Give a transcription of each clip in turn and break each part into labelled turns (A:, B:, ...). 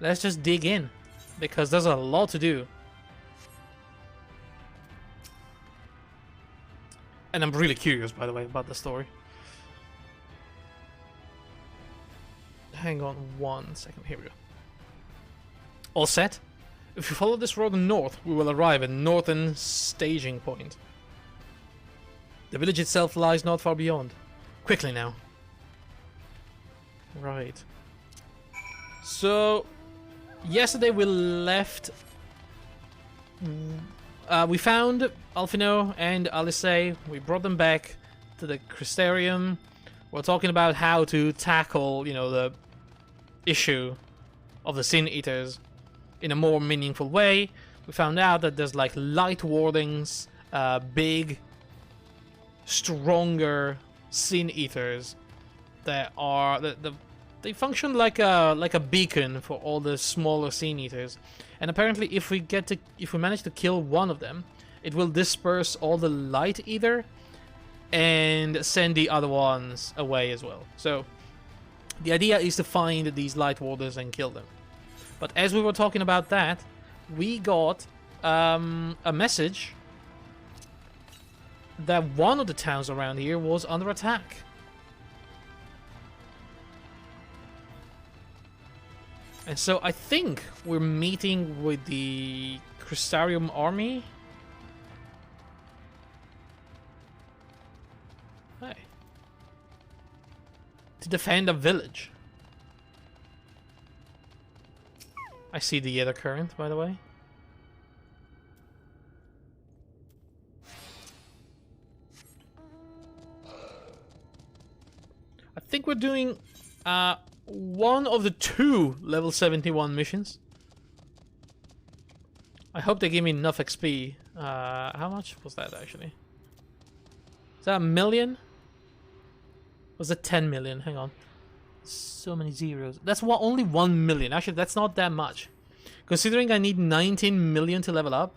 A: Let's just dig in, because there's a lot to do. And I'm really curious, by the way, about the story. Hang on 1 second. Here we go. All set? If we follow this road north, we will arrive at northern staging point. The village itself lies not far beyond. Quickly now. Right. So, yesterday we left... we found Alfino and Alice. We brought them back to the Crystarium. We're talking about how to tackle, you know, the issue of the Sin Eaters in a more meaningful way. We found out that there's like light wardings, big, stronger Sin Eaters that are they function like a beacon for all the smaller Sin Eaters. And apparently, if we manage to kill one of them, it will disperse all the light ether and send the other ones away as well. So the idea is to find these light warders and kill them. But as we were talking about that, we got a message that one of the towns around here was under attack. And so I think we're meeting with the Crystarium army. Hey. To defend a village. I see the other current, by the way. I think we're doing one of the 2 level 71 missions. I hope they give me enough XP. How much was that actually? Is that 1 million? Was it 10 million? Hang on. So many zeros. That's only 1 million. Actually, that's not that much. Considering I need 19 million to level up.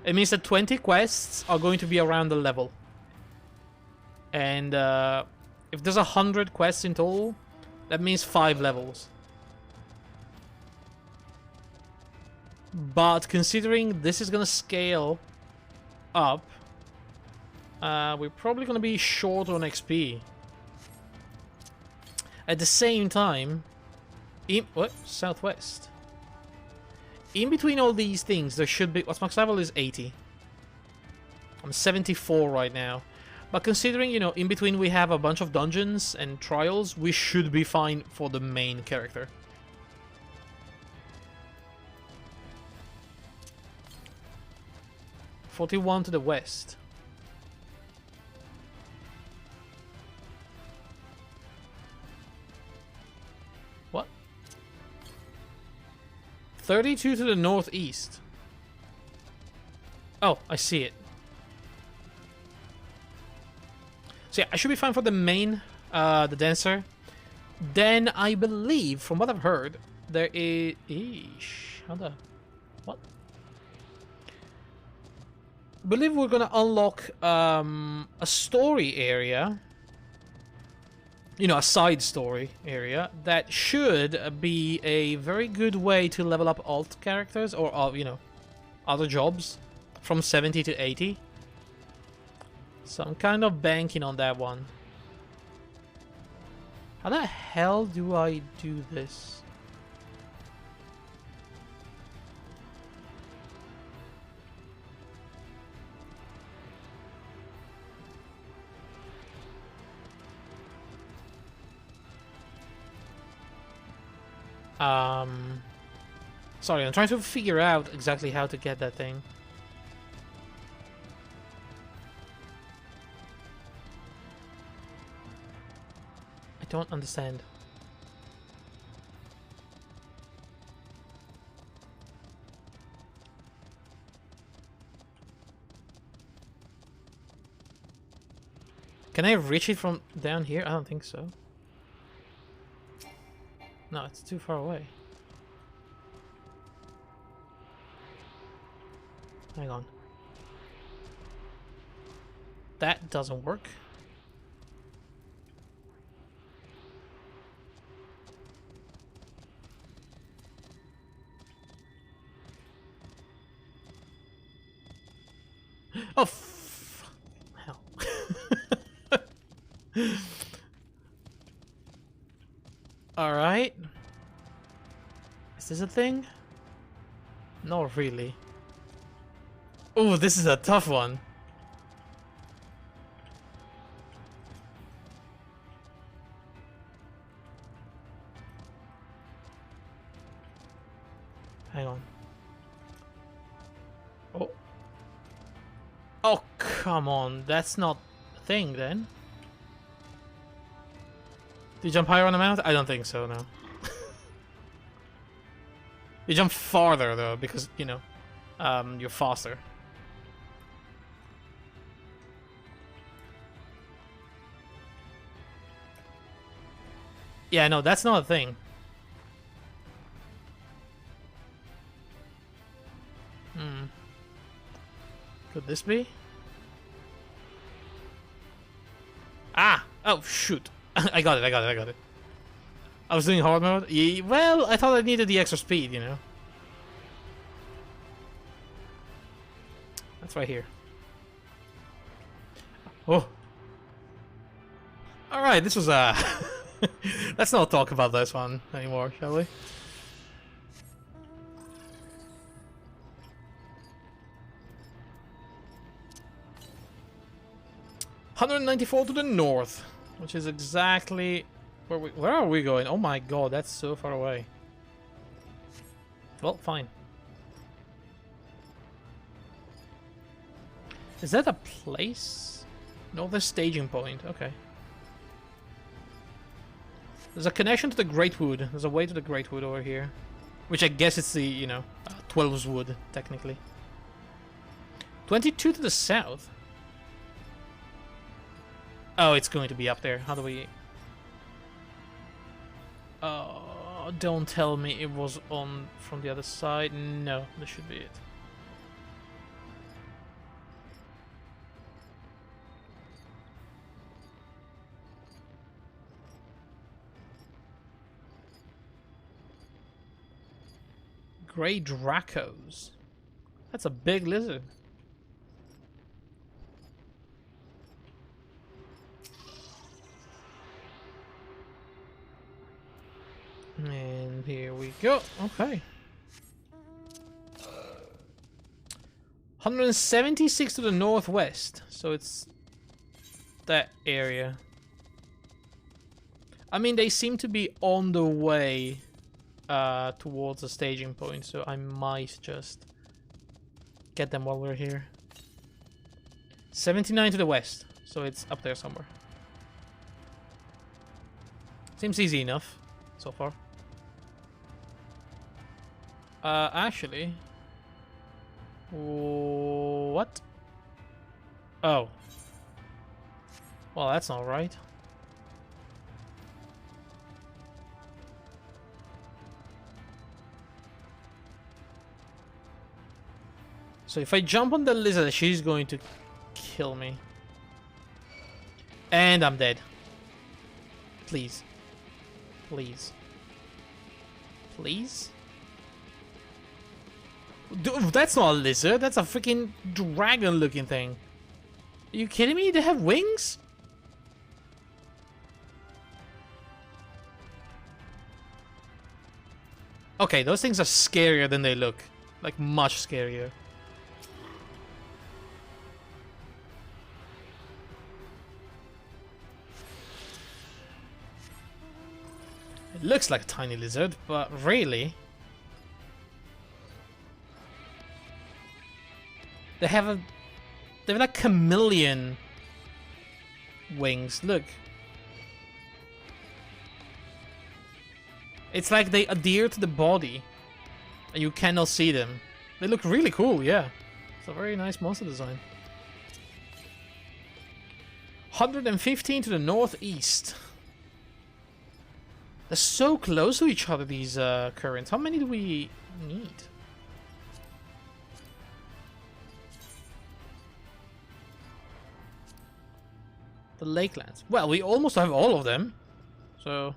A: It means that 20 quests are going to be around the level. And if there's 100 quests in total, that means 5 levels. But considering this is gonna scale up, we're probably gonna be short on XP. At the same time, what? Southwest. In between all these things, there should be... What's max level is 80. I'm 74 right now. But considering, you know, in between we have a bunch of dungeons and trials, we should be fine for the main character. $41 to the west. What? 32 to the northeast. Oh, I see it. So yeah, I should be fine for the main, the dancer. Then I believe, from what I've heard, there is... Eesh, how the... What? I believe we're gonna unlock a story area. You know, a side story area that should be a very good way to level up alt characters or, you know, other jobs from 70 to 80. So I'm kind of banking on that one. How the hell do I do this? Sorry, I'm trying to figure out exactly how to get that thing. I don't understand. Can I reach it from down here? I don't think so. No, it's too far away. Hang on. That doesn't work. Oh, hell. Alright. Is this a thing? Not really. Oh, this is a tough one. Hang on. Oh. Oh, come on. That's not a thing then. Do you jump higher on the mount? I don't think so, no. You jump farther though, because, you know, you're faster. Yeah, no, that's not a thing. Could this be? Ah! Oh, shoot. I got it. I was doing hard mode? Yeah, well, I thought I needed the extra speed, you know? That's right here. Oh! Alright, this was let's not talk about this one anymore, shall we? $194 to the north, which is exactly where are we going? Oh my god, that's so far away. Well, fine. Is that a place? No, the staging point. Okay. There's a connection to the Great Wood. There's a way to the Great Wood over here, which I guess it's the, you know, 12's Wood technically. 22 to the south. Oh, it's going to be up there. How do we... Oh, don't tell me it was on from the other side. No, this should be it. Grey Dracos. That's a big lizard. And here we go. Okay. 176 to the northwest. So it's that area. I mean, they seem to be on the way towards the staging point, so I might just get them while we're here. 79 to the west, so it's up there somewhere. Seems easy enough so far. Actually... What? Oh. Well, that's not right. So if I jump on the lizard, she's going to kill me. And I'm dead. Please. Please. Please? Dude, that's not a lizard, that's a freaking dragon looking thing. Are you kidding me? They have wings? Okay, those things are scarier than they look. Like, much scarier. It looks like a tiny lizard, but really... They have like chameleon wings. Look. It's like they adhere to the body. And you cannot see them. They look really cool, yeah. It's a very nice monster design. 115 to the northeast. They're so close to each other, these currents. How many do we need? The Lakelands. Well, we almost have all of them. So...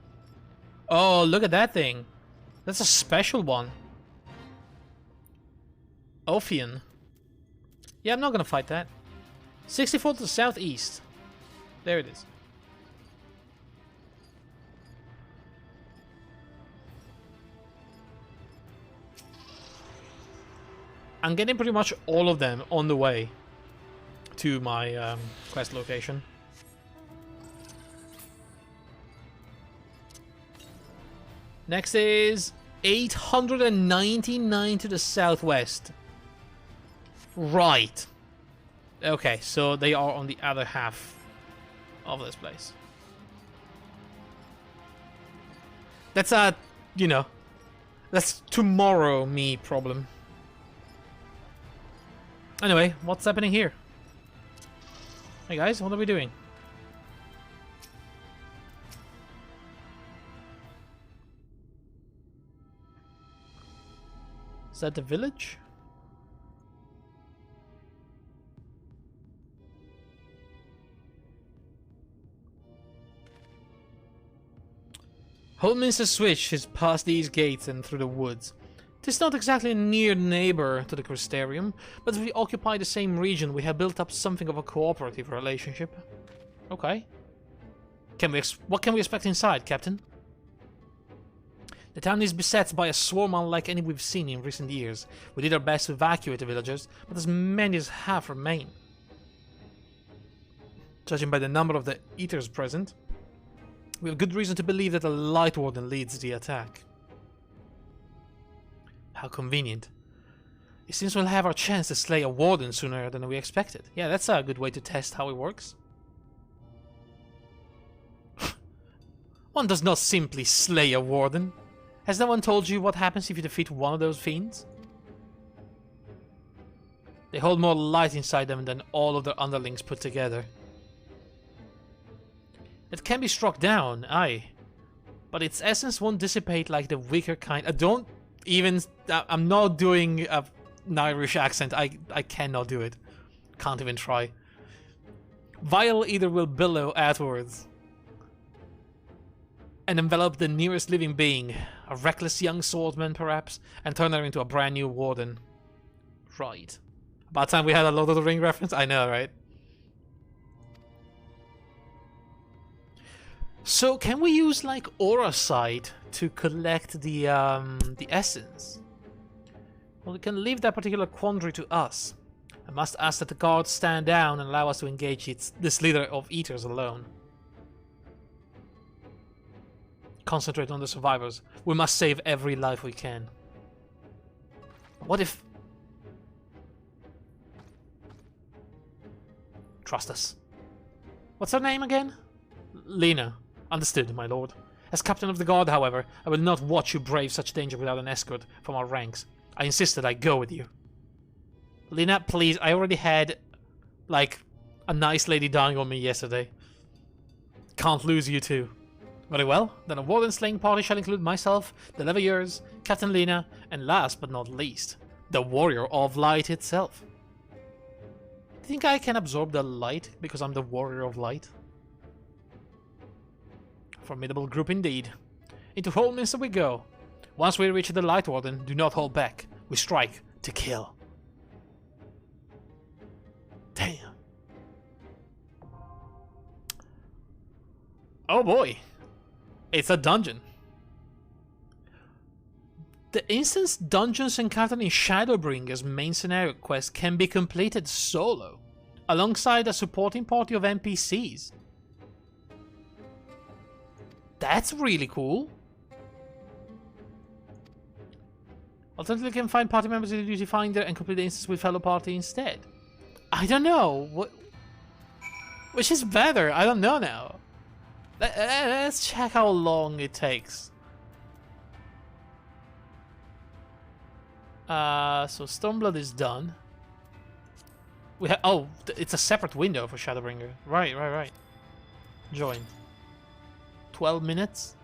A: Oh, look at that thing. That's a special one. Ophion. Yeah, I'm not gonna fight that. 64 to the southeast. There it is. I'm getting pretty much all of them on the way to my quest location. Next is 899 to the southwest. Right. Okay, so they are on the other half of this place. That's a, you know, that's tomorrow me problem. Anyway, what's happening here? Hey guys, what are we doing? Is that the village? Holdminster Switch is past these gates and through the woods. Tis not exactly a near neighbor to the Crystarium, but if we occupy the same region, we have built up something of a cooperative relationship. Okay. What can we expect inside, Captain? The town is beset by a swarm unlike any we've seen in recent years. We did our best to evacuate the villagers, but as many as half remain. Judging by the number of the eaters present, we have good reason to believe that the Light Warden leads the attack. How convenient. It seems we'll have our chance to slay a warden sooner than we expected. Yeah, that's a good way to test how it works. One does not simply slay a warden. Has no one told you what happens if you defeat one of those fiends? They hold more light inside them than all of their underlings put together. It can be struck down, aye, but its essence won't dissipate like the weaker kind. I'm not doing an Irish accent. I cannot do it. Can't even try. Vile either will billow outwards and envelop the nearest living being, a reckless young swordsman perhaps, and turn her into a brand new warden. Right. About time we had a Lord of the Ring reference? I know, right? So can we use like Aura Sight to collect the essence? Well, we can leave that particular quandary to us. I must ask that the guards stand down and allow us to engage this leader of eaters alone. Concentrate on the survivors. We must save every life we can. What if... Trust us. What's her name again? Lena. Understood, my lord. As captain of the guard, however, I will not watch you brave such danger without an escort from our ranks. I insist that I go with you. Lena, please, I already had, like, a nice lady dying on me yesterday. Can't lose you too. Very well, then a warden slaying party shall include myself, the Leviers, Captain Lena, and last but not least, the Warrior of Light itself. Do you think I can absorb the light because I'm the Warrior of Light? Formidable group indeed. Into Holdminster we go. Once we reach the Light Warden, do not hold back. We strike to kill. Damn. Oh boy. It's a dungeon. The instance dungeons encountered in Shadowbringers main scenario quest can be completed solo, alongside a supporting party of NPCs. That's really cool. Alternatively, you can find party members in the duty finder and complete the instance with fellow party instead. I don't know. Which is better? I don't know now. Let's check how long it takes. So Stormblood is done. We have it's a separate window for Shadowbringer. Right. Joined. 12 minutes.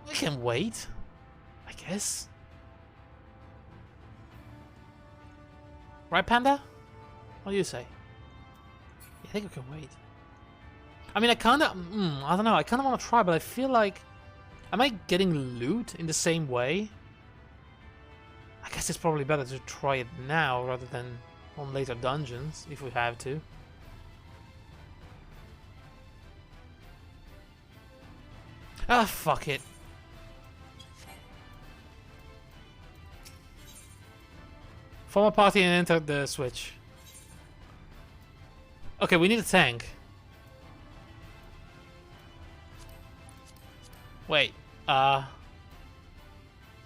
A: We can wait, I guess. Right, Panda? What do you say? I think we can wait. I mean, I don't know. I kind of want to try, but I feel like, am I getting loot in the same way? I guess it's probably better to try it now rather than on later dungeons, if we have to. Ah, fuck it. Form a party and enter the switch. Okay, we need a tank. Wait,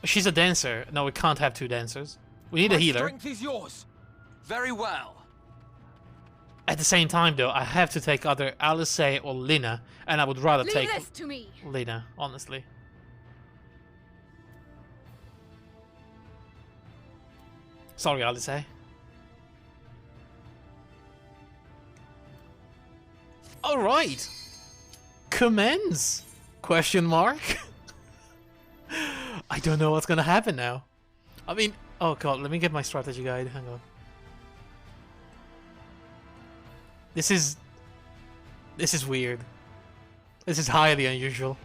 A: she's a dancer. No, we can't have two dancers. We need a healer.
B: Strength is yours. Very well.
A: At the same time, though, I have to take either Alice or Lina, and I would rather take
C: Leave this to me.
A: Lina, honestly. Sorry, Alice. All right. Commence? Question mark? I don't know what's gonna happen now. I mean, oh god, let me get my strategy guide. Hang on. This is weird. This is highly unusual.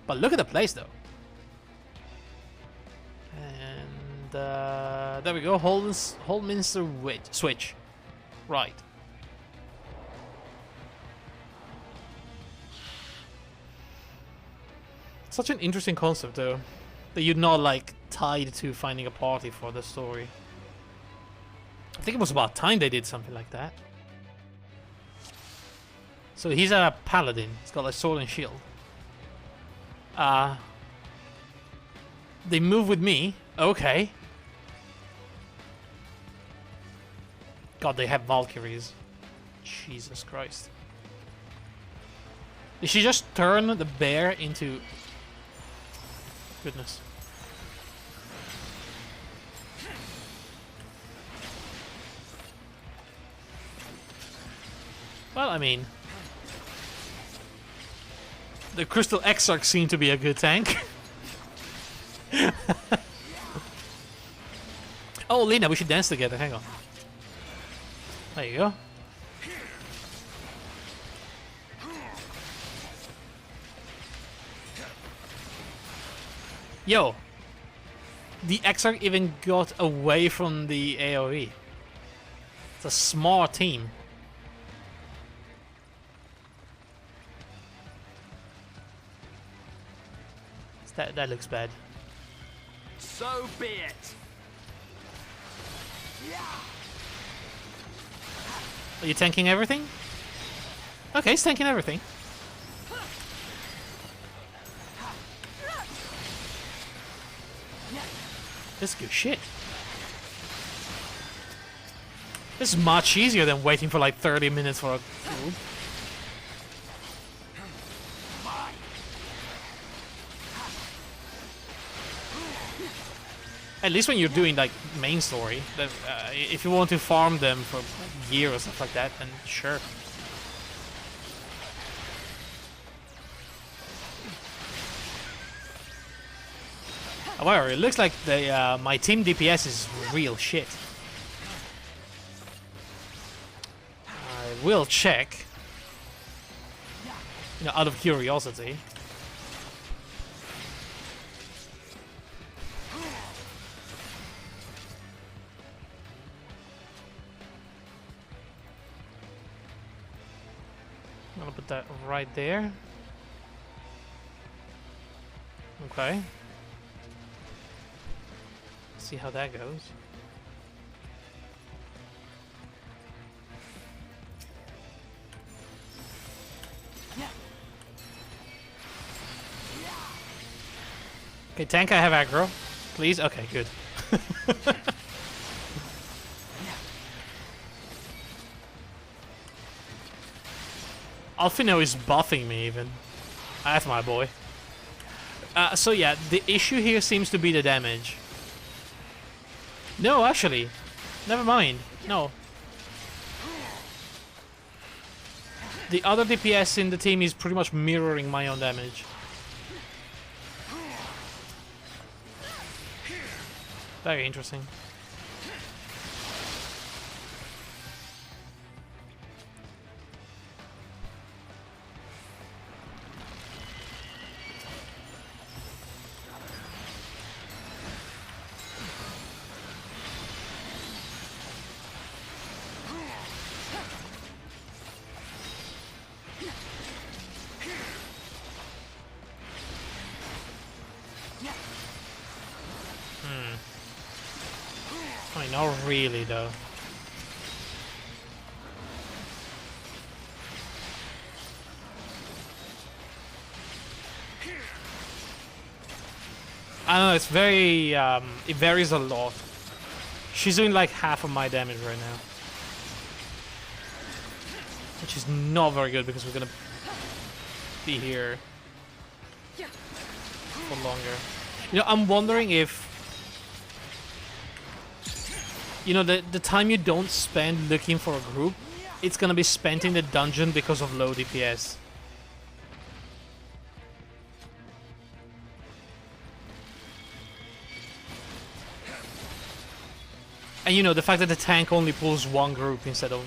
A: But look at the place, though. And there we go. Holminster switch. Right. Such an interesting concept, though, that you're not like tied to finding a party for the story. I think it was about time they did something like that. So he's a paladin. He's got a sword and shield. They move with me. Okay. God, they have Valkyries. Jesus Christ. Did she just turn the bear into... Goodness. Well, I mean... The Crystal Exarch seemed to be a good tank. Oh, Lina, we should dance together. Hang on. There you go. Yo, the Exarch even got away from the AoE. It's a smart team. That looks bad.
B: So be it.
A: Are you tanking everything? Okay, he's tanking everything. This is good shit. This is much easier than waiting for like 30 minutes for a group. At least when you're doing like main story, then, if you want to farm them for a year or stuff like that, then sure. However, it looks like the my team DPS is real shit. I will check, you know, out of curiosity. I'm gonna put that right there. Okay. See how that goes. Okay, tank, I have aggro. Please? Okay, good. Alfino is buffing me even. That's my boy. So yeah, the issue here seems to be the damage. No, actually. Never mind. No. The other DPS in the team is pretty much mirroring my own damage. Very interesting. I mean, not really, though. I don't know, it's very, it varies a lot. She's doing like half of my damage right now. Which is not very good because we're gonna be here for longer. You know, I'm wondering if... You know, the time you don't spend looking for a group, it's gonna be spent in the dungeon because of low DPS. And you know, the fact that the tank only pulls one group instead of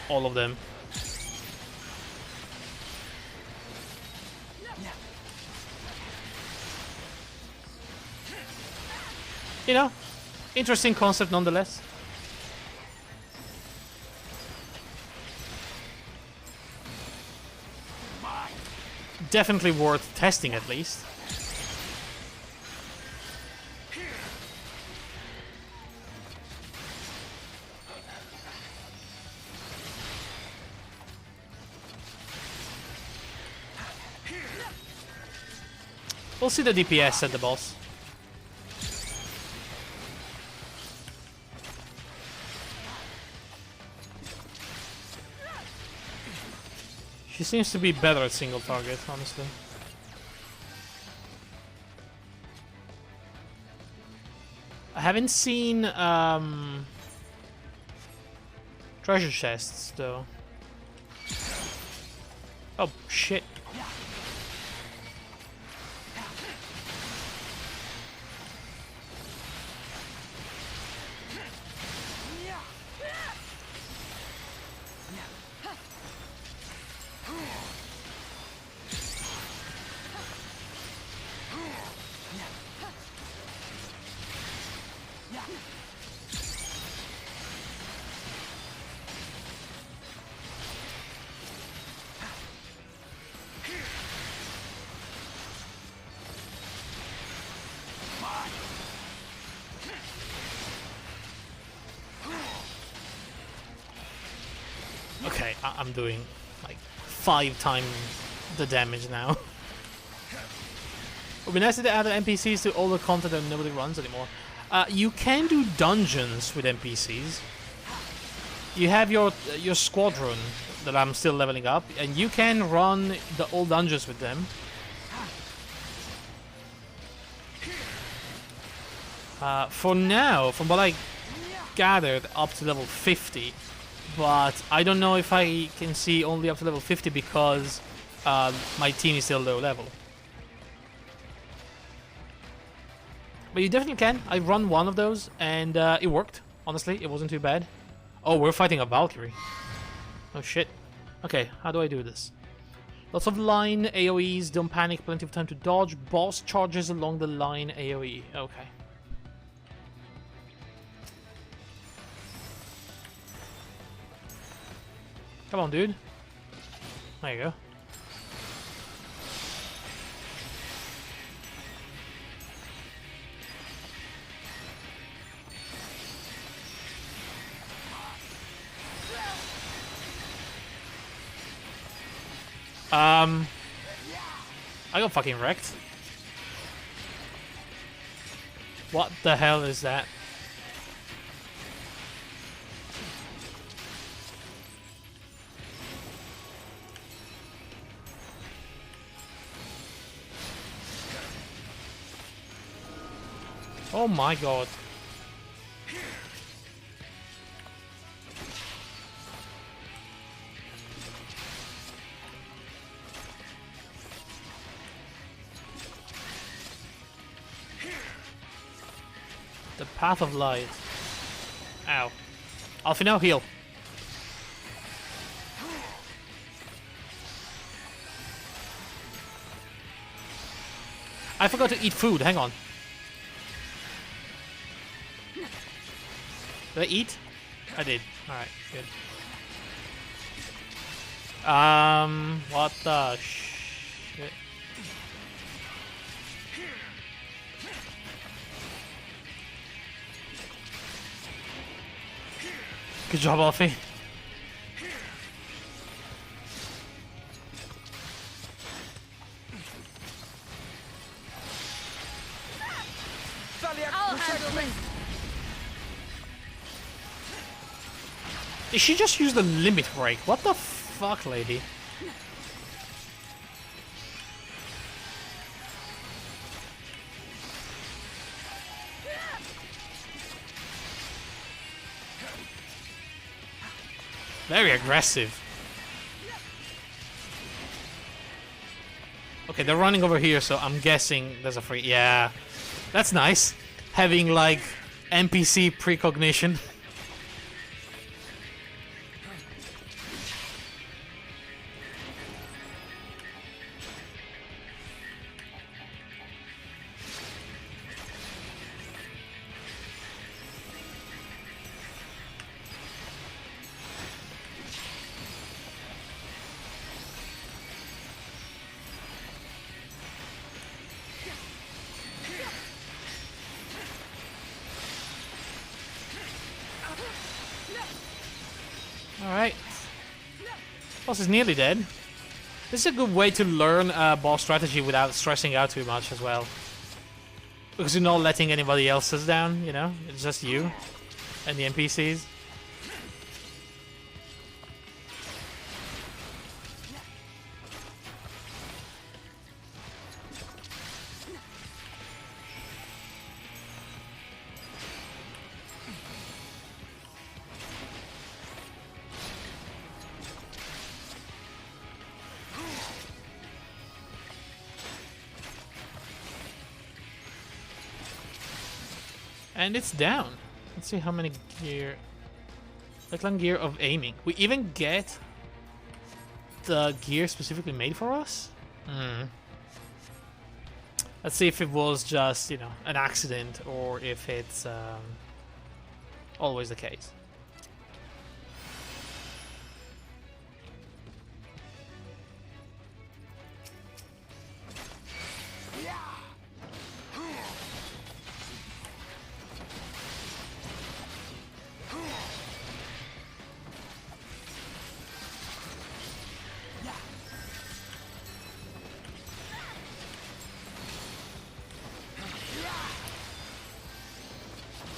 A: all of them. You know, interesting concept nonetheless. Definitely worth testing at least. We'll see the DPS at the boss. She seems to be better at single target, honestly. I haven't seen treasure chests though. Oh shit. Okay, I'm doing like 5 times the damage now. It would be nice if they added NPCs to all the content that nobody runs anymore. You can do dungeons with NPCs. You have your squadron that I'm still leveling up, and you can run the old dungeons with them. For now, from what I gathered, up to level 50. But I don't know if I can see only up to level 50 because my team is still low level. But you definitely can. I run one of those and it worked. Honestly, it wasn't too bad. Oh, we're fighting a Valkyrie. Oh shit. Okay, how do I do this? Lots of line AoEs, don't panic, plenty of time to dodge. Boss charges along the line AoE. Okay. Come on, dude. There you go. I got fucking wrecked. What the hell is that? Oh my god. The Path of Light. Ow. Alfie, now heal. I forgot to eat food, hang on. Did I eat? I did. Alright, good. What the shit? Good job, Alfie.
C: I'll handle it.
A: Did she just use the limit break? What the fuck, lady? Very aggressive. Okay, they're running over here, so I'm guessing there's a free... Yeah, that's nice. Having, like, NPC precognition. Alright. Boss is nearly dead. This is a good way to learn boss strategy without stressing out too much as well. Because you're not letting anybody else's down, you know? It's just you and the NPCs. And it's down. Let's see how many gear. Declan gear of aiming. We even get the gear specifically made for us? Let's see if it was just, you know, an accident or if it's always the case.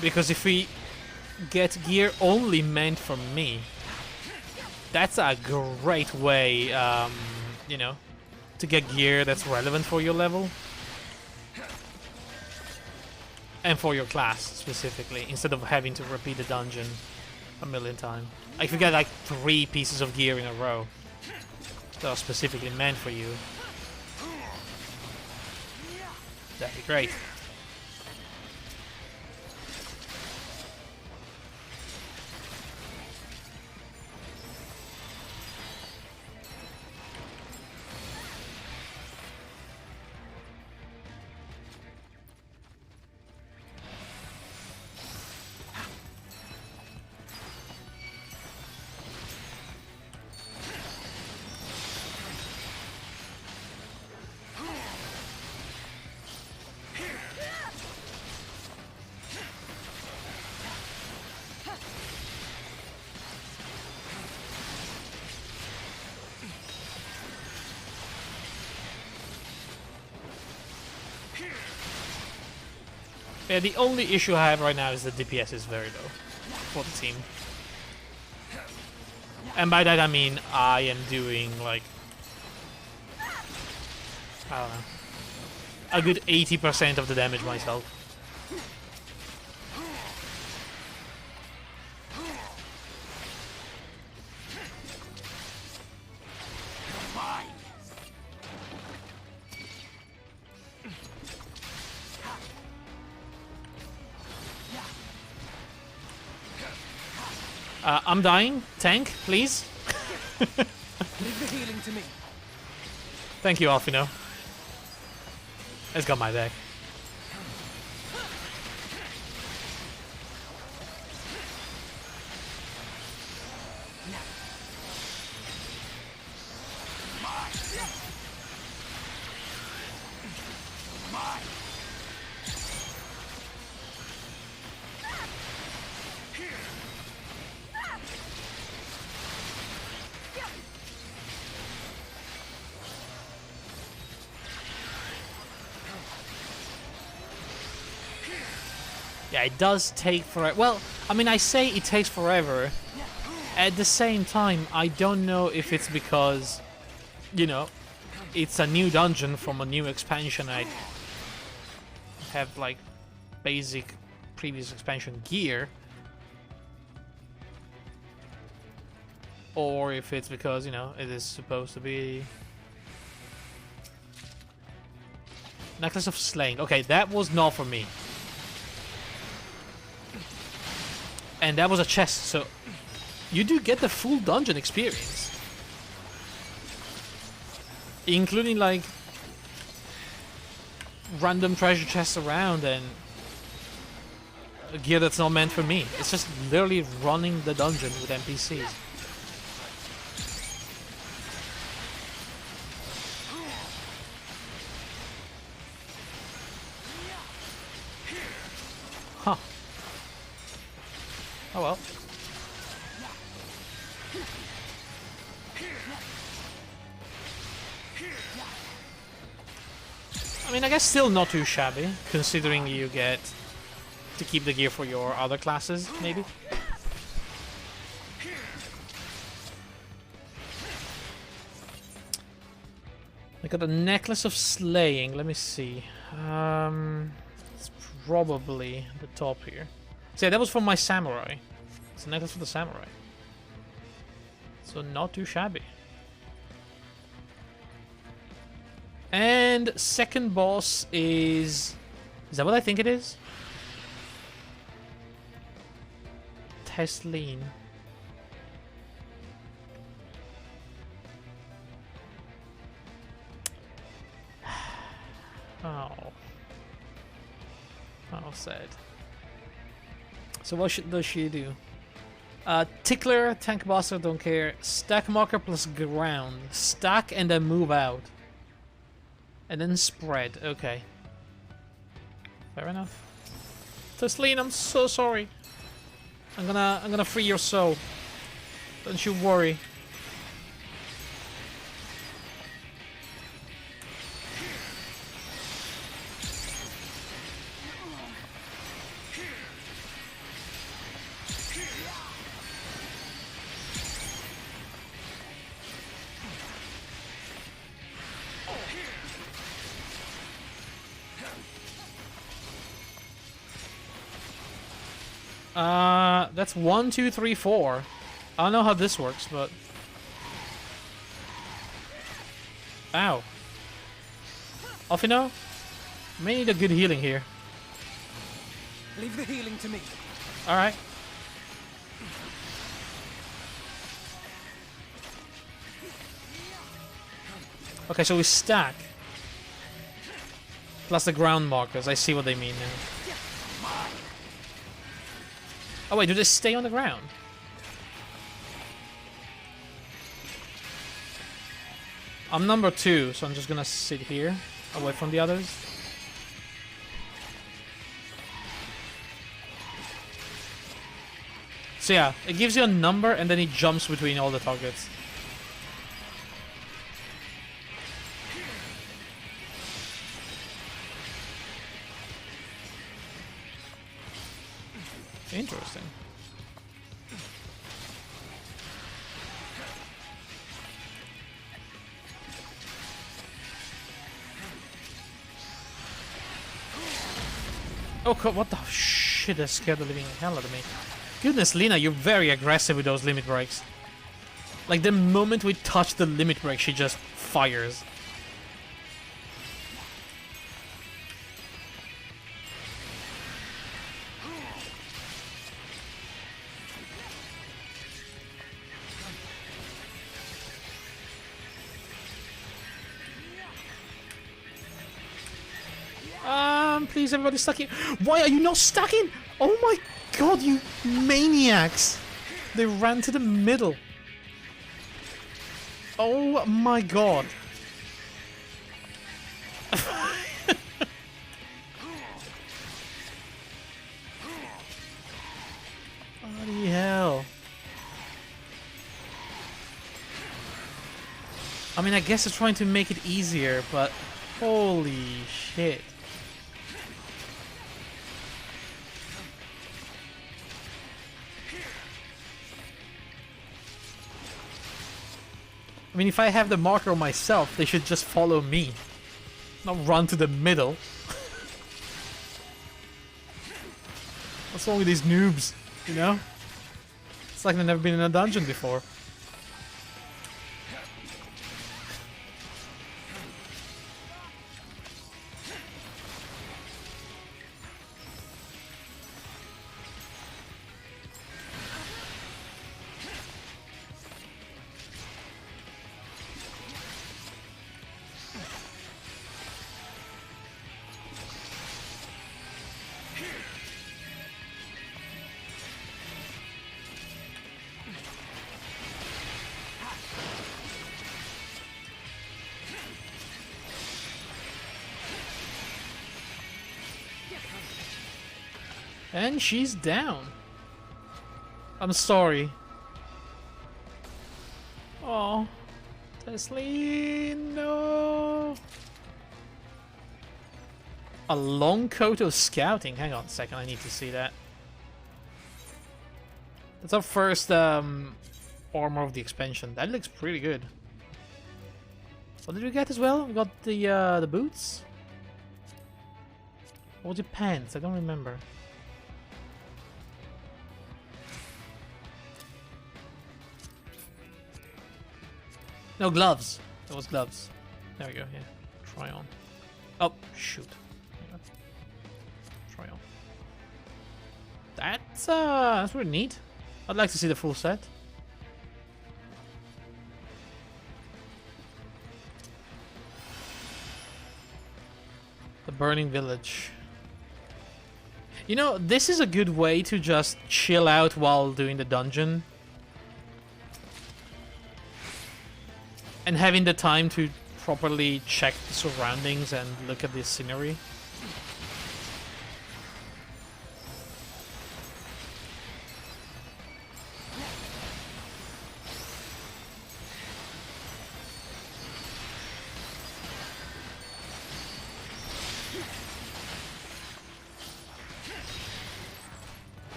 A: Because if we get gear only meant for me, that's a great way, you know, to get gear that's relevant for your level. And for your class, specifically, instead of having to repeat the dungeon a million times. If you get like 3 pieces of gear in a row that are specifically meant for you, that'd be great. Yeah, the only issue I have right now is the DPS is very low for the team. And by that I mean I am doing like, I don't know, a good 80% of the damage myself. I'm dying. Tank, please.
B: Leave the healing to me.
A: Thank you, Alfino. It's got my back. Yeah, it does take forever. Well, I mean, I say it takes forever. At the same time, I don't know if it's because, you know, it's a new dungeon from a new expansion. I have, like, basic previous expansion gear. Or if it's because, you know, it is supposed to be... Necklace of Slaying. Okay, that was not for me. And that was a chest, so you do get the full dungeon experience. Including, like, random treasure chests around and gear that's not meant for me. It's just literally running the dungeon with NPCs. Huh. Oh well. I mean, I guess still not too shabby, considering you get to keep the gear for your other classes, maybe. I got a Necklace of Slaying. Let me see. It's probably the top here. So yeah, that was from my samurai. It's a necklace for the samurai. So not too shabby. And second boss is... Is that what I think it is? Tesleen. Oh. Oh, sad. So what does she do? Tickler, Tank Buster, don't care. Stack marker plus ground. Stack and then move out. And then spread. Okay. Fair enough. Tesleen, I'm so sorry. I'm gonna free your soul. Don't you worry. That's 1, 2, 3, 4. I don't know how this works, but... Ow. Offino? May need a good healing here.
B: Leave the healing to me.
A: Alright. Okay, so we stack. Plus the ground markers. I see what they mean now. Oh wait, do they stay on the ground? I'm number 2, so I'm just gonna sit here, away from the others. So yeah, it gives you a number and then it jumps between all the targets. Interesting. Oh god, what the shit, that scared the living hell out of me. Goodness, Lena, you're very aggressive with those limit breaks. Like, the moment we touch the limit break, she just fires. Please, everybody stuck in. Why are you not stacking? Oh my god, you maniacs! They ran to the middle. Oh my god. Bloody hell. I mean, I guess it's trying to make it easier, but holy shit. I mean, if I have the marker myself, they should just follow me. Not run to the middle. What's wrong with these noobs, you know? It's like they've never been in a dungeon before. And she's down. I'm sorry. Oh, Teslie, no. A long coat of scouting. Hang on a second, I need to see that. That's our first armor of the expansion. That looks pretty good. What did we get as well? We got the boots. What was the pants? I don't remember. No, gloves. That was gloves. There we go, yeah. Try on. Oh, shoot. Try on. That's really neat. I'd like to see the full set. The Burning Village. You know, this is a good way to just chill out while doing the dungeon. And having the time to properly check the surroundings and look at the scenery.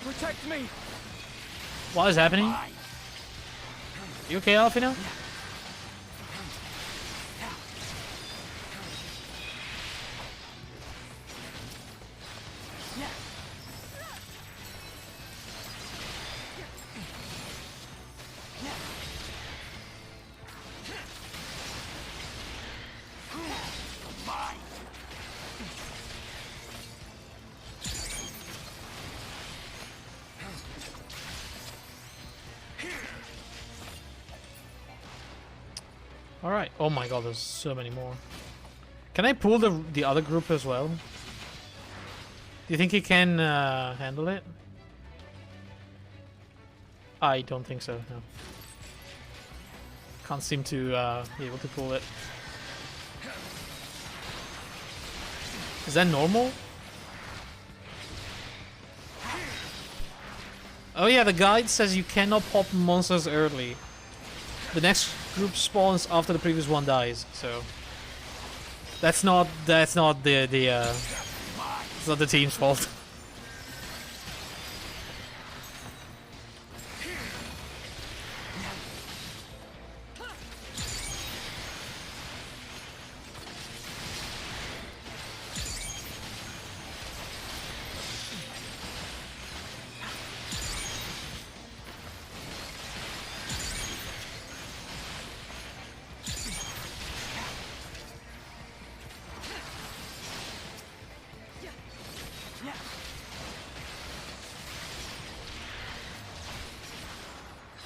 B: Protect me!
A: What is happening? You okay, Alfino? Alright. Oh my god, there's so many more. Can I pull the other group as well? Do you think he can handle it? I don't think so, no. Can't seem to be able to pull it. Is that normal? Oh yeah, the guide says you cannot pop monsters early. The next group spawns after the previous one dies, so that's not it's not the team's fault.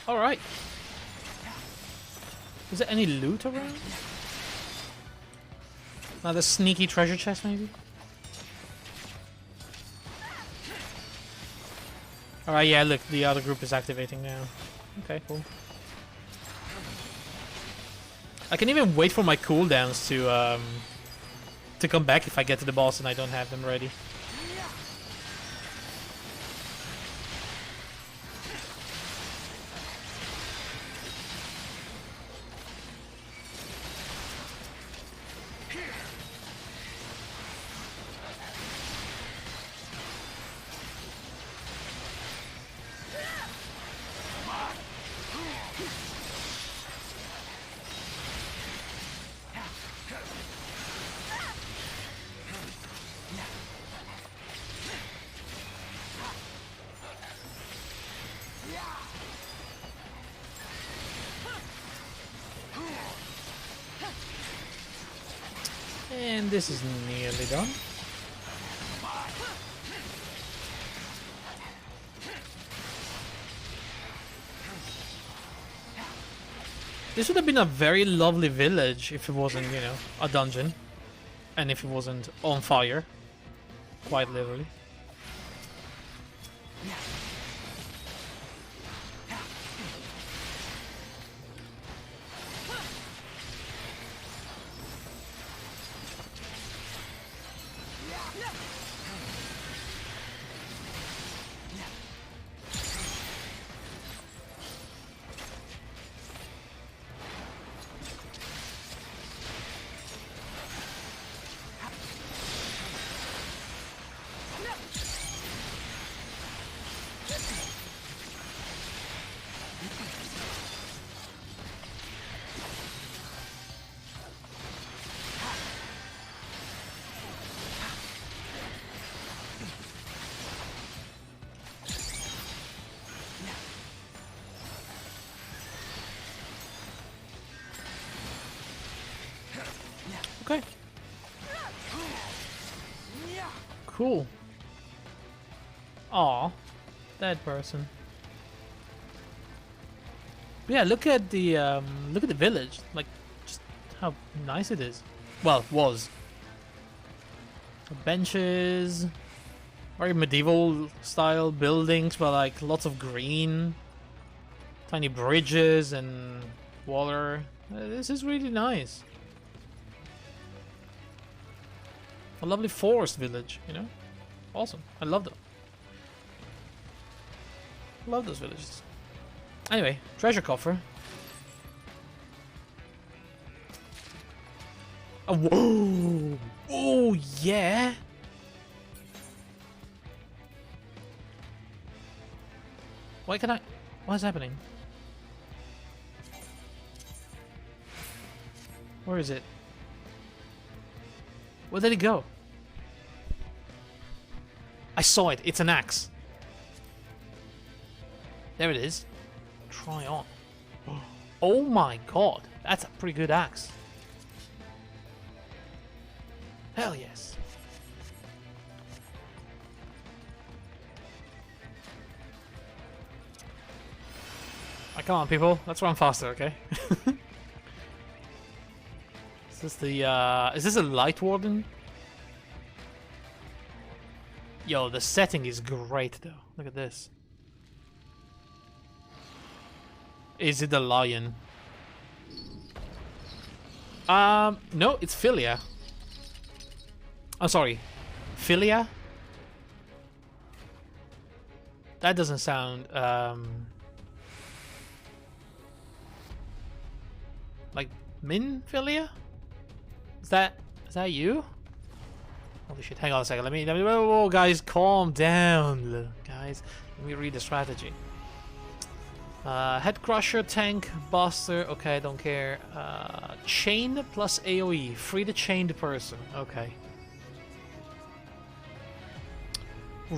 A: Alright. Is there any loot around? Another sneaky treasure chest, maybe? Alright, yeah, look, the other group is activating now. Okay, cool. I can even wait for my cooldowns to come back if I get to the boss and I don't have them ready. And this is nearly done. This would have been a very lovely village if it wasn't, you know, a dungeon. And if it wasn't on fire. Quite literally. Okay. Cool. Aw. Dead person. But yeah, look at the village. Like, just how nice it is. Well, was. Benches. Very medieval style buildings, but like lots of green. Tiny bridges and water. This is really nice. A lovely forest village, you know? Awesome. I love them. Love those villages. Anyway, treasure coffer. Oh, whoa! Oh, yeah! Why can I... What is happening? Where is it? Where did it go? I saw it. It's an axe. There it is. Try on. Oh my god. That's a pretty good axe. Hell yes. Come on, people. Let's run faster, okay? Is this the, is this a light warden? Yo, the setting is great, though. Look at this. Is it a lion? No, it's Philia. I'm sorry. Philia? That doesn't sound, like Min Philia? Is that you? Holy shit, hang on a second, let me, whoa, guys, calm down, guys. Let me read the strategy. Head Crusher, Tank, Buster, okay, don't care. Chain plus AoE, free the chained person, okay.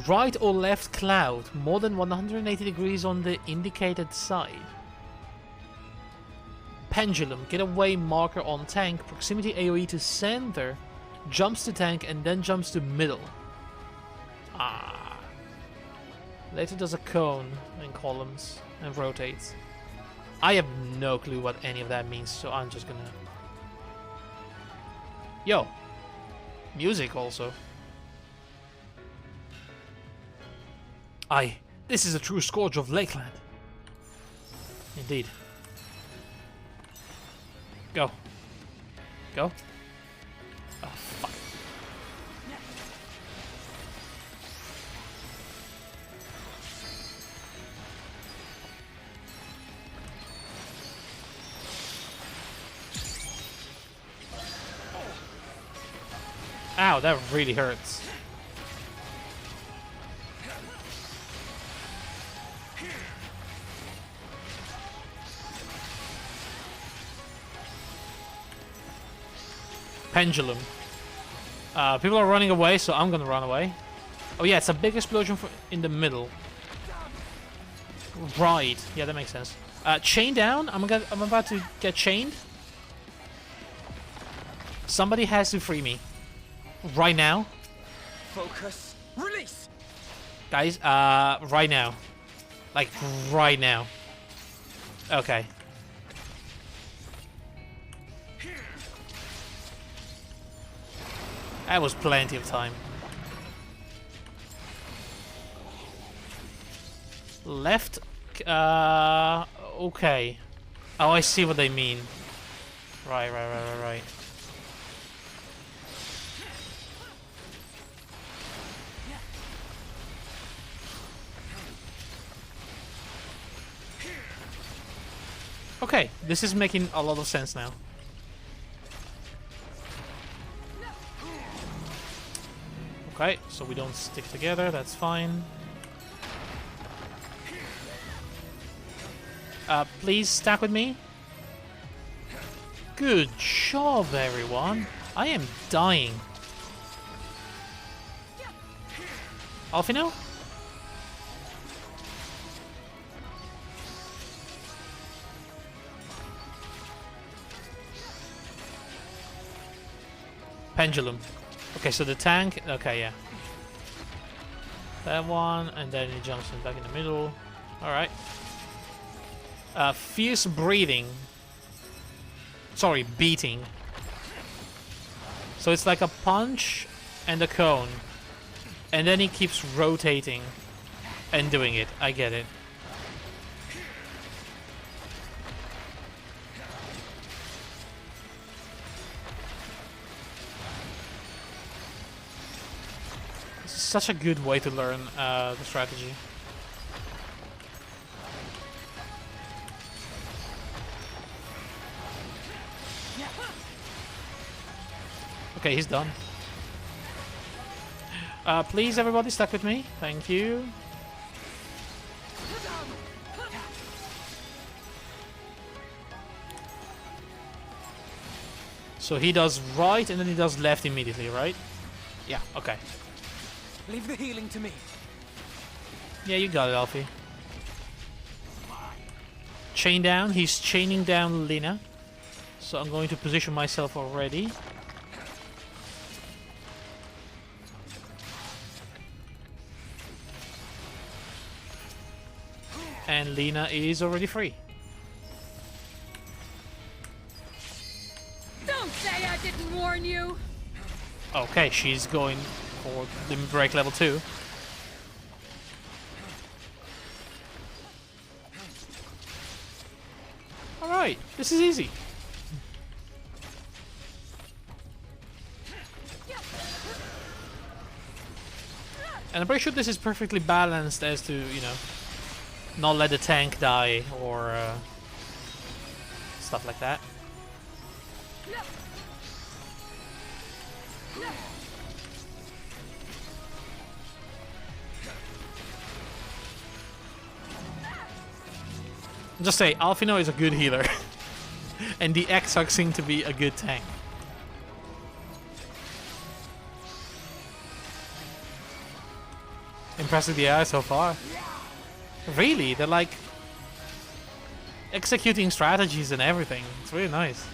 A: Right or left cloud, more than 180 degrees on the indicated side. Pendulum, get away marker on tank, proximity AoE to center, jumps to tank and then jumps to middle. Ah. Later does a cone in columns and rotates. I have no clue what any of that means, so I'm just gonna... Yo! Music also. Aye, this is a true scourge of Lakeland. Indeed. Go. Go. Oh, fuck. Ow, that really hurts. Pendulum. People are running away, so I'm gonna run away. Oh yeah, it's a big explosion in the middle. Right. Yeah, that makes sense. Chain down. I'm about to get chained. Somebody has to free me. Right now.
B: Focus. Release.
A: Guys, right now. Like, right now. Okay. That was plenty of time. Left, okay. Oh, I see what they mean. Right. Okay, this is making a lot of sense now. Okay, so we don't stick together, that's fine. Please stack with me. Good job, everyone. I am dying. Alfino? Pendulum. Okay, so the tank. Okay, yeah. That one, and then he jumps in back in the middle. Alright. Fierce breathing. Sorry, beating. So it's like a punch and a cone. And then he keeps rotating and doing it. I get it. This is such a good way to learn the strategy. Okay, he's done. Please, everybody, stuck with me. Thank you. So he does right, and then he does left immediately, right? Yeah, okay.
B: Leave the healing to me.
A: Yeah, you got it, Alfie. Chain down. He's chaining down Lina. So I'm going to position myself already. And Lina is already free.
C: Don't say I didn't warn you.
A: Okay, she's going for limit break level 2. Alright, this is easy. And I'm pretty sure this is perfectly balanced as to, you know, not let the tank die or stuff like that. Just say, Alfino is a good healer. And the XIV seem to be a good tank. Impressive the AI so far. Really, they're like executing strategies and everything. It's really nice.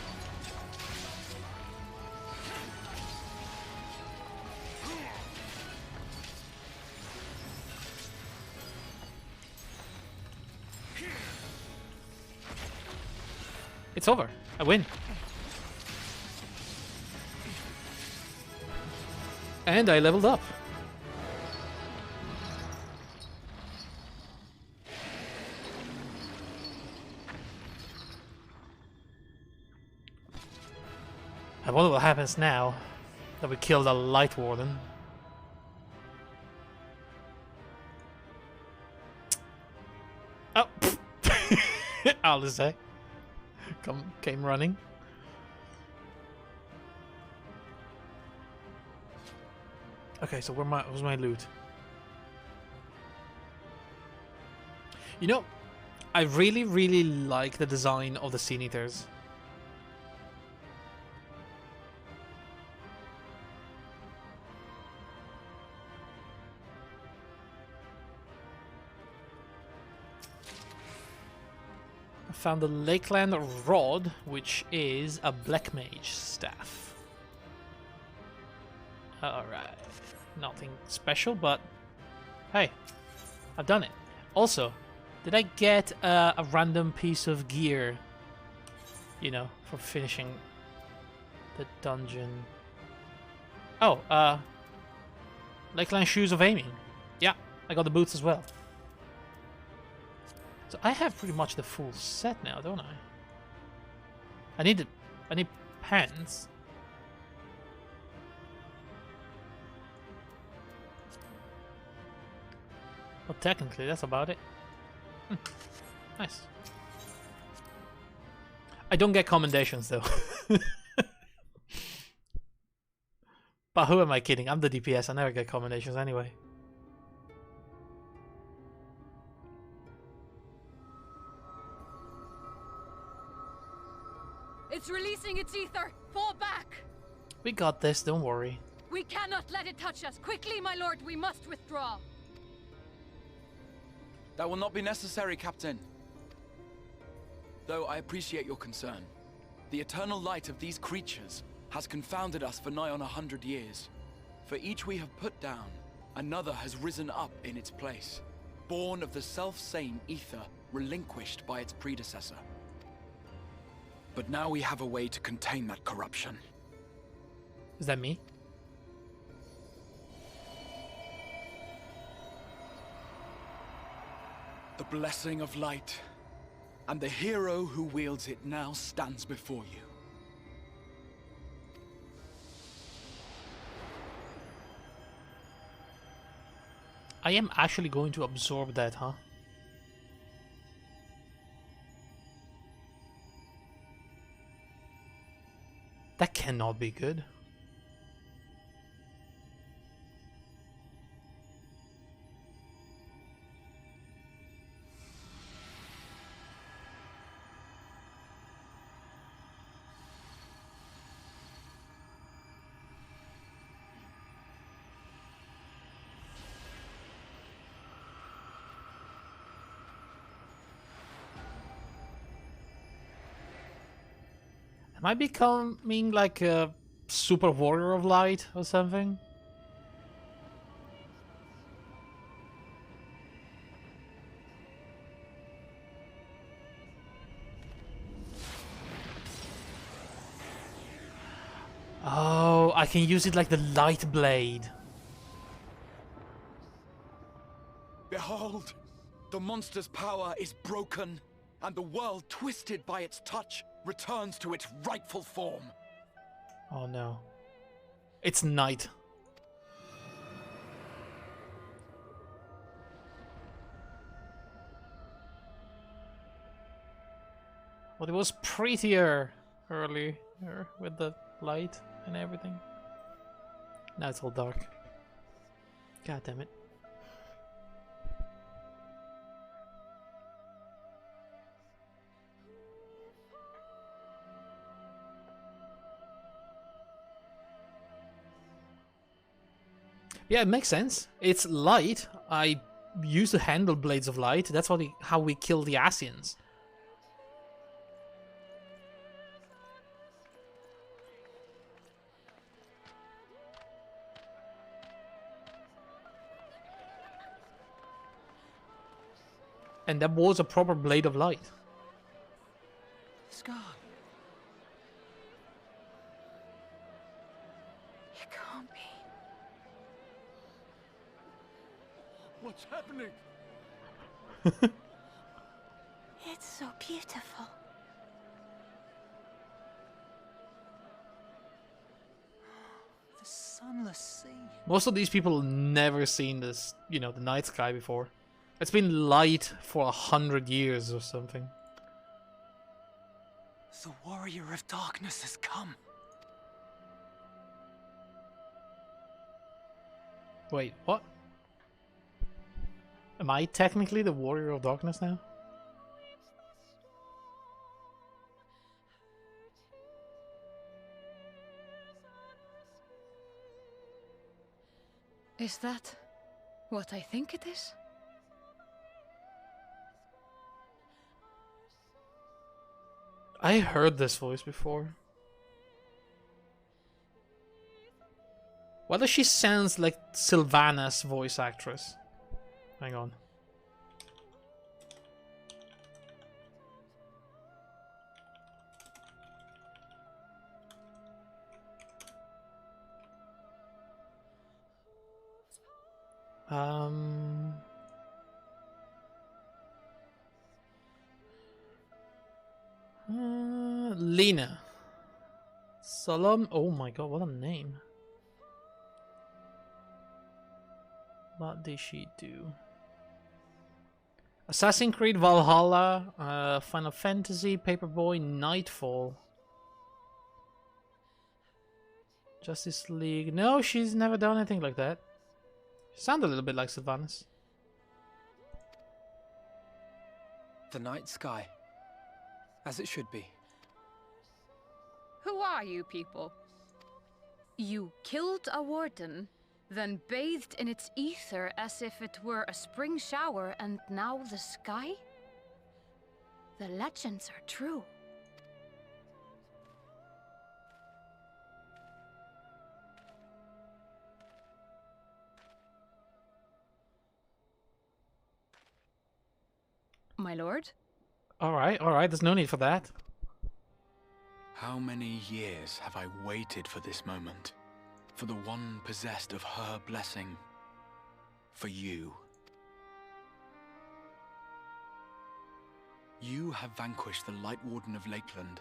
A: It's over. I win. And I leveled up. I wonder what happens now that we killed a Light Warden. Oh! I'll just say. Came running. Okay, so where's my loot? You know, I really like the design of the Sin Eaters. Found the Lakeland Rod, which is a Black Mage staff. Alright. Nothing special, but hey, I've done it. Also, did I get a random piece of gear, you know, for finishing the dungeon? Oh, Lakeland Shoes of Aiming. Yeah, I got the boots as well. So I have pretty much the full set now, don't I? I need pants. Well, technically, that's about it. Nice. I don't get commendations, though. But who am I kidding? I'm the DPS. I never get commendations anyway.
C: It's releasing its ether! Fall back!
A: We got this, don't worry.
C: We cannot let it touch us! Quickly, my lord, we must withdraw!
B: That will not be necessary, Captain. Though I appreciate your concern. The eternal light of these creatures has confounded us for nigh on 100 years. For each we have put down, another has risen up in its place, born of the self-same ether relinquished by its predecessor. But now we have a way to contain that corruption.
A: Is that me?
B: The blessing of light, and the hero who wields it now stands before you.
A: I am actually going to absorb that, huh? That cannot be good. Am I becoming like a super warrior of light or something? Oh, I can use it like the light blade.
B: Behold, the monster's power is broken, and the world twisted by its touch returns to its rightful form.
A: Oh no. It's night. Well, it was prettier earlier with the light and everything. Now it's all dark. God damn it. Yeah, it makes sense. It's light. I used to handle blades of light. That's how we kill the Asians. And that was a proper blade of light.
B: Scar.
C: It can't be.
B: What's happening?
C: It's so beautiful.
B: The sunless sea.
A: Most of these people never seen this, you know, the night sky before. It's been light for 100 years or something.
B: The warrior of darkness has come.
A: Wait, what? Am I technically the warrior of darkness now?
C: Is that what I think it is?
A: I heard this voice before. Why does she sound like Sylvana's voice actress? Hang on. Lena. Solom. Oh my god, what a name. What did she do? Assassin's Creed Valhalla, Final Fantasy, Paperboy, Nightfall. Justice League. No, she's never done anything like that. She sounded a little bit like Sylvanas.
D: The night sky. As it should be.
C: Who are you people? You killed a warden, then bathed in its ether as if it were a spring shower, and now the sky? The legends are true. My lord?
A: Alright, there's no need for that.
B: How many years have I waited for this moment? For the one possessed of her blessing. For you. You have vanquished the Light Warden of Lakeland,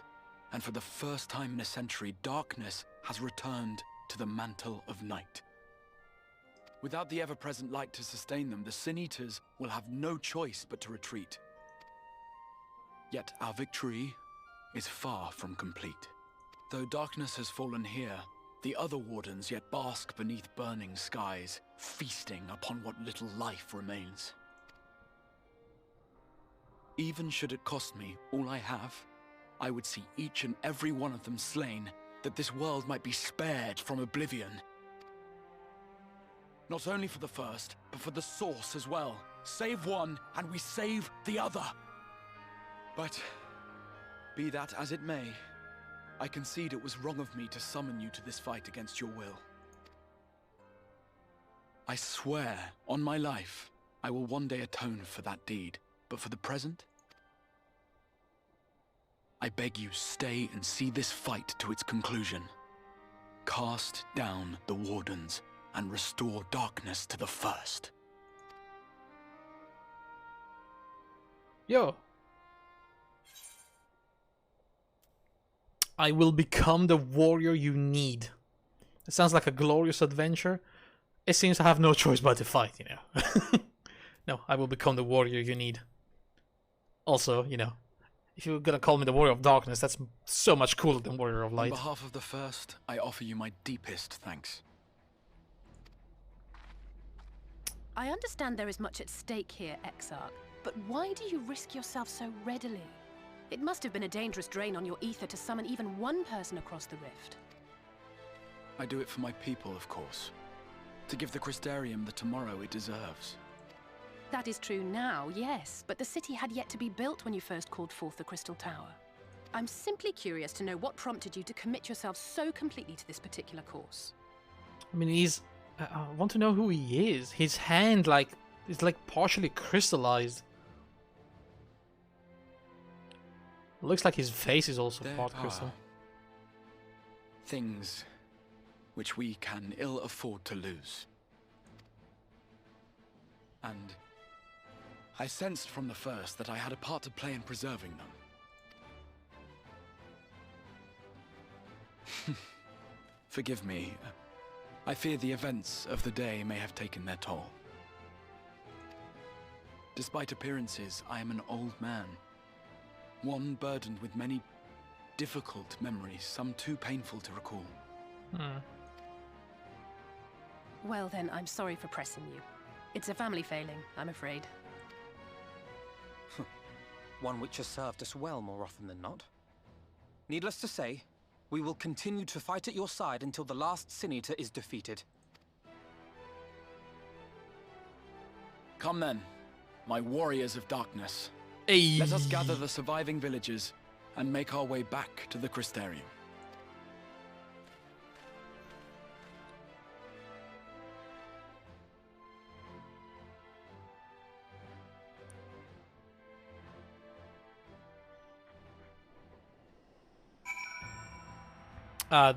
B: and for the first time in a century, darkness has returned to the mantle of night. Without the ever-present light to sustain them, the Sin Eaters will have no choice but to retreat. Yet our victory is far from complete. Though darkness has fallen here, the other wardens yet bask beneath burning skies, feasting upon what little life remains. Even should it cost me all I have, I would see each and every one of them slain, that this world might be spared from oblivion. Not only for the first, but for the source as well. Save one, and we save the other. But be that as it may, I concede it was wrong of me to summon you to this fight against your will. I swear, on my life, I will one day atone for that deed, but for the present, I beg you stay and see this fight to its conclusion. Cast down the wardens and restore darkness to the first.
A: Yo. I will become the warrior you need. It sounds like a glorious adventure. It seems to have no choice but to fight, you know. No, I will become the warrior you need. Also, you know, if you're gonna call me the warrior of darkness, that's so much cooler than warrior of light.
B: On behalf of the first, I offer you my deepest thanks.
E: I understand there is much at stake here, Exarch, but why do you risk yourself so readily? It must have been a dangerous drain on your ether to summon even one person across the rift.
B: I do it for my people, of course. To give the Crystarium the tomorrow it deserves.
E: That is true now, yes, but the city had yet to be built when you first called forth the Crystal Tower. I'm simply curious to know what prompted you to commit yourself so completely to this particular course.
A: I mean, I want to know who he is. His hand, is partially crystallized. Looks like his face is also
B: There
A: part
B: are
A: crystal.
B: things which we can ill afford to lose. And I sensed from the first that I had a part to play in preserving them. Forgive me. I fear the events of the day may have taken their toll. Despite appearances, I am an old man. One burdened with many difficult memories, some too painful to recall.
E: Well then, I'm sorry for pressing you. It's a family failing, I'm afraid.
D: One which has served us well more often than not. Needless to say, we will continue to fight at your side until the last Sin Eater is defeated.
B: Come then, my warriors of darkness.
A: Hey.
B: Let us gather the surviving villagers and make our way back to the Crystarium.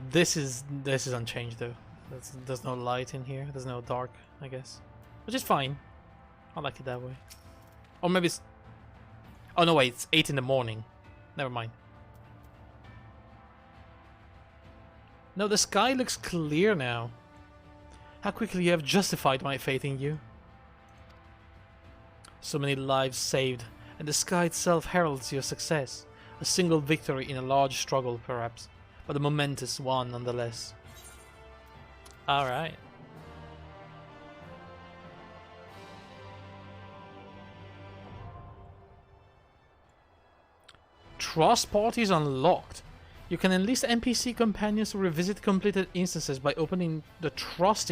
A: This is unchanged though. There's no light in here. There's no dark, I guess, which is fine. I like it that way. Or maybe it's... Oh no, wait, it's 8 in the morning. Never mind. No, the sky looks clear now. How quickly you have justified my faith in you. So many lives saved, and the sky itself heralds your success. A single victory in a large struggle, perhaps, but a momentous one nonetheless. Alright. Trust parties unlocked. You can enlist NPC companions to revisit completed instances by opening the Trust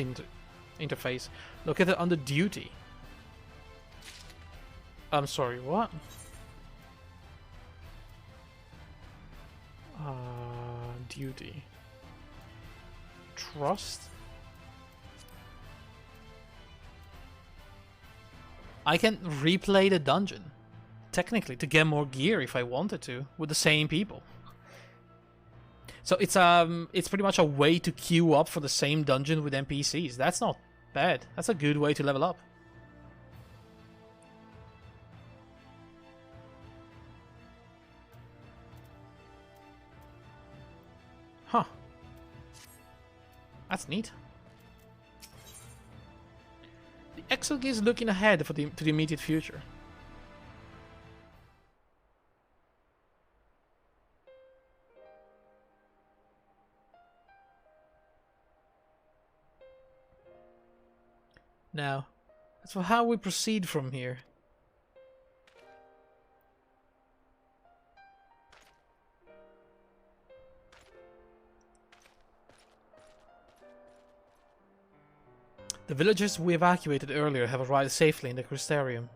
A: interface located under Duty. I'm sorry, what? Duty. Trust? I can replay the dungeon. Technically, to get more gear if I wanted to, with the same people. So it's pretty much a way to queue up for the same dungeon with NPCs. That's not bad. That's a good way to level up. Huh. That's neat. The XIV is looking ahead to the immediate future. Now, as for how we proceed from here. The villagers we evacuated earlier have arrived safely in the Crystarium.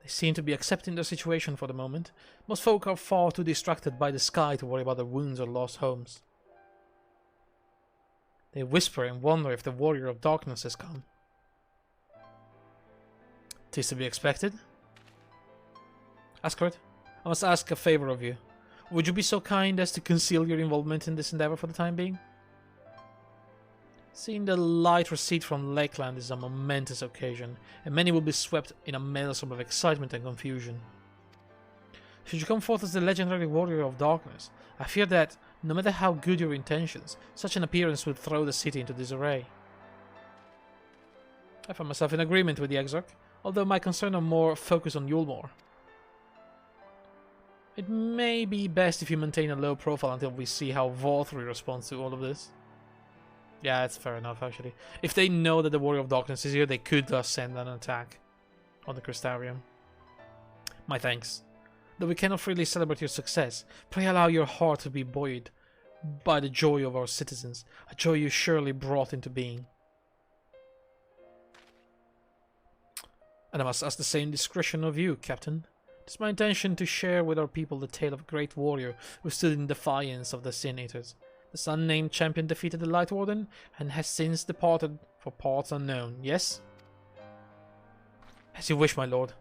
A: They seem to be accepting their situation for the moment. Most folk are far too distracted by the sky to worry about their wounds or lost homes. They whisper and wonder if the Warrior of Darkness has come. 'Tis to be expected. Asgard, I must ask a favor of you. Would you be so kind as to conceal your involvement in this endeavor for the time being? Seeing the light recede from Lakeland is a momentous occasion, and many will be swept in a maelstrom of excitement and confusion. Should you come forth as the legendary Warrior of Darkness, I fear that, no matter how good your intentions, such an appearance would throw the city into disarray. I find myself in agreement with the Exarch, although my concerns are more focused on Yulmore. It may be best if you maintain a low profile until we see how Vorthri responds to all of this. Yeah, that's fair enough, actually. If they know that the Warrior of Darkness is here, they could thus send an attack on the Crystarium. My thanks. Though we cannot freely celebrate your success, pray allow your heart to be buoyed by the joy of our citizens, a joy you surely brought into being. And I must ask the same discretion of you, Captain. It is my intention to share with our people the tale of a great warrior who stood in defiance of the Sin Eaters. This unnamed champion defeated the Light Warden and has since departed for parts unknown, yes? As you wish, my lord.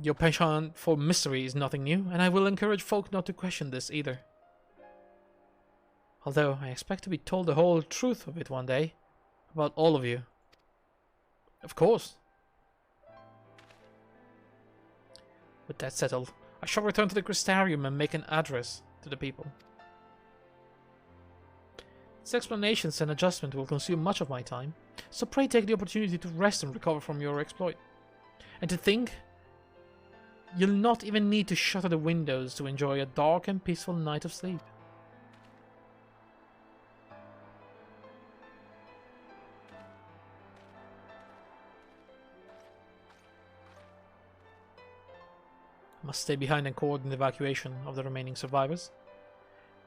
A: Your penchant for mystery is nothing new, and I will encourage folk not to question this either. Although I expect to be told the whole truth of it one day, about all of you. Of course. With that settled, I shall return to the Crystarium and make an address to the people. These explanations and adjustment will consume much of my time, so pray take the opportunity to rest and recover from your exploit. And to think, you'll not even need to shutter the windows to enjoy a dark and peaceful night of sleep. I must stay behind and coordinate the evacuation of the remaining survivors.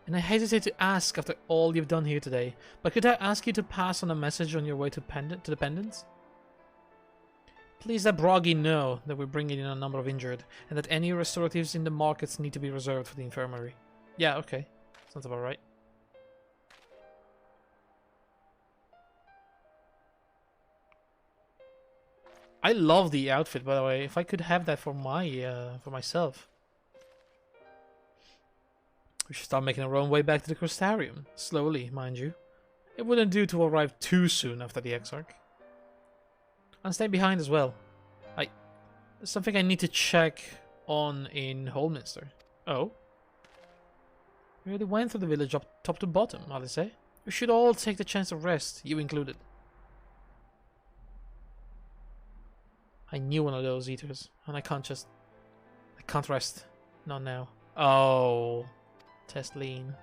A: And I hesitate to ask after all you've done here today, but could I ask you to pass on a message on your way to the Pendants? Please let Bragi know that we're bringing in a number of injured, and that any restoratives in the markets need to be reserved for the infirmary. Yeah, okay. Sounds about right. I love the outfit, by the way. If I could have that for my for myself. We should start making our own way back to the Crystarium. Slowly, mind you. It wouldn't do to arrive too soon after the Exarch. And stay behind as well. There's something I need to check on in Holminster. Oh? We already went through the village up top to bottom, I'll say. We should all take the chance to rest, you included. I knew one of those eaters, and I can't rest. Not now. Oh. Test lean.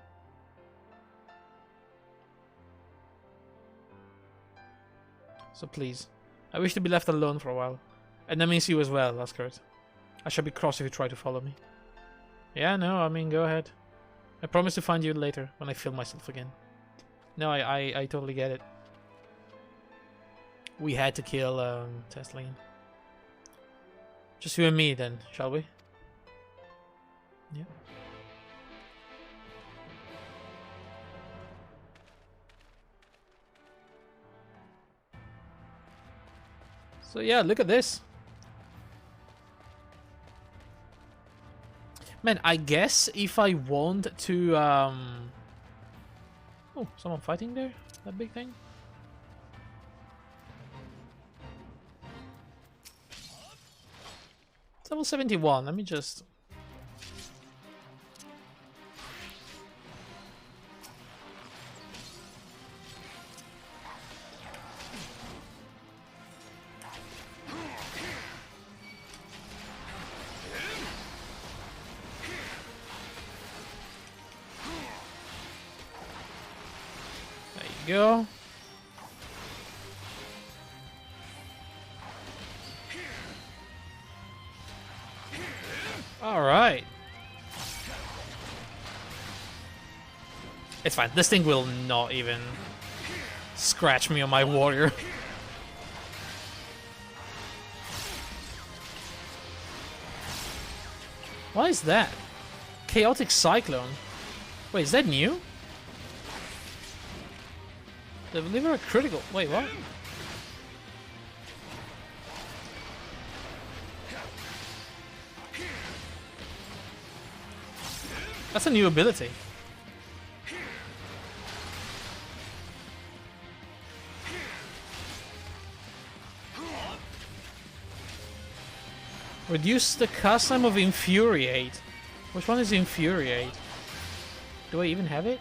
A: So please, I wish to be left alone for a while. And that means you as well, Askert. I shall be cross if you try to follow me. Yeah, no, I mean, go ahead. I promise to find you later, when I feel myself again. No, I totally get it. We had to kill Tesleen. Just you and me then, shall we? Yeah. So yeah, look at this. Man, I guess if I want to oh, someone fighting there? That big thing? It's level 71, let me just... Go. All right. It's fine. This thing will not even scratch me on my warrior. What is that? Chaotic Cyclone. Wait, is that new? Deliver a critical. Wait, what? That's a new ability. Reduce the cast time of Infuriate. Which one is Infuriate? Do I even have it?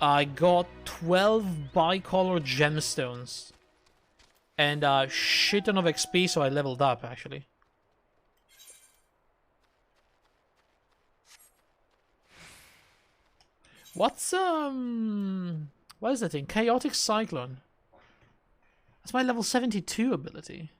A: I got 12 bicolor gemstones and a shit ton of XP, so I leveled up actually. What's what is that thing? Chaotic Cyclone. That's my level 72 ability.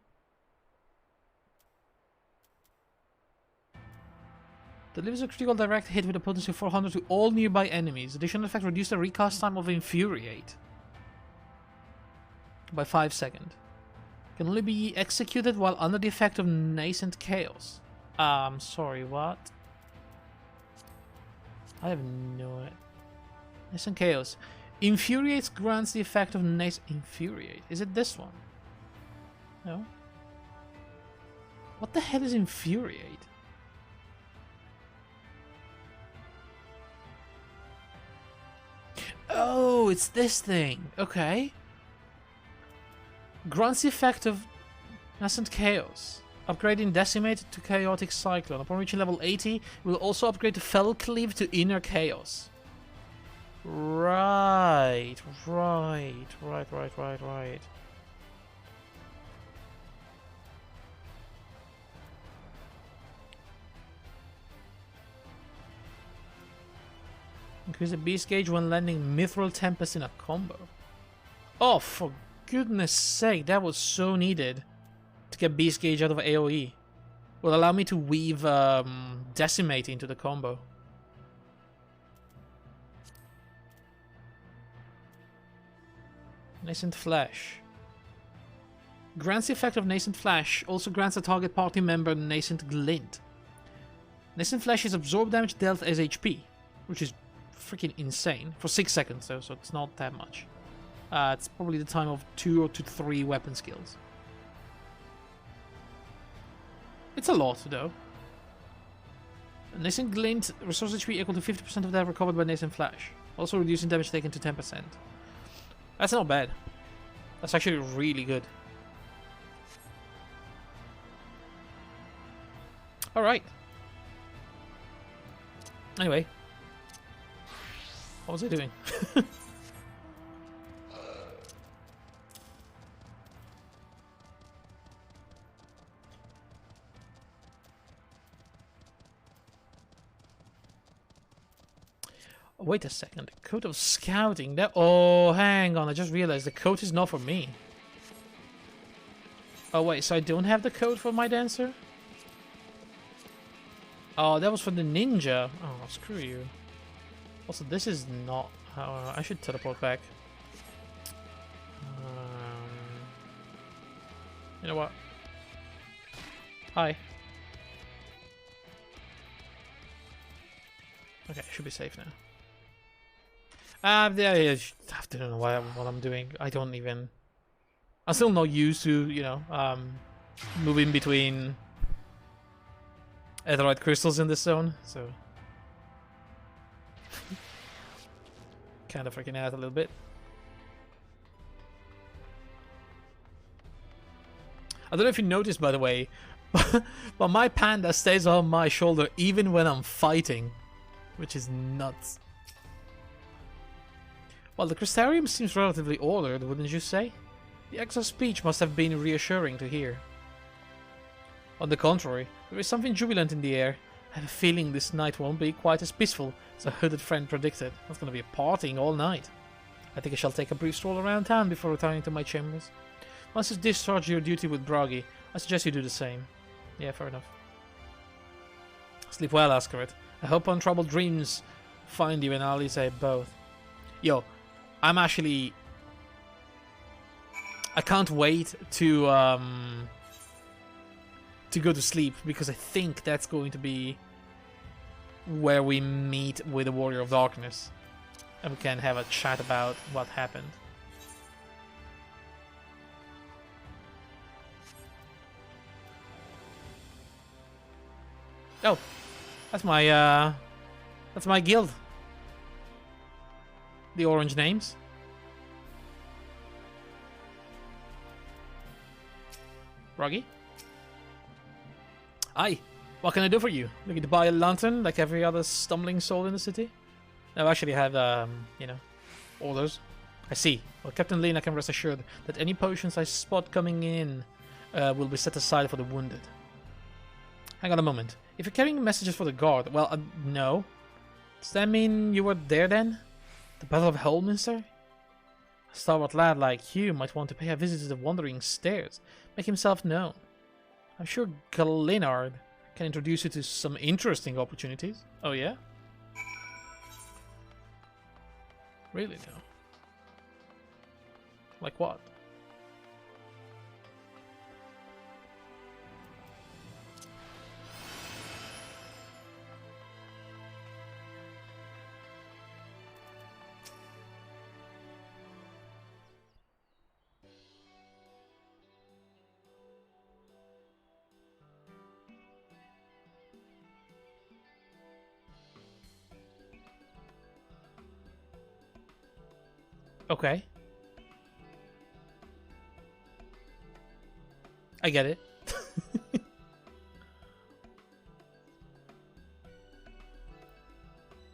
A: Delivers a critical direct hit with a potency of 400 to all nearby enemies. Additional effect reduce the recast time of Infuriate by 5 seconds. Can only be executed while under the effect of nascent chaos. Sorry, what? I have no idea. Nascent chaos. Infuriates grants the effect of nascent... Infuriate? Is it this one? No? What the hell is Infuriate? Oh, it's this thing. Okay. Grants the effect of Nascent Chaos. Upgrading Decimate to Chaotic Cyclone. Upon reaching level 80, will also upgrade the Fell Cleave to Inner Chaos. Right. Increase the beast gauge when landing Mithril Tempest in a combo. Oh, for goodness sake, that was so needed to get beast gauge out of AoE. Will allow me to weave Decimate into the combo. Nascent Flash. Grants the effect of Nascent Flash. Also grants a target party member Nascent Glint. Nascent Flash is absorb damage dealt as HP, which is freaking insane. For 6 seconds though, so it's not that much. It's probably the time of 2 or 3 weapon skills. It's a lot though. Nascent glint restores HP equal to 50% of that recovered by Nascent Flash. Also reducing damage taken to 10%. That's not bad. That's actually really good. Alright. Anyway. What was I doing? Wait a second. Coat of Scouting. That. Oh, hang on. I just realized the coat is not for me. Oh, wait. So I don't have the coat for my dancer? Oh, that was for the ninja. Oh, screw you. Also, this is not... I should teleport back. You know what? Hi. Okay, should be safe now. Yeah, I don't know what I'm doing. I don't even... I'm still not used to, you know, moving between Aetherite crystals in this zone, so... kind of freaking out a little bit. I don't know if you noticed, by the way, but my panda stays on my shoulder even when I'm fighting, which is nuts. Well, the Crystarium seems relatively ordered, wouldn't you say? The extra speech must have been reassuring to hear. On the contrary, there is something jubilant in the air. I have a feeling this night won't be quite as peaceful as a hooded friend predicted. It's going to be partying all night. I think I shall take a brief stroll around town before returning to my chambers. Once you discharge your duty with Bragi, I suggest you do the same. Yeah, fair enough. Sleep well, Ascaret. I hope untroubled dreams find you and Alisaie both. Yo, I'm actually... I can't wait to go to sleep, because I think that's going to be where we meet with the Warrior of Darkness. And we can have a chat about what happened. Oh, that's my guild. The orange names. Roggy? Aye, what can I do for you? Looking to buy a lantern like every other stumbling soul in the city? No, actually I have, you know, orders. I see. Well, Captain Lena can rest assured that any potions I spot coming in will be set aside for the wounded. Hang on a moment. If you're carrying messages for the guard, well, no. Does that mean you were there then? The Battle of Holminster? A stalwart lad like you might want to pay a visit to the Wandering Stairs. Make himself known. I'm sure Galinard can introduce you to some interesting opportunities. Oh yeah? Really though? Like what? Okay. I get it.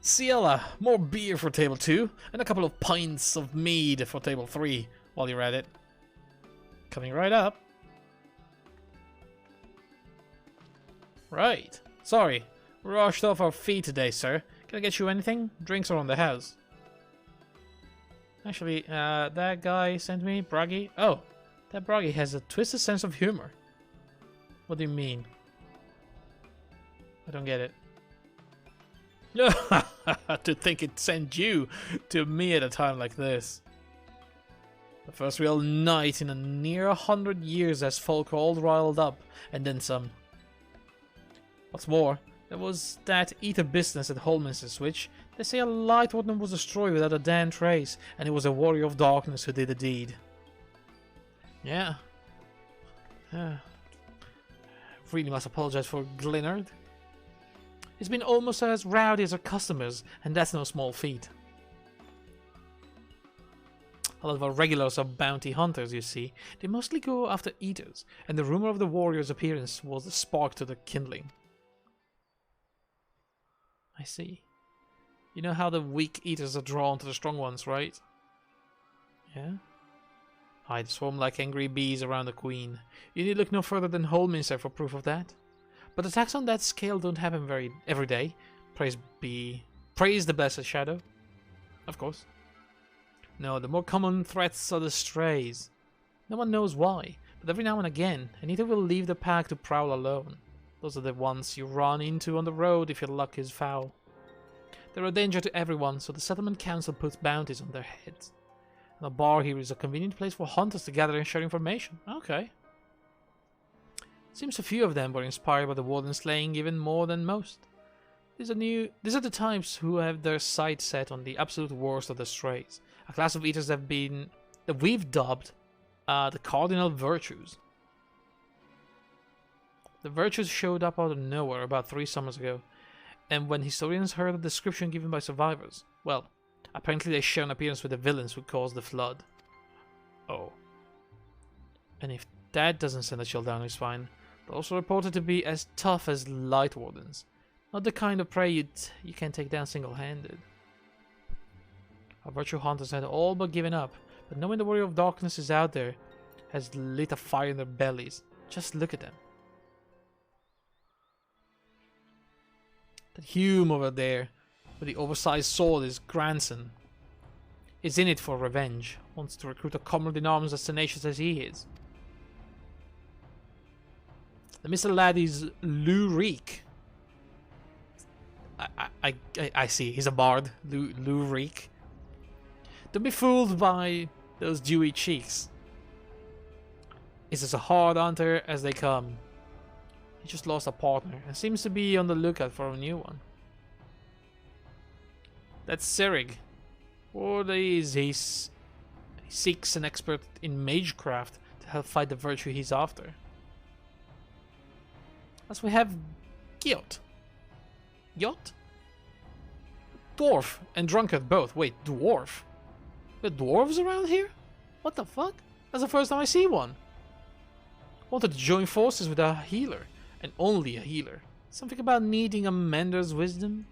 A: Ciela, more beer for table 2, and a couple of pints of mead for table 3, while you're at it. Coming right up. Right. Sorry, we rushed off our feet today, sir. Can I get you anything? Drinks are on the house. Actually, that guy sent me, Bragi. Oh, that Bragi has a twisted sense of humor. What do you mean? I don't get it. To think it sent you to me at a time like this. The first real night in a near 100 years as folk are all riled up, and then some. What's more, there was that ether business at Holminster, which they say a light warden was destroyed without a damn trace, and it was a warrior of darkness who did the deed. Yeah. Really must apologize for Glinard. He's been almost as rowdy as our customers, and that's no small feat. A lot of our regulars are bounty hunters, you see. They mostly go after eaters, and the rumor of the warrior's appearance was the spark to the kindling. I see. You know how the weak eaters are drawn to the strong ones, right? Yeah? They swarm like angry bees around the queen. You need look no further than Holminster for proof of that. But attacks on that scale don't happen every day. Praise the blessed Shadow. Of course. No, the more common threats are the strays. No one knows why, but every now and again, an eater will leave the pack to prowl alone. Those are the ones you run into on the road if your luck is foul. They're a danger to everyone, so the settlement council puts bounties on their heads. And a bar here is a convenient place for hunters to gather and share information. Okay. Seems a few of them were inspired by the warden slaying even more than most. These are the types who have their sights set on the absolute worst of the strays. A class of eaters that we've dubbed the cardinal virtues. The virtues showed up out of nowhere about 3 summers ago, and when historians heard the description given by survivors, well, apparently they share an appearance with the villains who caused the flood. Oh. And if that doesn't send a chill down his spine, they're also reported to be as tough as light wardens. Not the kind of prey you can take down single-handed. Our virtue hunters had all but given up, but knowing the warrior of darkness is out there has lit a fire in their bellies. Just look at them. That Hume over there, with the oversized sword, is grandson. Is in it for revenge. Wants to recruit a comrade in arms as tenacious as he is. The Mr. Lad is Lou Reek. I see. He's a bard. Lou Reek. Don't be fooled by those dewy cheeks. He's as a hard hunter as they come. He just lost a partner and seems to be on the lookout for a new one. That's Serig. Or he seeks an expert in magecraft to help fight the virtue he's after. As we have Gyot. Gyot? Dwarf and drunkard both. Wait, dwarf? There are dwarves around here? What the fuck? That's the first time I see one. Wanted to join forces with a healer. And only a healer. Something about needing a mender's wisdom?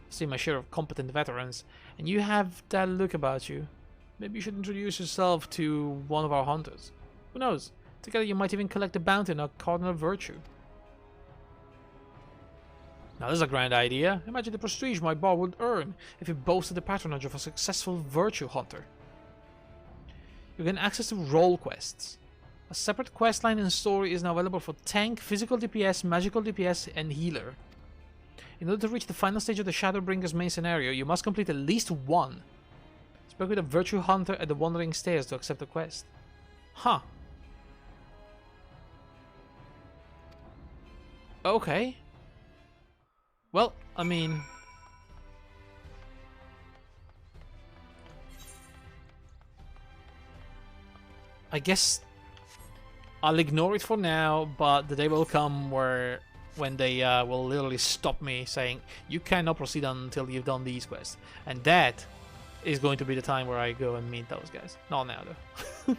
A: I see my share of competent veterans, and you have that look about you. Maybe you should introduce yourself to one of our hunters. Who knows? Together you might even collect a bounty on a cardinal virtue. Now this is a grand idea. Imagine the prestige my bar would earn if he boasted the patronage of a successful virtue hunter. You gain access to role quests. A separate questline and story is now available for tank, physical DPS, magical DPS, and healer. In order to reach the final stage of the Shadowbringers main scenario, you must complete at least one. Speak with a virtue hunter at the Wandering Stairs to accept the quest. Huh. Okay. Well, I mean... I guess I'll ignore it for now, but the day will come when they will literally stop me saying, you cannot proceed until you've done these quests. And that is going to be the time where I go and meet those guys. Not now, though.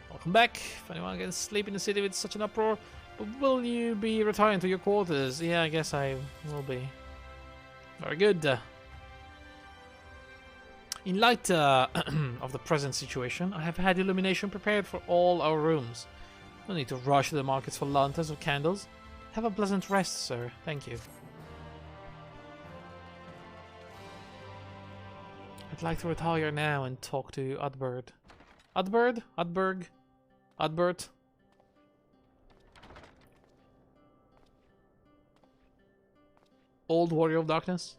A: Welcome back. If anyone can sleep in the city with such an uproar, but will you be retiring to your quarters? Yeah, I guess I will be. Very good. In light of the present situation, I have had illumination prepared for all our rooms. No need to rush to the markets for lanterns or candles. Have a pleasant rest, sir. Thank you. I'd like to retire now and talk to Udbird. Udbird? Udberg? Udbert? Old Warrior of Darkness?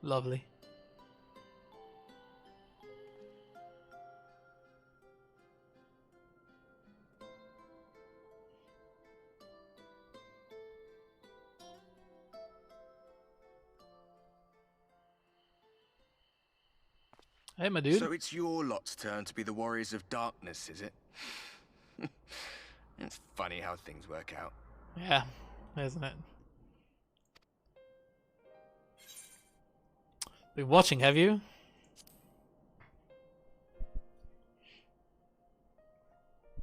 A: Lovely. Hey, my dude.
F: So it's your lot's turn to be the warriors of darkness, is it? It's funny how things work out.
A: Yeah, isn't it? Been watching, have you?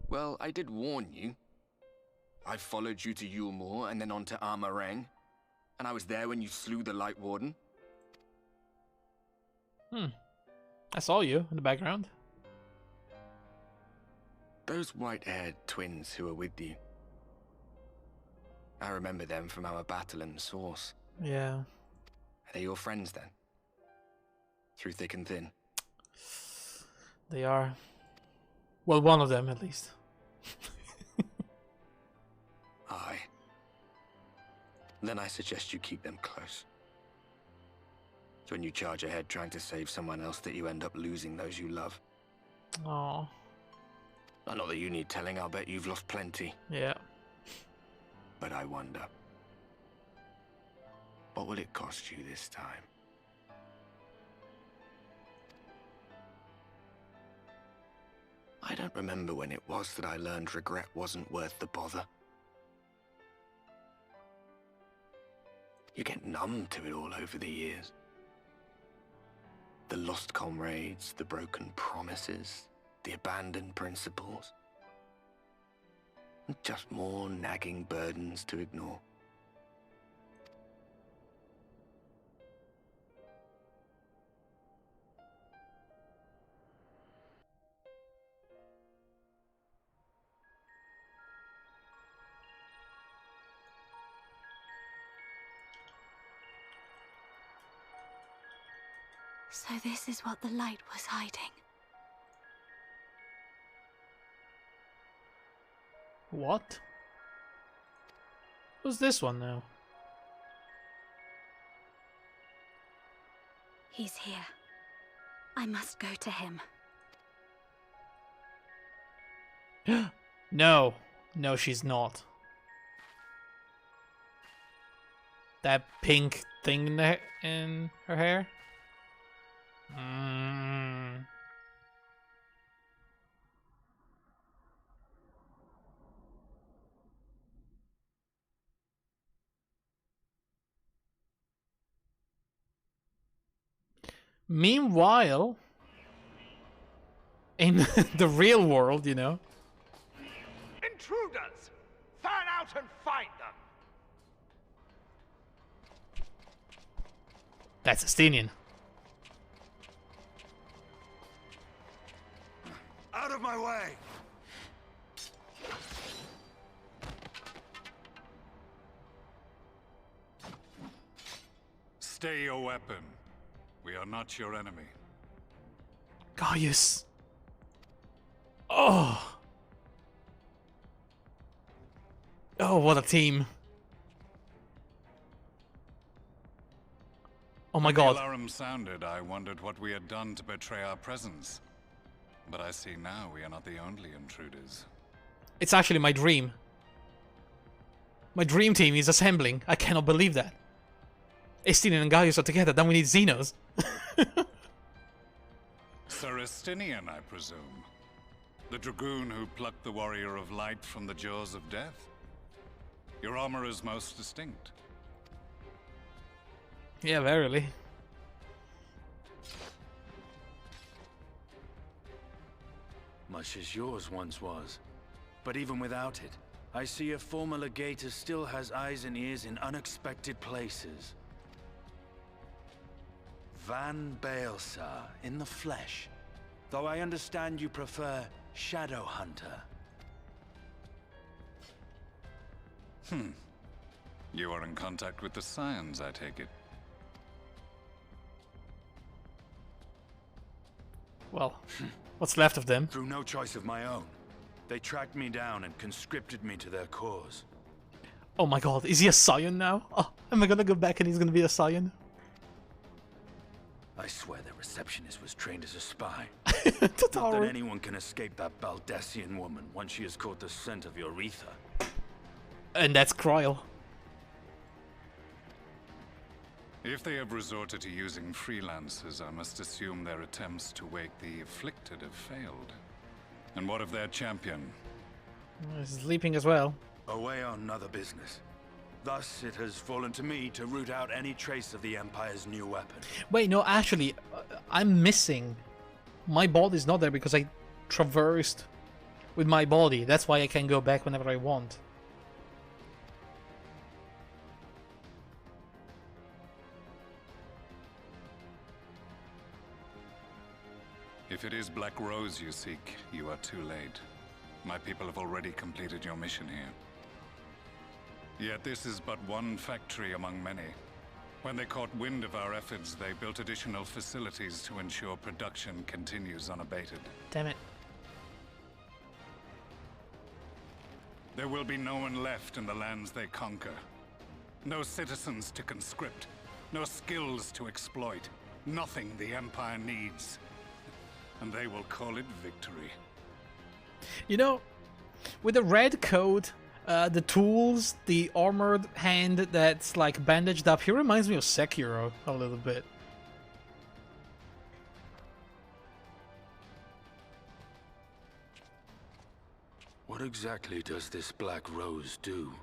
F: Well, I did warn you. I followed you to Yulmore and then on to Armarang. And I was there when you slew the Light Warden.
A: I saw you in the background.
F: Those white-haired twins who were with you. I remember them from our battle in the Source.
A: Yeah.
F: Are they your friends then? Through thick and thin?
A: They are. Well, one of them at least.
F: Aye. Then I suggest you keep them close. It's when you charge ahead trying to save someone else that you end up losing those you love.
A: Oh.
F: Not that you need telling, I'll bet you've lost plenty.
A: Yeah.
F: But I wonder, what will it cost you this time? I don't remember when it was that I learned regret wasn't worth the bother. You get numb to it all over the years. The lost comrades, the broken promises, the abandoned principles. Just more nagging burdens to ignore.
G: So this is what the light was hiding.
A: What? Who's this one now?
G: He's here. I must go to him.
A: No. No, she's not. That pink thing in her hair? Meanwhile, in the real world, you know.
H: Intruders! Fan out and find them!
A: That's Estinian.
H: Out of my way!
I: Stay your weapon. We are not your enemy.
A: Gaius. Oh. Oh, what a team. Oh my god.
I: The alarm sounded, I wondered what we had done to betray our presence. But I see now we are not the only intruders.
A: It's actually my dream. My dream team is assembling. I cannot believe that. Estinian and Gaius are together, then we need Xenos.
I: Sir Estinian, I presume. The dragoon who plucked the warrior of light from the jaws of death. Your armor is most distinct.
A: Yeah, verily.
J: Much as yours once was. But even without it, I see a former legator still has eyes and ears in unexpected places. Van Baelsar, in the flesh. Though I understand you prefer Shadow Hunter.
I: You are in contact with the Scions, I take it.
A: Well, what's left of them?
J: Through no choice of my own. They tracked me down and conscripted me to their cause.
A: Oh my god, is he a Scion now? Oh, am I gonna go back and he's gonna be a Scion?
J: I swear their receptionist was trained as a spy.
A: Not
J: Not that anyone can escape that Baldessian woman once she has caught the scent of your ether.
A: And that's Kryl.
I: If they have resorted to using freelancers, I must assume their attempts to wake the afflicted have failed. And what of their champion?
A: He's sleeping as well.
J: Away on other business. Thus, it has fallen to me to root out any trace of the Empire's new weapon.
A: Wait, no, actually, I'm missing. My body's not there because I traversed with my body. That's why I can go back whenever I want.
I: If it is Black Rose you seek, you are too late. My people have already completed your mission here. Yet this is but one factory among many. When they caught wind of our efforts, they built additional facilities to ensure production continues unabated.
A: Damn it.
I: There will be no one left in the lands they conquer. No citizens to conscript. No skills to exploit. Nothing the Empire needs. And they will call it victory.
A: You know, with the red coat, the tools, the armored hand that's like bandaged up, he reminds me of Sekiro a little bit.
J: What exactly does this Black Rose do?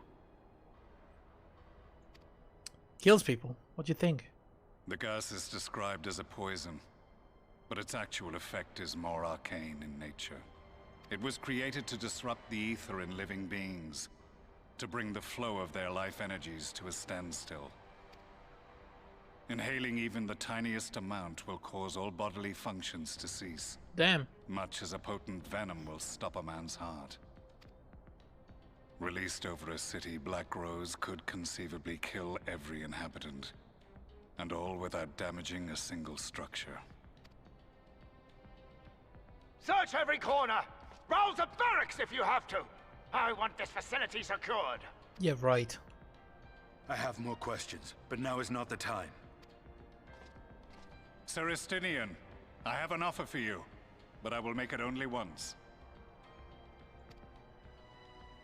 A: Kills people. What do you think?
I: The gas is described as a poison, but its actual effect is more arcane in nature. It was created to disrupt the ether in living beings, to bring the flow of their life energies to a standstill. Inhaling even the tiniest amount will cause all bodily functions to cease.
A: Damn.
I: Much as a potent venom will stop a man's heart. Released over a city, Black Rose could conceivably kill every inhabitant, and all without damaging a single structure.
H: Search every corner! Rouse the barracks if you have to! I want this facility secured!
A: Yeah, right.
J: I have more questions, but now is not the time.
I: Sir Estinian, I have an offer for you, but I will make it only once.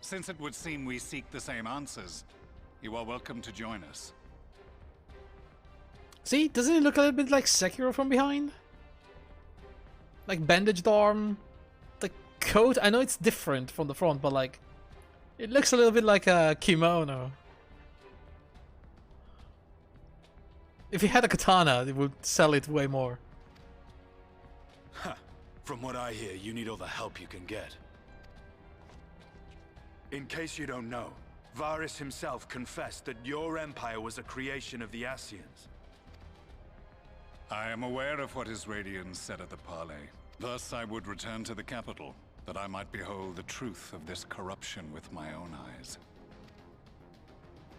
I: Since it would seem we seek the same answers, you are welcome to join us.
A: See, doesn't it look a little bit like Sekiro from behind? Like bandaged arm, the coat. I know it's different from the front, but like, it looks a little bit like a kimono. If he had a katana, it would sell it way more.
J: Ha! From what I hear, you need all the help you can get. In case you don't know, Varys himself confessed that your empire was a creation of the Ascians.
I: I am aware of what his Radiance said at the parley. Thus I would return to the capital, that I might behold the truth of this corruption with my own eyes.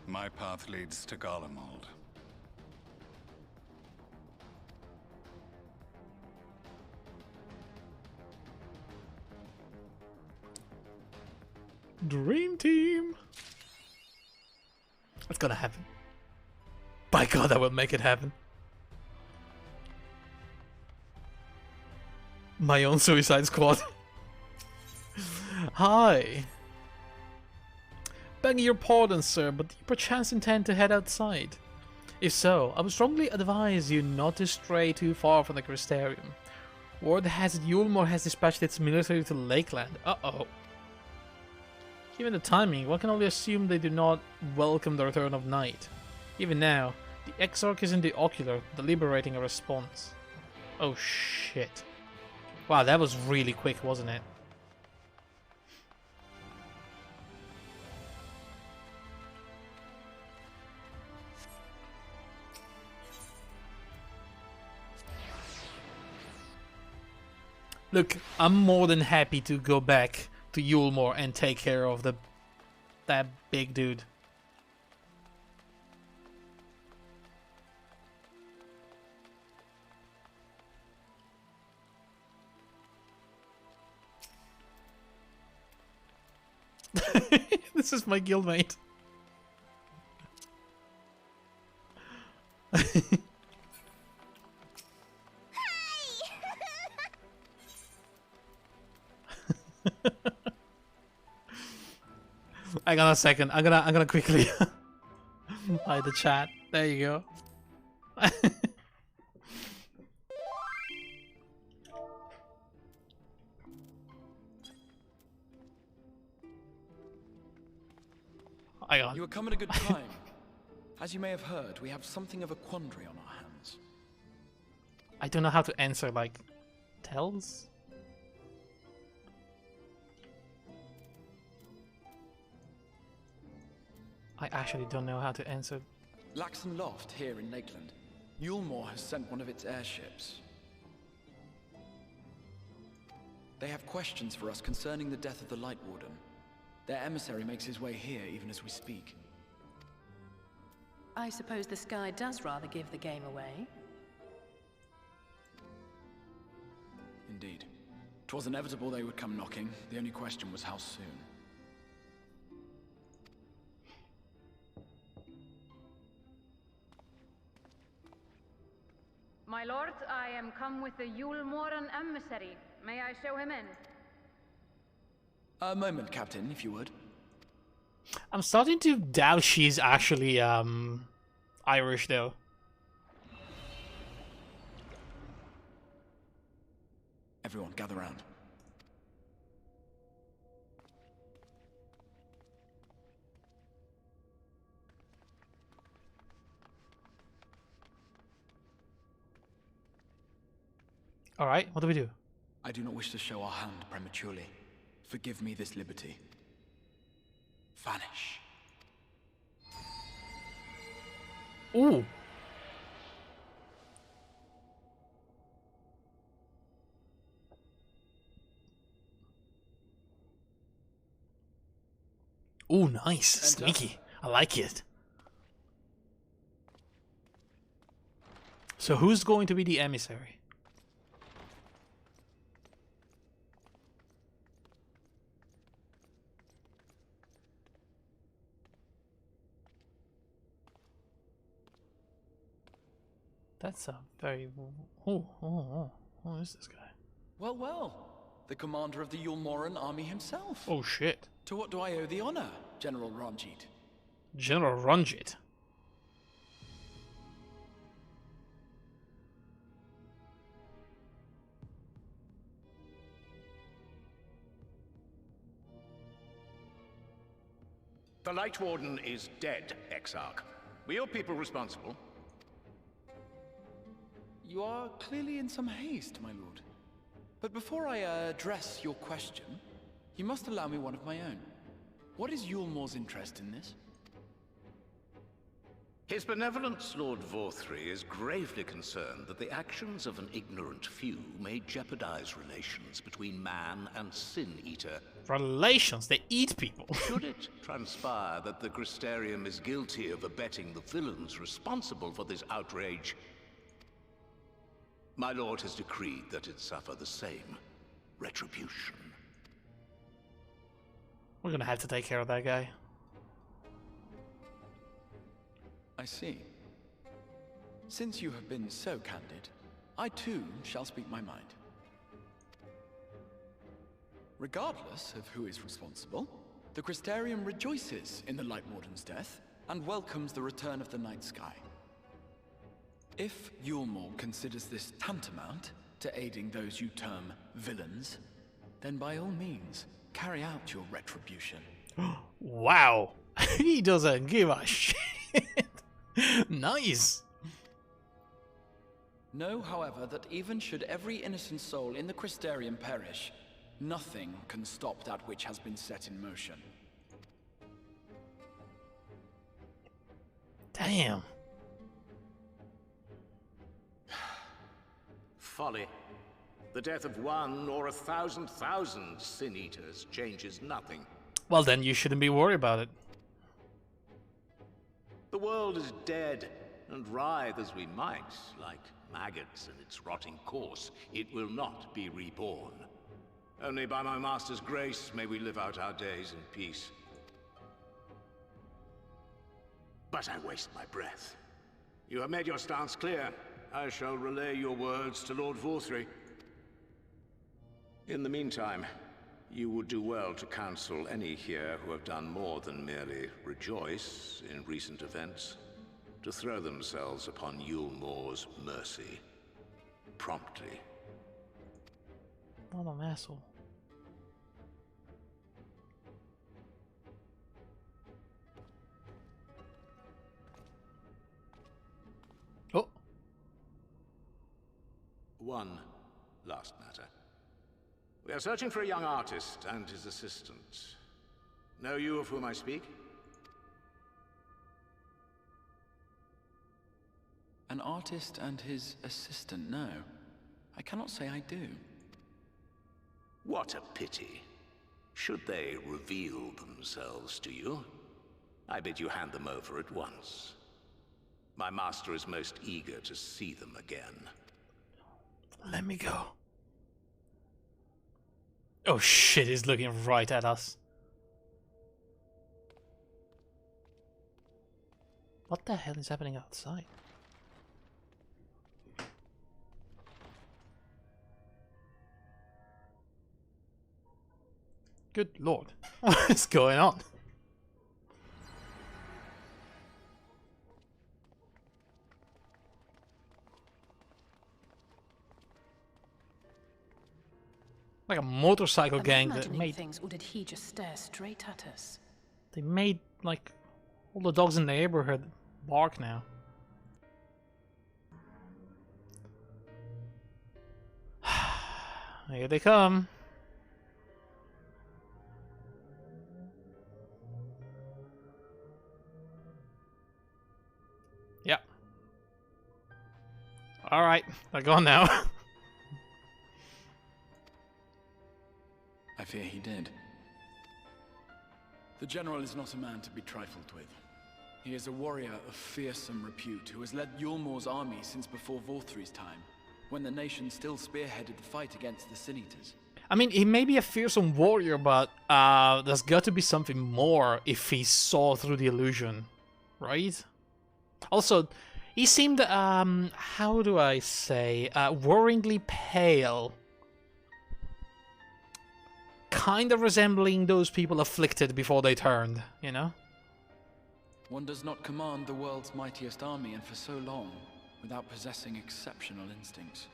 I: My path leads to Garlemald.
A: Dream team. It's gonna happen. By God, I will make it happen. My own Suicide Squad. Hi. Begging your pardon, sir, but do you perchance intend to head outside? If so, I would strongly advise you not to stray too far from the Crystarium. Word has it Yulmore has dispatched its military to Lakeland. Uh-oh. Given the timing, one can only assume they do not welcome the return of night. Even now, the Exarch is in the Ocular, deliberating a response. Oh shit. Wow, that was really quick, wasn't it? Look, I'm more than happy to go back to Yulmore and take care of that big dude. This is my guildmate. Hang on a second. I'm gonna quickly hide the chat. There you go. Hang on.
B: You are come at a good time. As you may have heard, we have something of a quandary on our hands.
A: I don't know how to answer, like, tells? I actually don't know how to answer.
B: Laxon Loft, here in Lakeland. Yulmore has sent one of its airships. They have questions for us concerning the death of the Light Warden. Their emissary makes his way here even as we speak.
E: I suppose the sky does rather give the game away.
B: Indeed. 'Twas inevitable they would come knocking. The only question was how soon.
C: My lord, I am come with the Yulmoran emissary. May I show him in?
B: A moment, Captain, if you would.
A: I'm starting to doubt she's actually, Irish, though.
B: Everyone, gather round.
A: Alright, what do we do?
B: I do not wish to show our hand prematurely. Forgive me this liberty. Vanish.
A: Ooh. Ooh, nice. Sneaky. I like it. So who's going to be the emissary? That's a very... Who is this guy?
B: Well, well. The commander of the Yulmoran army himself.
A: Oh, shit.
B: To what do I owe the honor, General Ranjit?
A: General Ranjit.
H: The Light Warden is dead, Exarch. Were your people responsible?
B: You are clearly in some haste, my lord. But before I address your question, you must allow me one of my own. What is Yulmore's interest in this?
K: His Benevolence, Lord Vorthry, is gravely concerned that the actions of an ignorant few may jeopardize relations between man and Sin Eater.
A: Relations? They eat people.
K: Should it transpire that the Crystarium is guilty of abetting the villains responsible for this outrage, my lord has decreed that it suffer the same retribution.
A: We're gonna have to take care of that guy.
B: I see. Since you have been so candid, I too shall speak my mind. Regardless of who is responsible, the Crystarium rejoices in the Light Warden's death and welcomes the return of the night sky. If Yulmore considers this tantamount to aiding those you term villains, then by all means, carry out your retribution.
A: Wow! He doesn't give a shit! Nice!
B: Know, however, that even should every innocent soul in the Crystarium perish, nothing can stop that which has been set in motion.
A: Damn.
K: Folly. The death of one or 1,000 Sin Eaters changes nothing.
A: Well, then you shouldn't be worried about it.
K: The world is dead, and writhe as we might, like maggots in its rotting course, it will not be reborn. Only by my master's grace may we live out our days in peace. But I waste my breath. You have made your stance clear. I shall relay your words to Lord Vorthry. In the meantime, you would do well to counsel any here who have done more than merely rejoice in recent events, to throw themselves upon Yulmore's mercy. Promptly.
A: What an asshole. Oh.
K: One last matter. We are searching for a young artist and his assistant. Know you of whom I speak?
B: An artist and his assistant, no. I cannot say I do.
K: What a pity. Should they reveal themselves to you, I bid you hand them over at once. My master is most eager to see them again.
A: Let me go. Oh shit, he's looking right at us. What the hell is happening outside? Good lord. What is going on? Like a motorcycle gang that made
E: things, or did he just stare straight at us?
A: They made like all the dogs in the neighborhood bark now. Here they come. Yep. Alright, they're gone now.
B: I fear he did. The General is not a man to be trifled with. He is a warrior of fearsome repute who has led Yulmore's army since before Vorthri's time, when the nation still spearheaded the fight against the Sin Eaters.
A: I mean, he may be a fearsome warrior, but there's got to be something more if he saw through the illusion, right? Also, he seemed, how do I say, worryingly pale. Kind of resembling those people afflicted before they turned, you know?
B: One does not command the world's mightiest army, and for so long, without possessing exceptional instincts.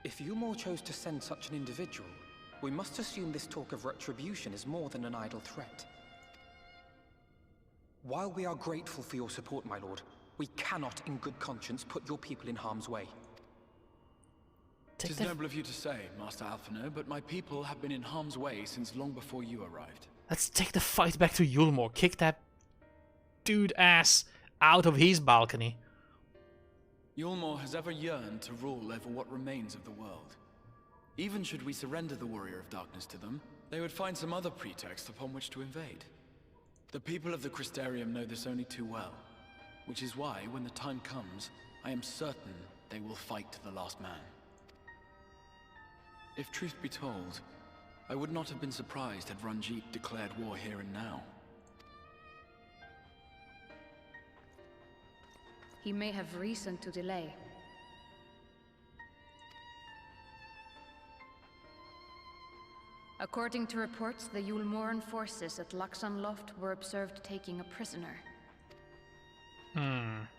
D: If Yulmore chose to send such an individual, we must assume this talk of retribution is more than an idle threat. While we are grateful for your support, my lord, we cannot in good conscience put your people in harm's way.
B: It is noble of you to say, Master Alphino, but my people have been in harm's way since long before you arrived.
A: Let's take the fight back to Yulmore. Kick that dude ass out of his balcony.
B: Yulmore has ever yearned to rule over what remains of the world. Even should we surrender the Warrior of Darkness to them, they would find some other pretext upon which to invade. The people of the Crystarium know this only too well, which is why, when the time comes, I am certain they will fight to the last man. If truth be told, I would not have been surprised had Ranjit declared war here and now.
C: He may have reason to delay. According to reports, the Yulmoran forces at Laxan Loft were observed taking a prisoner.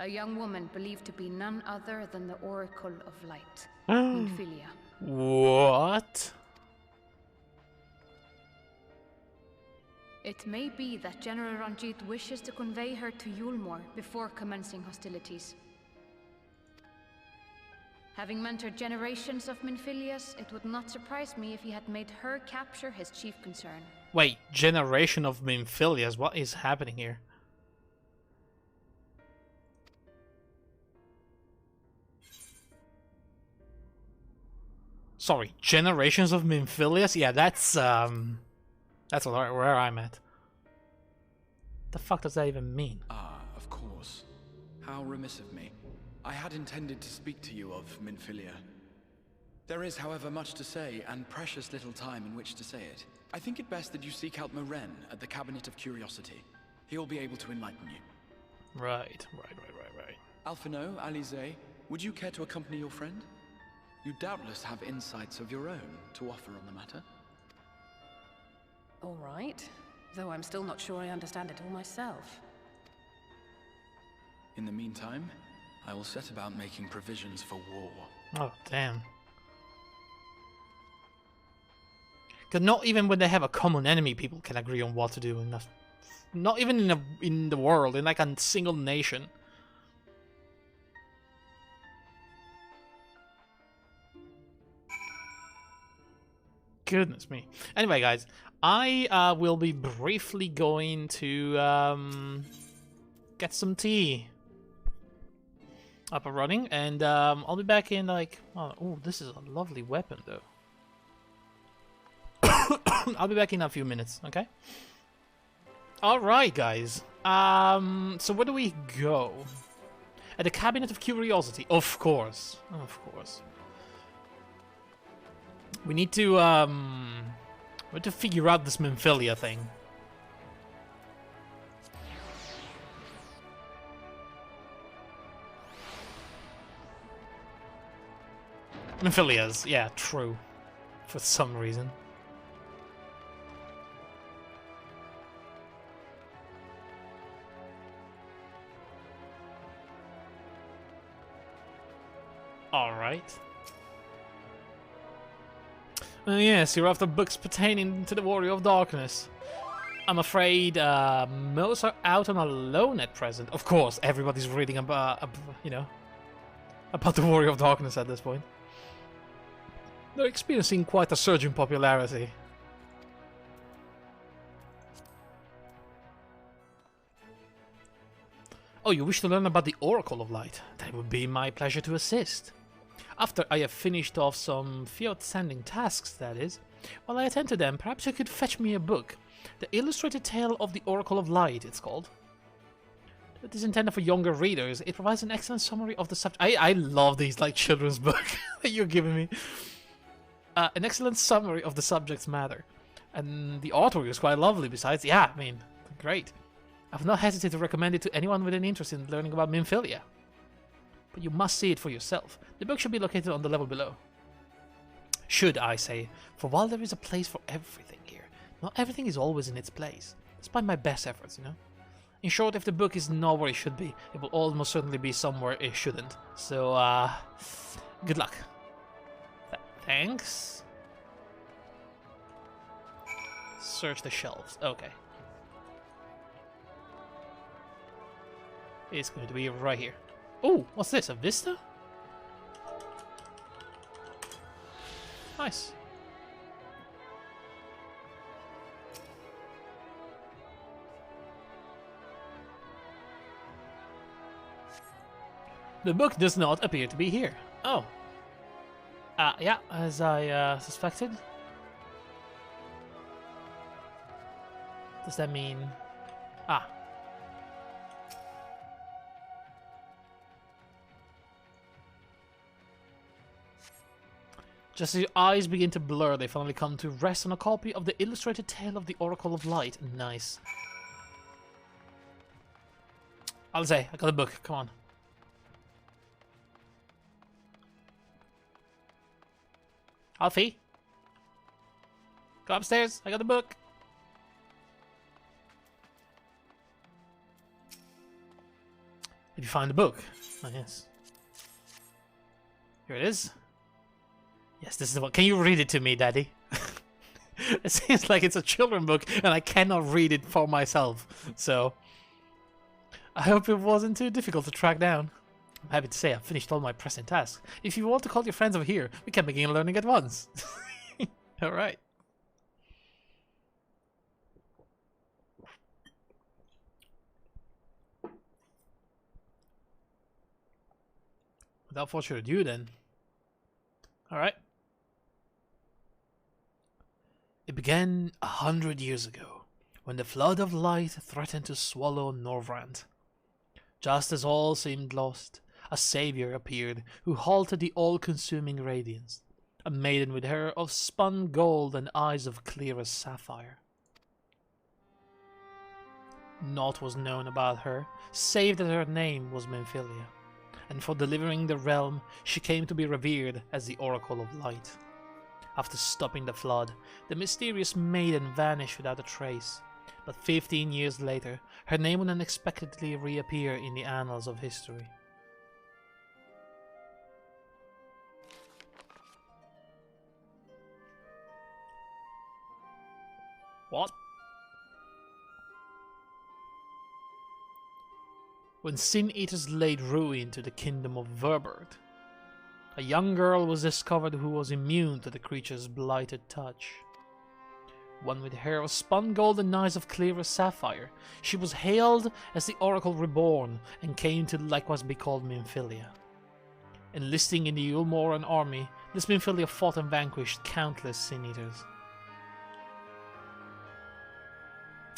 C: A young woman believed to be none other than the Oracle of Light, Minfilia.
A: What?
C: It may be that General Ranjit wishes to convey her to Yulmore before commencing hostilities. Having mentored generations of Minfilias, it would not surprise me if he had made her capture his chief concern.
A: Wait, generation of Minfilias? What is happening here? Sorry, generations of Minfilias? Yeah, that's where I'm at. The fuck does that even mean?
B: Ah, of course. How remiss of me. I had intended to speak to you of Minfilia. There is, however, much to say, and precious little time in which to say it. I think it best that you seek out Moren at the Cabinet of Curiosity. He will be able to enlighten you.
A: Right.
B: Alphino, Alize, would you care to accompany your friend? You doubtless have insights of your own to offer on the matter.
E: All right, though I'm still not sure I understand it all myself.
B: In the meantime, I will set about making provisions for war.
A: Oh, damn. Because not even when they have a common enemy, people can agree on what to do. Not even in the world, in like a single nation. Goodness me. Anyway, guys, I will be briefly going to get some tea up and running, and I'll be back in like... Oh, this is a lovely weapon, though. I'll be back in a few minutes, okay? Alright, guys. So where do we go? At the Cabinet of Curiosity, of course. Of course. We need to figure out this Memphilia thing. Memphilias, yeah, true. For some reason. Alright. Yes, you're after books pertaining to the Warrior of Darkness. I'm afraid most are out on a loan at present. Of course, everybody's reading about, you know, about the Warrior of Darkness at this point. They're experiencing quite a surge in popularity. Oh, you wish to learn about the Oracle of Light? Then it would be my pleasure to assist. After I have finished off some few outstanding tasks, that is, while I attend to them, perhaps you could fetch me a book. The Illustrated Tale of the Oracle of Light, it's called. It is intended for younger readers. It provides an excellent summary of the subject. I love these, like, children's books that you're giving me. An excellent summary of the subject's matter. And the artwork is quite lovely besides. Yeah, I mean, great. I have not hesitated to recommend it to anyone with an interest in learning about Memphilia. But you must see it for yourself. The book should be located on the level below. Should, I say, for while there is a place for everything here, not everything is always in its place, despite my best efforts, you know? In short, if the book is not where it should be, it will almost certainly be somewhere it shouldn't. So, good luck. Thanks. Search the shelves. Okay. It's going to be right here. Oh, what's this? A vista? Nice. The book does not appear to be here. Oh. Yeah, as I suspected. Does that mean... Ah. Just as your eyes begin to blur, they finally come to rest on a copy of the Illustrated Tale of the Oracle of Light. Nice. I'll say, I got a book. Come on. Alfie? Go upstairs. I got the book. Did you find the book? Oh, yes. Here it is. Yes, this is the one. Can you read it to me, Daddy? It seems like it's a children's book, and I cannot read it for myself. So, I hope it wasn't too difficult to track down. I'm happy to say I've finished all my pressing tasks. If you want to call your friends over here, we can begin learning at once. Alright. Without further ado, then. Alright. It began 100 years ago, when the flood of light threatened to swallow Norvrand. Just as all seemed lost, a savior appeared who halted the all-consuming radiance, a maiden with hair of spun gold and eyes of clearest sapphire. Naught was known about her, save that her name was Memphilia, and for delivering the realm she came to be revered as the Oracle of Light. After stopping the flood, the mysterious maiden vanished without a trace, but 15 years later, her name would unexpectedly reappear in the annals of history. What? When Sin Eaters laid ruin to the kingdom of Verbert, a young girl was discovered who was immune to the creature's blighted touch. One with hair of spun gold and eyes of clearest sapphire, she was hailed as the Oracle Reborn and came to likewise be called Minfilia. Enlisting in the Ulmoran army, this Minfilia fought and vanquished countless Sin Eaters.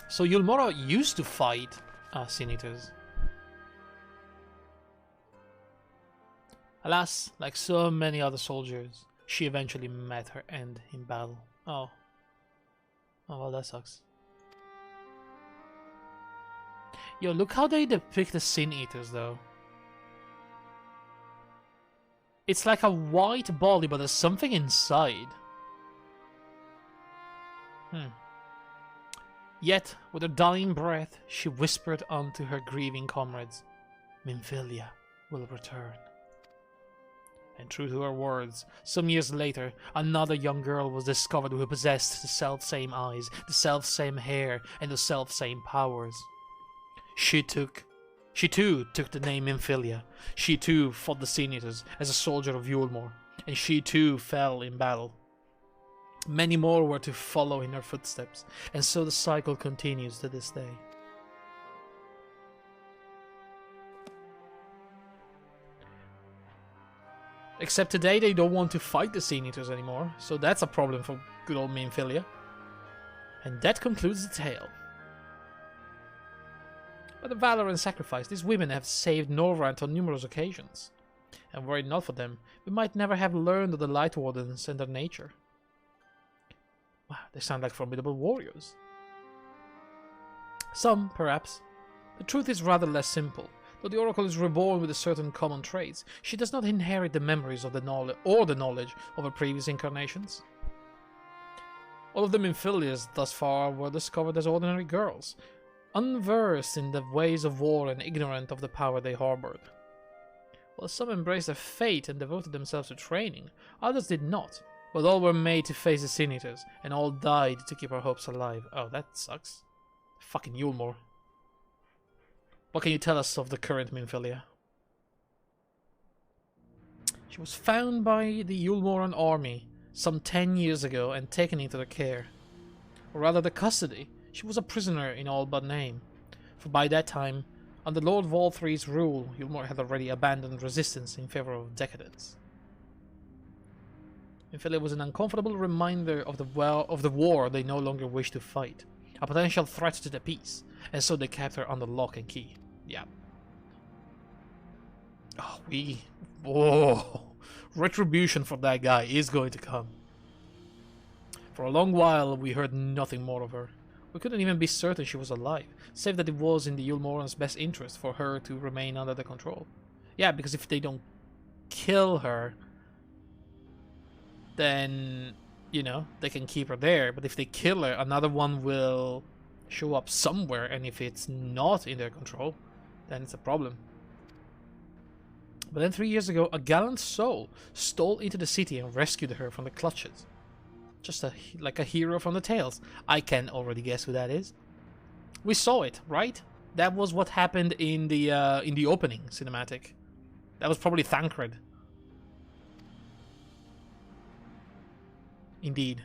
A: So Ulmora used to fight Sin Eaters. Alas, like so many other soldiers, she eventually met her end in battle. Oh. Oh, well, that sucks. Yo, look how they depict the Sin Eaters, though. It's like a white body, but there's something inside. Yet, with her dying breath, she whispered unto her grieving comrades, Minfilia will return. And true to her words, some years later, another young girl was discovered who possessed the self-same eyes, the self-same hair, and the self-same powers. She too took the name Minfilia. She too fought the Sin Eaters as a soldier of Yulmor, and she too fell in battle. Many more were to follow in her footsteps, and so the cycle continues to this day. Except today they don't want to fight the Sin Eaters anymore, so that's a problem for good old Minfilia. And that concludes the tale. By the valor and sacrifice, these women have saved Norvrant on numerous occasions. And were it not for them, we might never have learned of the Light Wardens and their nature. Wow, they sound like formidable warriors. Some, perhaps. The truth is rather less simple. Though the Oracle is reborn with a certain common traits, she does not inherit the memories of the knowledge of her previous incarnations. All of the Minfilias thus far were discovered as ordinary girls, unversed in the ways of war and ignorant of the power they harbored. While some embraced their fate and devoted themselves to training, others did not, but all were made to face the Sin Eaters, and all died to keep our hopes alive. Oh, that sucks. Fucking Yulmor. What can you tell us of the current Minfilia? She was found by the Yulmoran army some 10 years ago and taken into their care. Or rather their custody. She was a prisoner in all but name. For by that time, under Lord Volthry's rule, Yulmor had already abandoned resistance in favor of decadence. Minfilia was an uncomfortable reminder of the war they no longer wished to fight. A potential threat to the peace, and so they kept her under lock and key. Yeah. Oh, retribution for that guy is going to come. For a long while, we heard nothing more of her. We couldn't even be certain she was alive, save that it was in the Yulmorans' best interest for her to remain under their control. Yeah, because if they don't kill her, then, you know, they can keep her there. But if they kill her, another one will show up somewhere, and if it's not in their control, then it's a problem. But then 3 years ago, a gallant soul stole into the city and rescued her from the clutches. Just like a hero from the tales. I can already guess who that is. We saw it, right? That was what happened in the opening cinematic. That was probably Thancred. Indeed.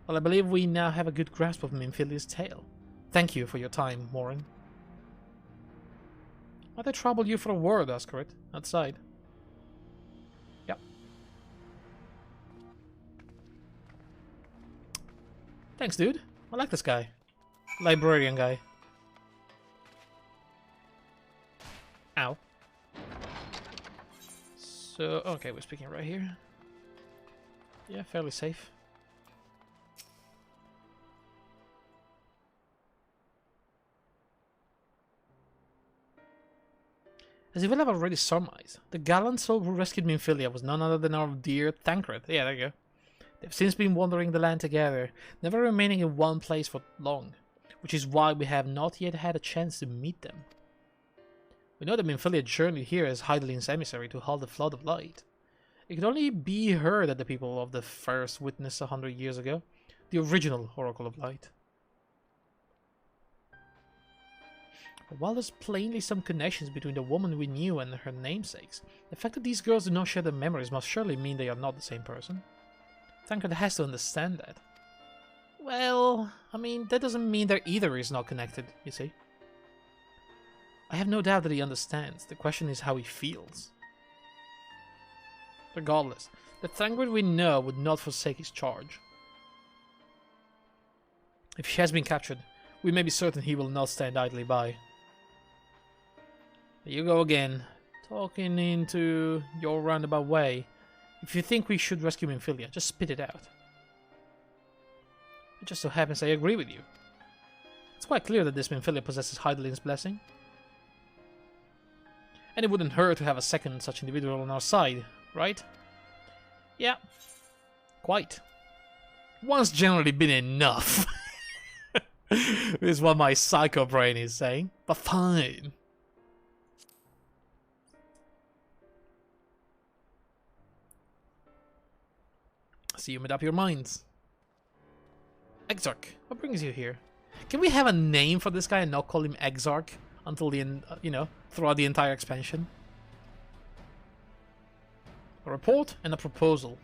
A: Well, I believe we now have a good grasp of Minfilia's tale. Thank you for your time, Morin. Might I trouble you for a word, Ascarit? Outside. Yep. Thanks, dude. I like this guy. Librarian guy. Ow. So, okay, we're speaking right here. Yeah, fairly safe. As you will have already surmised, the gallant soul who rescued Minfilia was none other than our dear Thancred. Yeah, there you go. They've since been wandering the land together, never remaining in one place for long. which is why we have not yet had a chance to meet them. We know that Minfilia journeyed here as Hydaelyn's emissary to halt the flood of light. It could only be her that the people of the first witnessed 100 years ago, the original Oracle of Light. But while there's plainly some connections between the woman we knew and her namesakes, the fact that these girls do not share their memories must surely mean they are not the same person. Tancred has to understand that. Well, I mean, that doesn't mean that either is not connected, you see. I have no doubt that he understands. The question is how he feels. Regardless, the Tancred we know would not forsake his charge. If she has been captured, we may be certain he will not stand idly by. There you go again, talking into your roundabout way. If you think we should rescue Minfilia, just spit it out. It just so happens I agree with you. It's quite clear that this Minfilia possesses Hydaelyn's blessing. And it wouldn't hurt to have a second such individual on our side, right? Yeah, quite. One's generally been enough. Is what my psycho brain is saying, but fine. So you made up your minds. Exarch, what brings you here? Can we have a name for this guy and not call him Exarch until the end, throughout the entire expansion? A report and a proposal.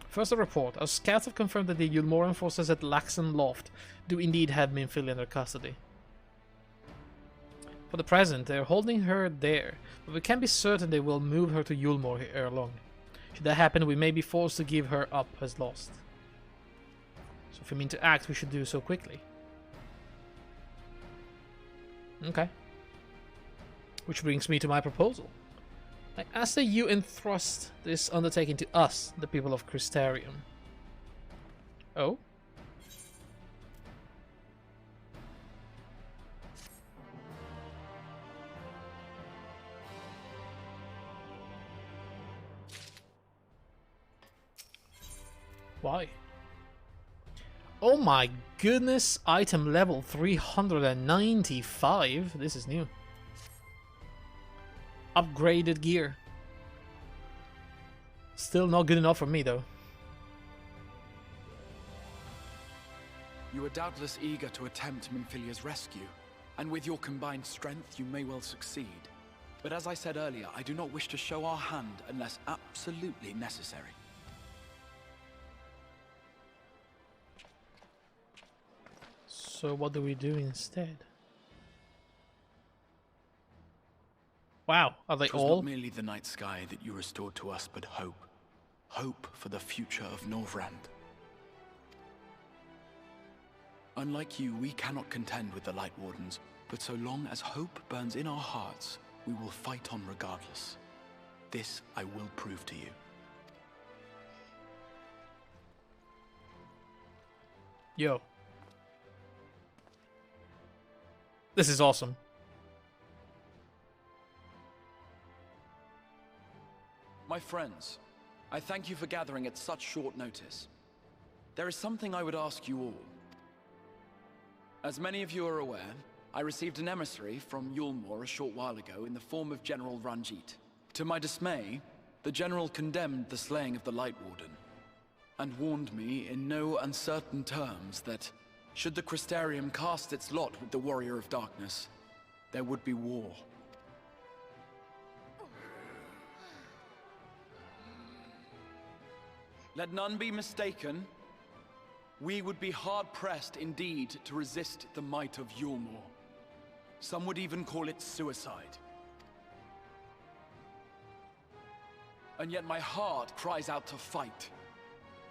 A: First, a report. Our scouts have confirmed that the Yulmoran forces at Laxon Loft do indeed have Minfilia in their custody. For the present, they are holding her there, but we can be certain they will move her to Yulmore ere long. Should that happen, we may be forced to give her up as lost. So if we mean to act, we should do so quickly. Okay. Which brings me to my proposal. I ask that you entrust this undertaking to us, the people of Crystarium. Oh? Why? Oh my goodness, item level 395. This is new. Upgraded gear. Still not good enough for me though.
B: You are doubtless eager to attempt Minfilia's rescue, and with your combined strength you may well succeed. But as I said earlier, I do not wish to show our hand unless absolutely necessary.
A: So what do we do instead? Wow, are they all?
B: Not merely the night sky that you restored to us, but hope. Hope for the future of Norvrand. Unlike you, we cannot contend with the Light Wardens, but so long as hope burns in our hearts, we will fight on regardless. This I will prove to you.
A: Yo. This is awesome.
B: My friends, I thank you for gathering at such short notice. There is something I would ask you all. As many of you are aware, I received an emissary from Yulmore a short while ago in the form of General Ranjit. To my dismay, the General condemned the slaying of the Light Warden, and warned me in no uncertain terms that, should the Crystarium cast its lot with the Warrior of Darkness, there would be war. Let none be mistaken. We would be hard-pressed indeed to resist the might of Yulmore. Some would even call it suicide. And yet my heart cries out to fight.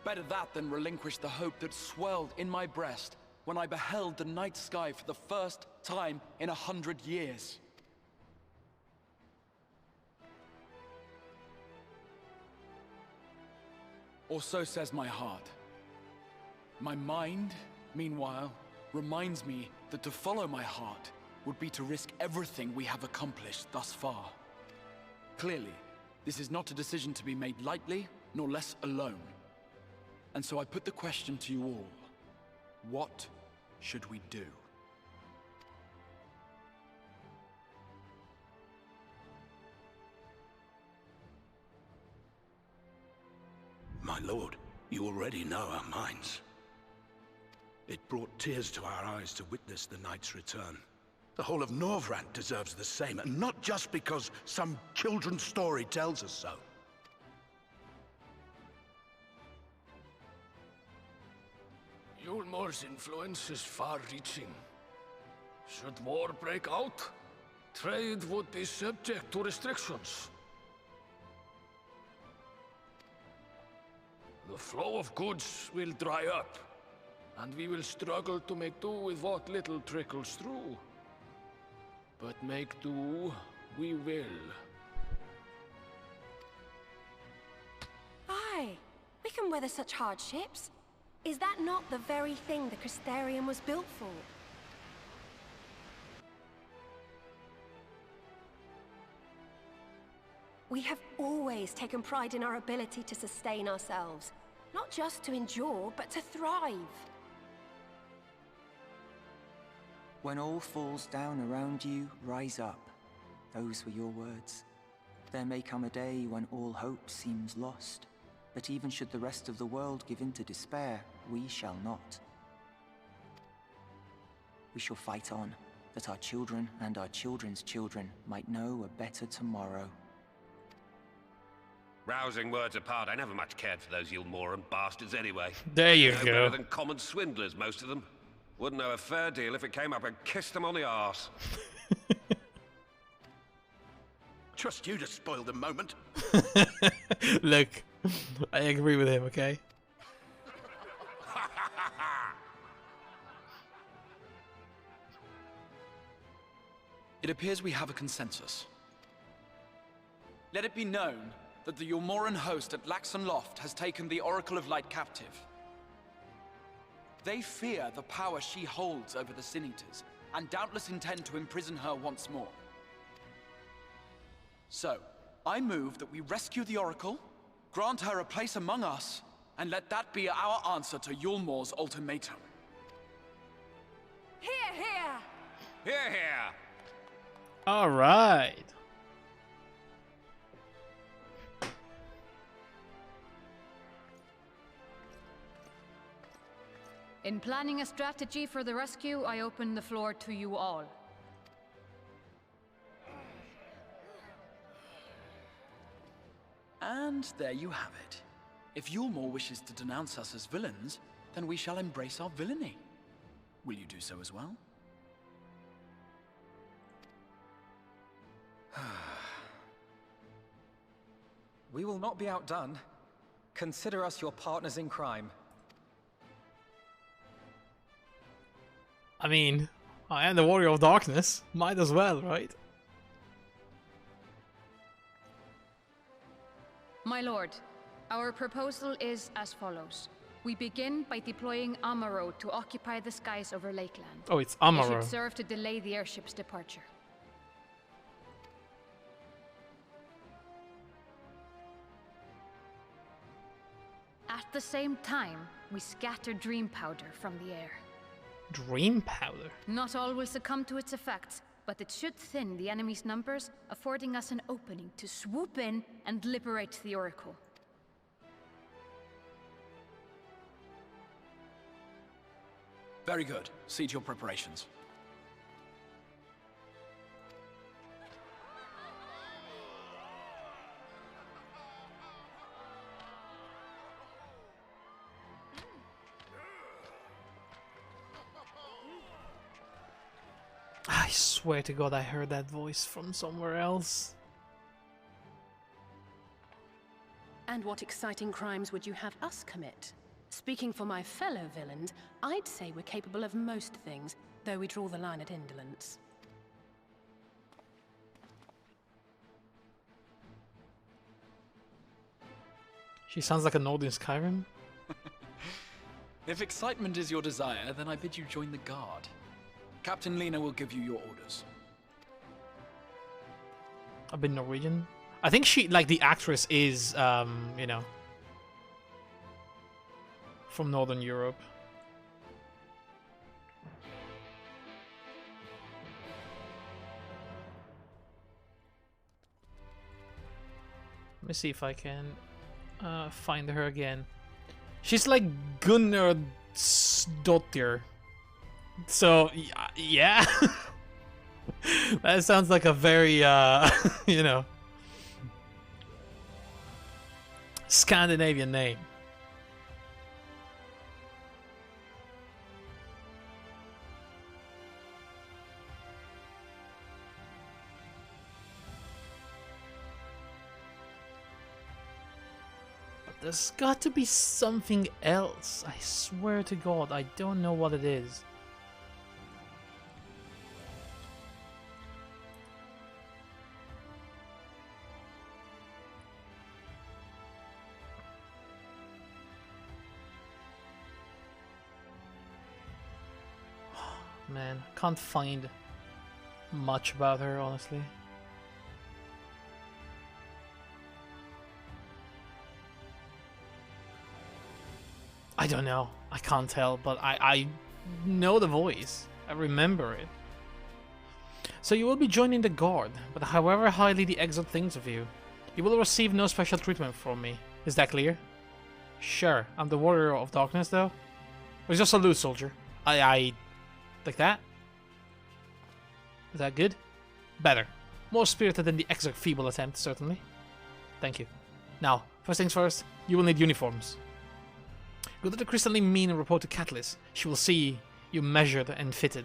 B: Better that than relinquish the hope that swelled in my breast when I beheld the night sky for the first time in 100 years. Or so says my heart. My mind, meanwhile, reminds me that to follow my heart would be to risk everything we have accomplished thus far. Clearly, this is not a decision to be made lightly, nor less alone. And so I put the question to you all. What should we do?
K: My lord, you already know our minds. It brought tears to our eyes to witness the knight's return. The whole of Norvrant deserves the same, and not just because some children's story tells us so.
L: Yulmor's influence is far-reaching. Should war break out, trade would be subject to restrictions. The flow of goods will dry up, and we will struggle to make do with what little trickles through. But make do, we will.
M: Aye, we can weather such hardships. Is that not the very thing the Crystarium was built for? We have always taken pride in our ability to sustain ourselves. Not just to endure, but to thrive.
D: When all falls down around you, rise up. Those were your words. There may come a day when all hope seems lost. But even should the rest of the world give in to despair, we shall not. We shall fight on, that our children and our children's children might know a better tomorrow.
N: Rousing words apart, I never much cared for those Yulmoran bastards anyway.
A: There you
N: No
A: go.
N: better than common swindlers, most of them. Wouldn't know a fair deal if it came up and kissed them on the arse.
K: Trust you to spoil the moment.
A: Look, I agree with him, okay?
B: It appears we have a consensus. Let it be known that the Yulmoran host at Laxon Loft has taken the Oracle of Light captive. They fear the power she holds over the Sin Eaters, and doubtless intend to imprison her once more. So, I move that we rescue the Oracle, grant her a place among us, and let that be our answer to Yulmor's ultimatum.
M: Hear, hear!
N: Hear, hear!
A: All right.
C: In planning a strategy for the rescue, I open the floor to you all.
B: And there you have it. If Yulmor wishes to denounce us as villains, then we shall embrace our villainy. Will you do so as well?
D: We will not be outdone. Consider us your partners in crime.
A: I mean, I am the Warrior of Darkness. Might as well, right?
C: My lord, our proposal is as follows. We begin by deploying Amaro to occupy the skies over Lakeland.
A: Oh, it's
C: It
A: Amaro.
C: should serve to delay the airship's departure. At the same time, we scatter dream powder from the air.
A: Dream powder?
C: Not all will succumb to its effects, but it should thin the enemy's numbers, affording us an opening to swoop in and liberate the Oracle.
B: Very good. See to your preparations.
A: I swear to God I heard that voice from somewhere else.
E: And what exciting crimes would you have us commit? Speaking for my fellow villains, I'd say we're capable of most things, though we draw the line at indolence.
A: She sounds like a node in Skyrim.
B: If excitement is your desire, then I bid you join the guard. Captain Lena will give you your orders.
A: A bit Norwegian. I think she, like the actress, is, you know, from Northern Europe. Let me see if I can find her again. She's like Gunnar's daughter. So, yeah. That sounds like a very, you know, Scandinavian name. There's got to be something else. I swear to God, I don't know what it is. Man, can't find much about her, honestly. I don't know. I can't tell, but I know the voice. I remember it. So you will be joining the Guard, but however highly the Exiled thinks of you, you will receive no special treatment from me. Is that clear? Sure, I'm the Warrior of Darkness, though. Or just a loot soldier. Like that? Is that good? Better. More spirited than the extra feeble attempt, certainly. Thank you. Now, first things first, you will need uniforms. Go to the crystalline mean and report to Catalyst. She will see you measured and fitted.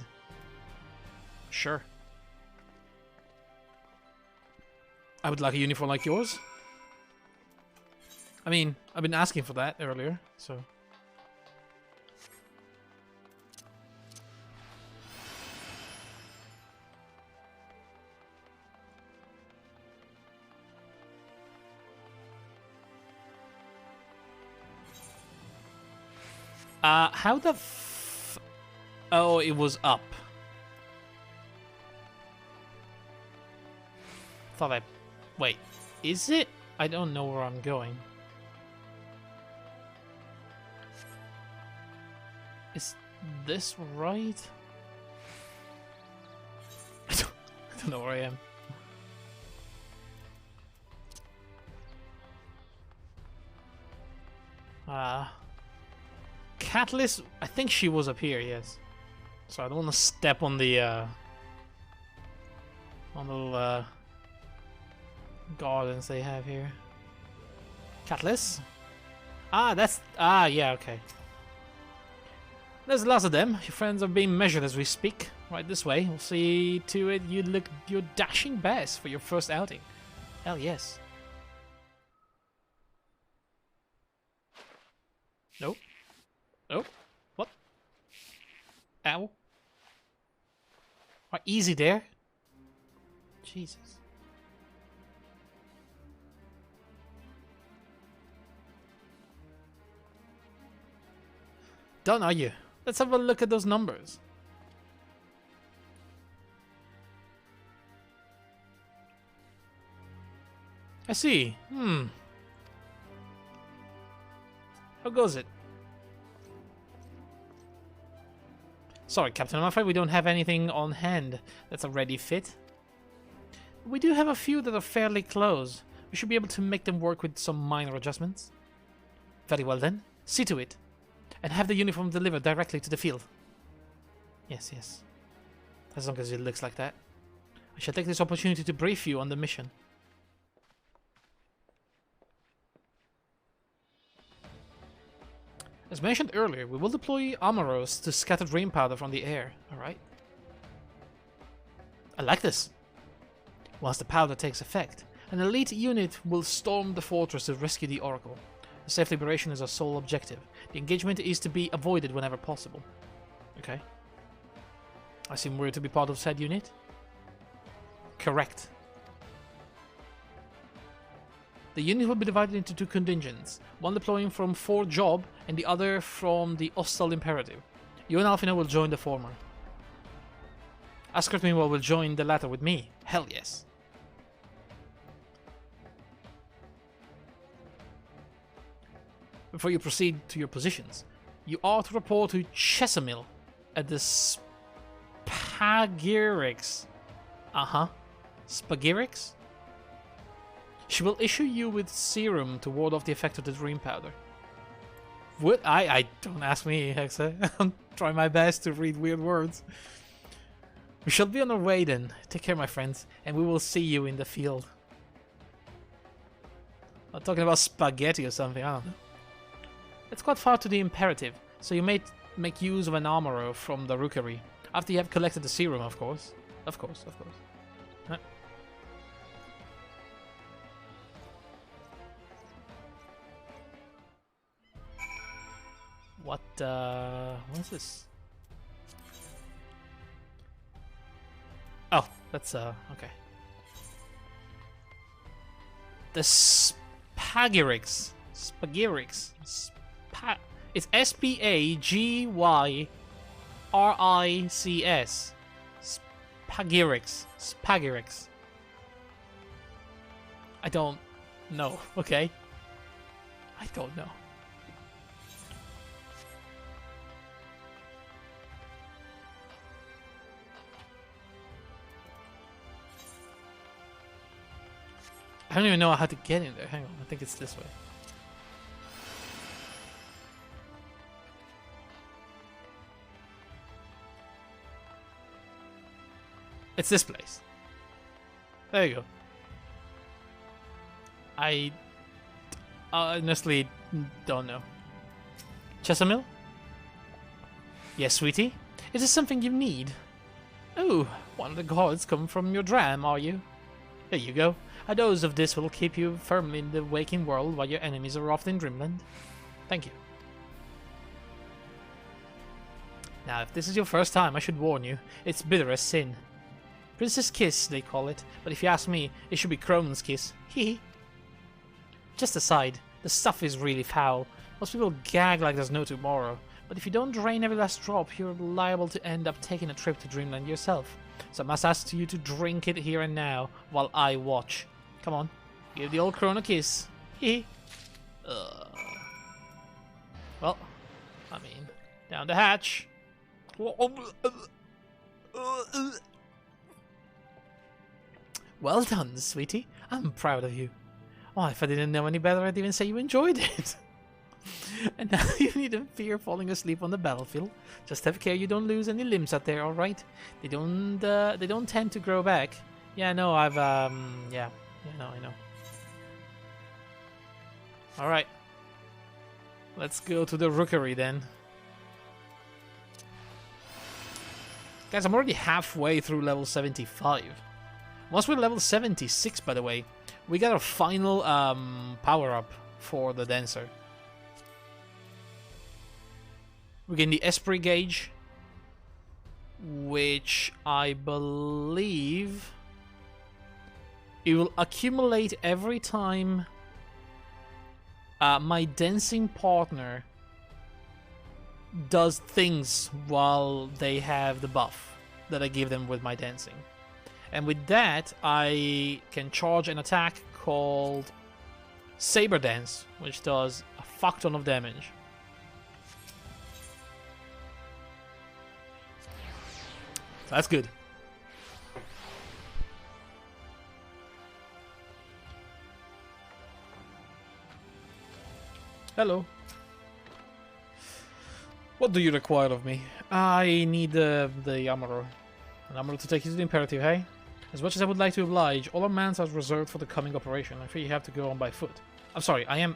A: Sure. I would like a uniform like yours. I mean, I've been asking for that earlier, so... how the oh, it was up. Thought I... Wait, is it? I don't know where I'm going. Is this right? I don't know where I am. Catalyst, I think she was up here, yes. So I don't want to step on the little gardens they have here. Catalyst? Yeah, okay. There's lots of them. Your friends are being measured as we speak. Right this way. We'll see to it you look your dashing best for your first outing. Hell yes. Nope. Oh, what? Ow. Right, easy there. Jesus. Done, are you? Let's have a look at those numbers. I see. How goes it? Sorry, Captain, I'm afraid we don't have anything on hand that's a ready fit. We do have a few that are fairly close. We should be able to make them work with some minor adjustments. Very well then, see to it. And have the uniform delivered directly to the field. Yes, yes. As long as it looks like that. I shall take this opportunity to brief you on the mission. As mentioned earlier, we will deploy armorers to scatter dream powder from the air, alright? I like this. Once the powder takes effect, an elite unit will storm the fortress to rescue the Oracle. The safe liberation is our sole objective. The engagement is to be avoided whenever possible. Okay. I seem weird to be part of said unit. Correct. The unit will be divided into two contingents, one deploying from Fort Job and the other from the Ostal Imperative. You and Alfina will join the former. Asgard meanwhile will join the latter with me. Hell yes. Before you proceed to your positions, you are to report to Chesamil at the Spagirix. Spagirix? She will issue you with serum to ward off the effect of the dream powder. What? I don't ask me, Hexa. I'm trying my best to read weird words. We shall be on our way then. Take care, my friends, and we will see you in the field. I'm talking about spaghetti or something, I don't know. It's quite far to the Imperative, so you may make use of an armorer from the rookery. After you have collected the serum, of course. Of course. Huh. What's this? Oh, that's, okay. The Spagyrix. It's S-P-A-G-Y-R-I-C-S. Spagyrix. I don't know, okay? I don't know. I don't even know how to get in there. Hang on, I think it's this way. It's this place. There you go. I honestly don't know. Chesapeake? Yes, sweetie? Is this something you need? Oh, one of the gods come from your dram, are you? There you go. A dose of this will keep you firmly in the waking world while your enemies are off in Dreamland. Thank you. Now, if this is your first time, I should warn you, it's bitter as sin. Princess Kiss, they call it, but if you ask me, it should be Crone's Kiss. Hee. Just aside, the stuff is really foul. Most people gag like there's no tomorrow, but if you don't drain every last drop, you're liable to end up taking a trip to Dreamland yourself. So I must ask you to drink it here and now, while I watch. Come on, give the old Crone a kiss. Hee. Well, I mean, down the hatch. Well done, sweetie. I'm proud of you. Oh, if I didn't know any better, I'd even say you enjoyed it. And now you needn't fear falling asleep on the battlefield. Just have care you don't lose any limbs out there, all right? They don't tend to grow back. Yeah, no, I know. All right. Let's go to the rookery then. Guys, I'm already halfway through level 75. Once we're level 76, by the way, we got our final power-up for the Dancer. We gain the Esprit gauge, which I believe it will accumulate every time my dancing partner does things while they have the buff that I give them with my dancing. And with that, I can charge an attack called Saber Dance, which does a fuck ton of damage. So that's good. Hello. What do you require of me? I need the armorer. An armorer to take you to the Imperative, hey? As much as I would like to oblige, all our mans are reserved for the coming operation. I fear you have to go on by foot. I'm sorry, there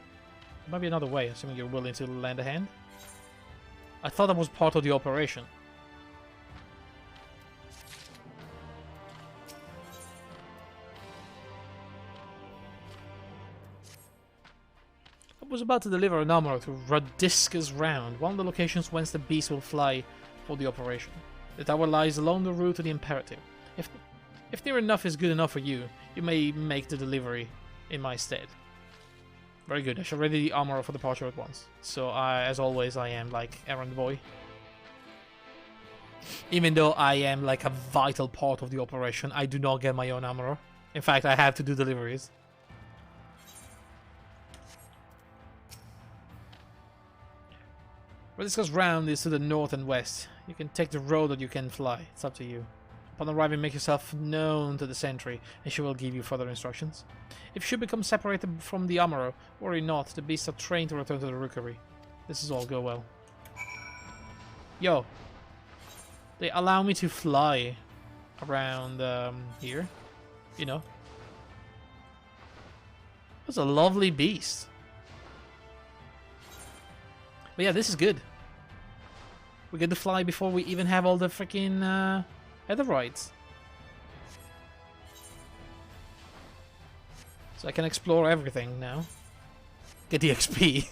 A: might be another way, assuming you're willing to lend a hand. I thought that was part of the operation. I was about to deliver an armorer to Radisca's Round, one of the locations whence the beast will fly for the operation. The tower lies along the route to the Imperative. If near enough is good enough for you, you may make the delivery in my stead. Very good, I shall ready the armorer for departure at once. So, as always, I am like errand boy. Even though I am like a vital part of the operation, I do not get my own armorer. In fact, I have to do deliveries. Radisca's Round is to the north and west. You can take the road or you can fly. It's up to you. Upon arriving, make yourself known to the sentry, and she will give you further instructions. If you should become separated from the armorer, worry not, the beasts are trained to return to the rookery. This is all go well. Yo. They allow me to fly around here. You know. That's a lovely beast. But yeah, this is good. We get to fly before we even have all the freaking Heatherites. So I can explore everything now. Get the XP.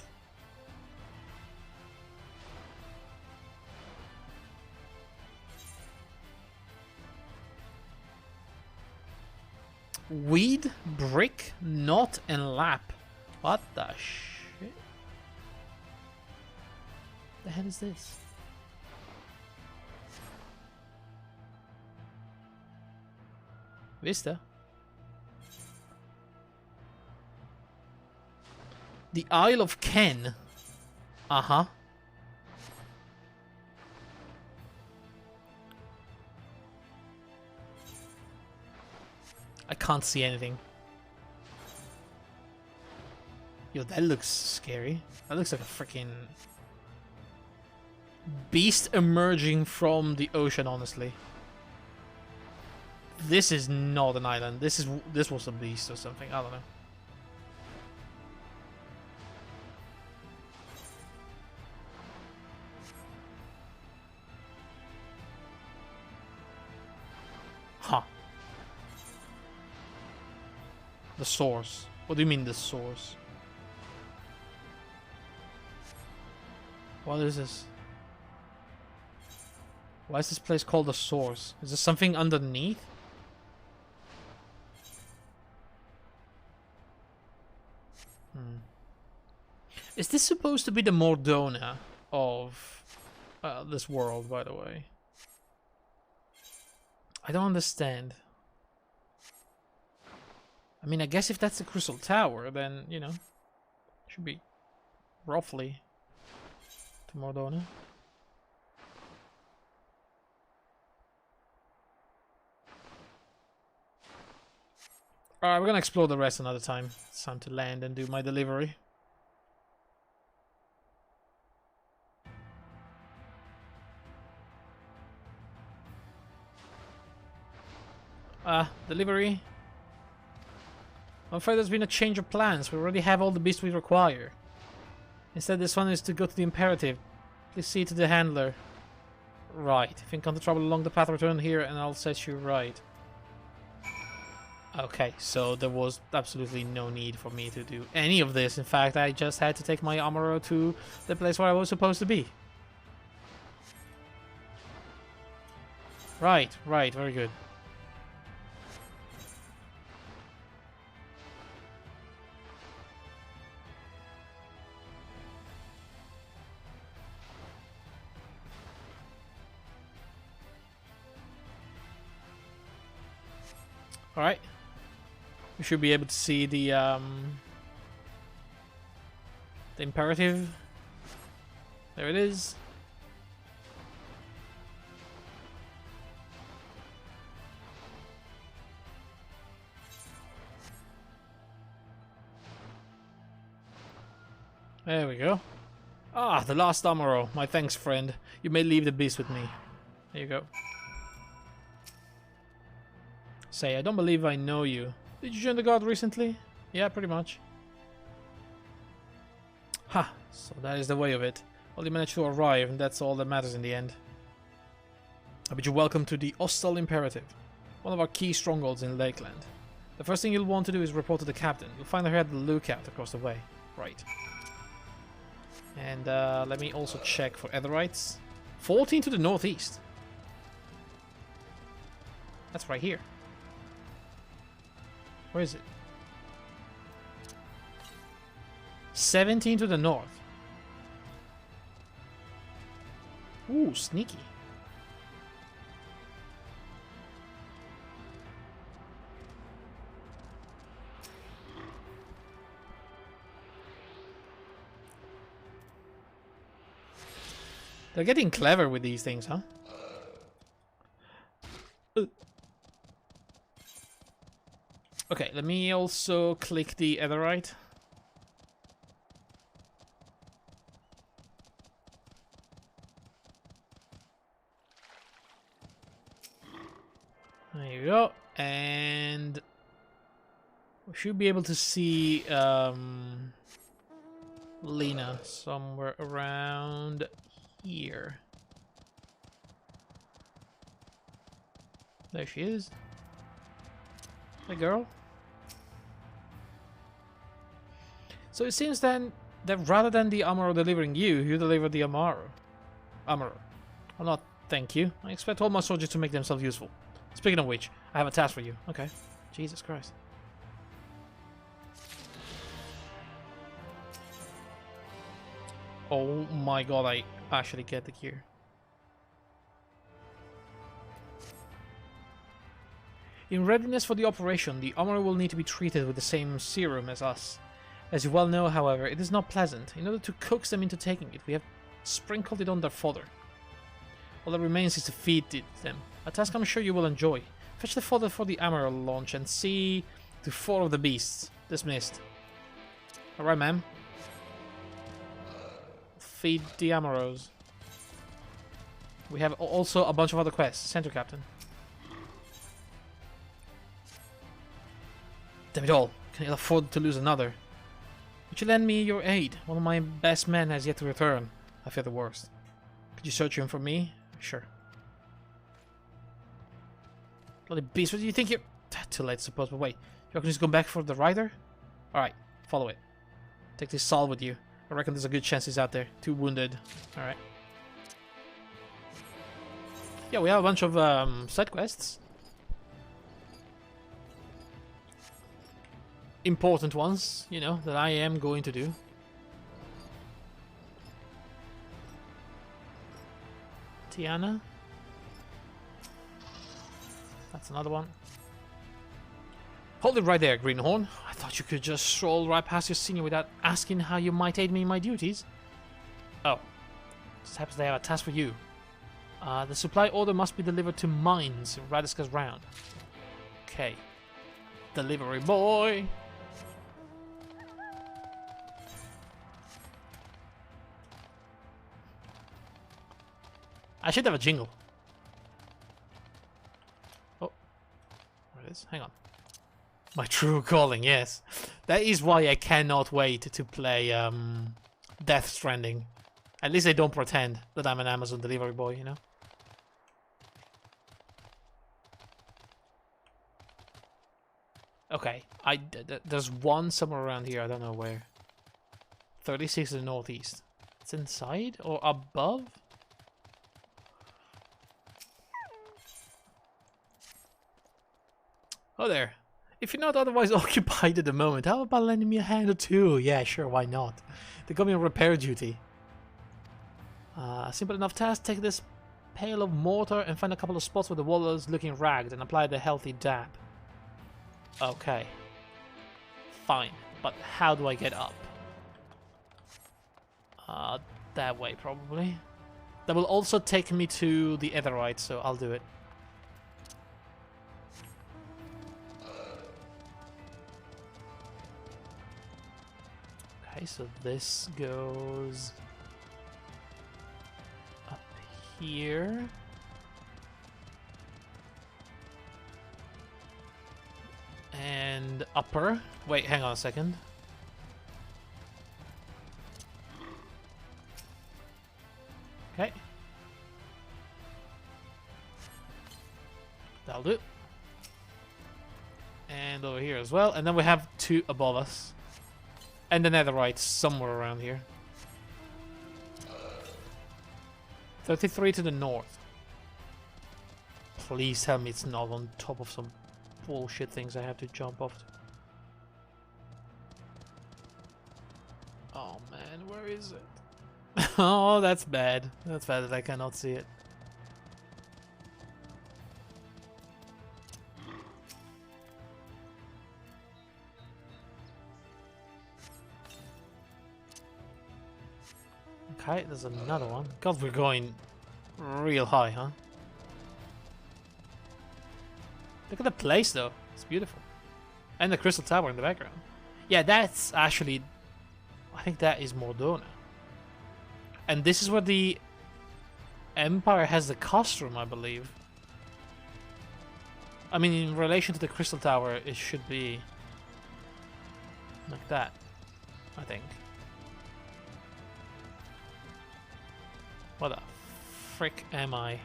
A: Weed, brick, knot, and lap. What the shit? The hell is this? Vista. The Isle of Ken. Uh-huh. I can't see anything. Yo, that looks scary. That looks like a freaking beast emerging from the ocean, honestly. This is not an island. This was a beast or something. I don't know. Huh. The source. What do you mean the source? What is this? Why is this place called the source? Is there something underneath? Is this supposed to be the Mordona of this world, by the way? I don't understand. I mean, I guess if that's the Crystal Tower, then, you know, should be roughly to Mordona. Alright, we're gonna explore the rest another time. It's time to land and do my delivery. Delivery. I'm afraid there's been a change of plans. We already have all the beasts we require. Instead, this one is to go to the Imperative. Please see to the handler. Right. If you encounter trouble along the path, return here and I'll set you right. Okay, so there was absolutely no need for me to do any of this. In fact, I just had to take my armorer to the place where I was supposed to be. Right, very good. Alright. We should be able to see the Imperative. There it is. There we go. Ah, the last armorer. My thanks, friend. You may leave the beast with me. There you go. Say, I don't believe I know you. Did you join the guard recently? Yeah, pretty much. Ha! So that is the way of it. Well, you managed to arrive, and that's all that matters in the end. I bid you welcome to the Hostile Imperative, one of our key strongholds in Lakeland. The first thing you'll want to do is report to the captain. You'll find her at the lookout across the way. Right. And let me also check for Heatherites. 14 to the northeast. That's right here. Where is it? 17 to the north. Ooh, sneaky. They're getting clever with these things, huh? Okay, let me also click the Etherite. There you go. And we should be able to see Lena somewhere around here. There she is. Hey, girl. So it seems then that rather than the Amaro delivering you, you deliver the Amaro. Well, not thank you. I expect all my soldiers to make themselves useful. Speaking of which, I have a task for you. Okay. Jesus Christ. Oh my god, I actually get the gear. In readiness for the operation, the armor will need to be treated with the same serum as us. As you well know, however, it is not pleasant. In order to coax them into taking it, we have sprinkled it on their fodder. All that remains is to feed them, a task I'm sure you will enjoy. Fetch the fodder for the armor launch and see to 4 of the beasts. Dismissed. Alright, ma'am. Feed the Amaros. We have also a bunch of other quests. Center Captain. Damn it all. Can I afford to lose another? Would you lend me your aid? One of my best men has yet to return. I fear the worst. Could you search him for me? Sure. Bloody beast, what do you think you're... Too late, I suppose, but wait. You can just go back for the rider? Alright, follow it. Take this Saul with you. I reckon there's a good chance he's out there. Too wounded. Alright. Yeah, we have a bunch of side quests. Important ones, you know, that I am going to do. Tiana. That's another one. Hold it right there, Greenhorn. I thought you could just stroll right past your senior without asking how you might aid me in my duties. Oh. Just happens they have a task for you. The supply order must be delivered to mines in Radiska's round. Okay. Delivery boy! I should have a jingle. Oh. Where it is? Hang on. My true calling, yes. That is why I cannot wait to play Death Stranding. At least they don't pretend that I'm an Amazon delivery boy, you know? Okay, there's one somewhere around here, I don't know where. 36 in the northeast. It's inside or above? Oh there. If you're not otherwise occupied at the moment, how about lending me a hand or two? Yeah, sure, why not? They got me on repair duty. Simple enough task, take this pail of mortar and find a couple of spots where the wall is looking ragged and apply the healthy dab. Okay. Fine, but how do I get up? That way probably. That will also take me to the Etherite, so I'll do it. Okay, so this goes up here. And upper. Wait, hang on a second. Okay. That'll do. And over here as well. And then we have 2 above us. And the netherite somewhere around here. 33 to the north. Please tell me it's not on top of some bullshit things I have to jump off to. Oh man, where is it? Oh, that's bad. That's bad that I cannot see it. Okay, there's another one. God, we're going real high, huh? Look at the place, though. It's beautiful. And the Crystal Tower in the background. Yeah, that's actually... I think that is Mordona. And this is where the Empire has the costume, I believe. I mean, in relation to the Crystal Tower, it should be... like that, I think. What the frick am I?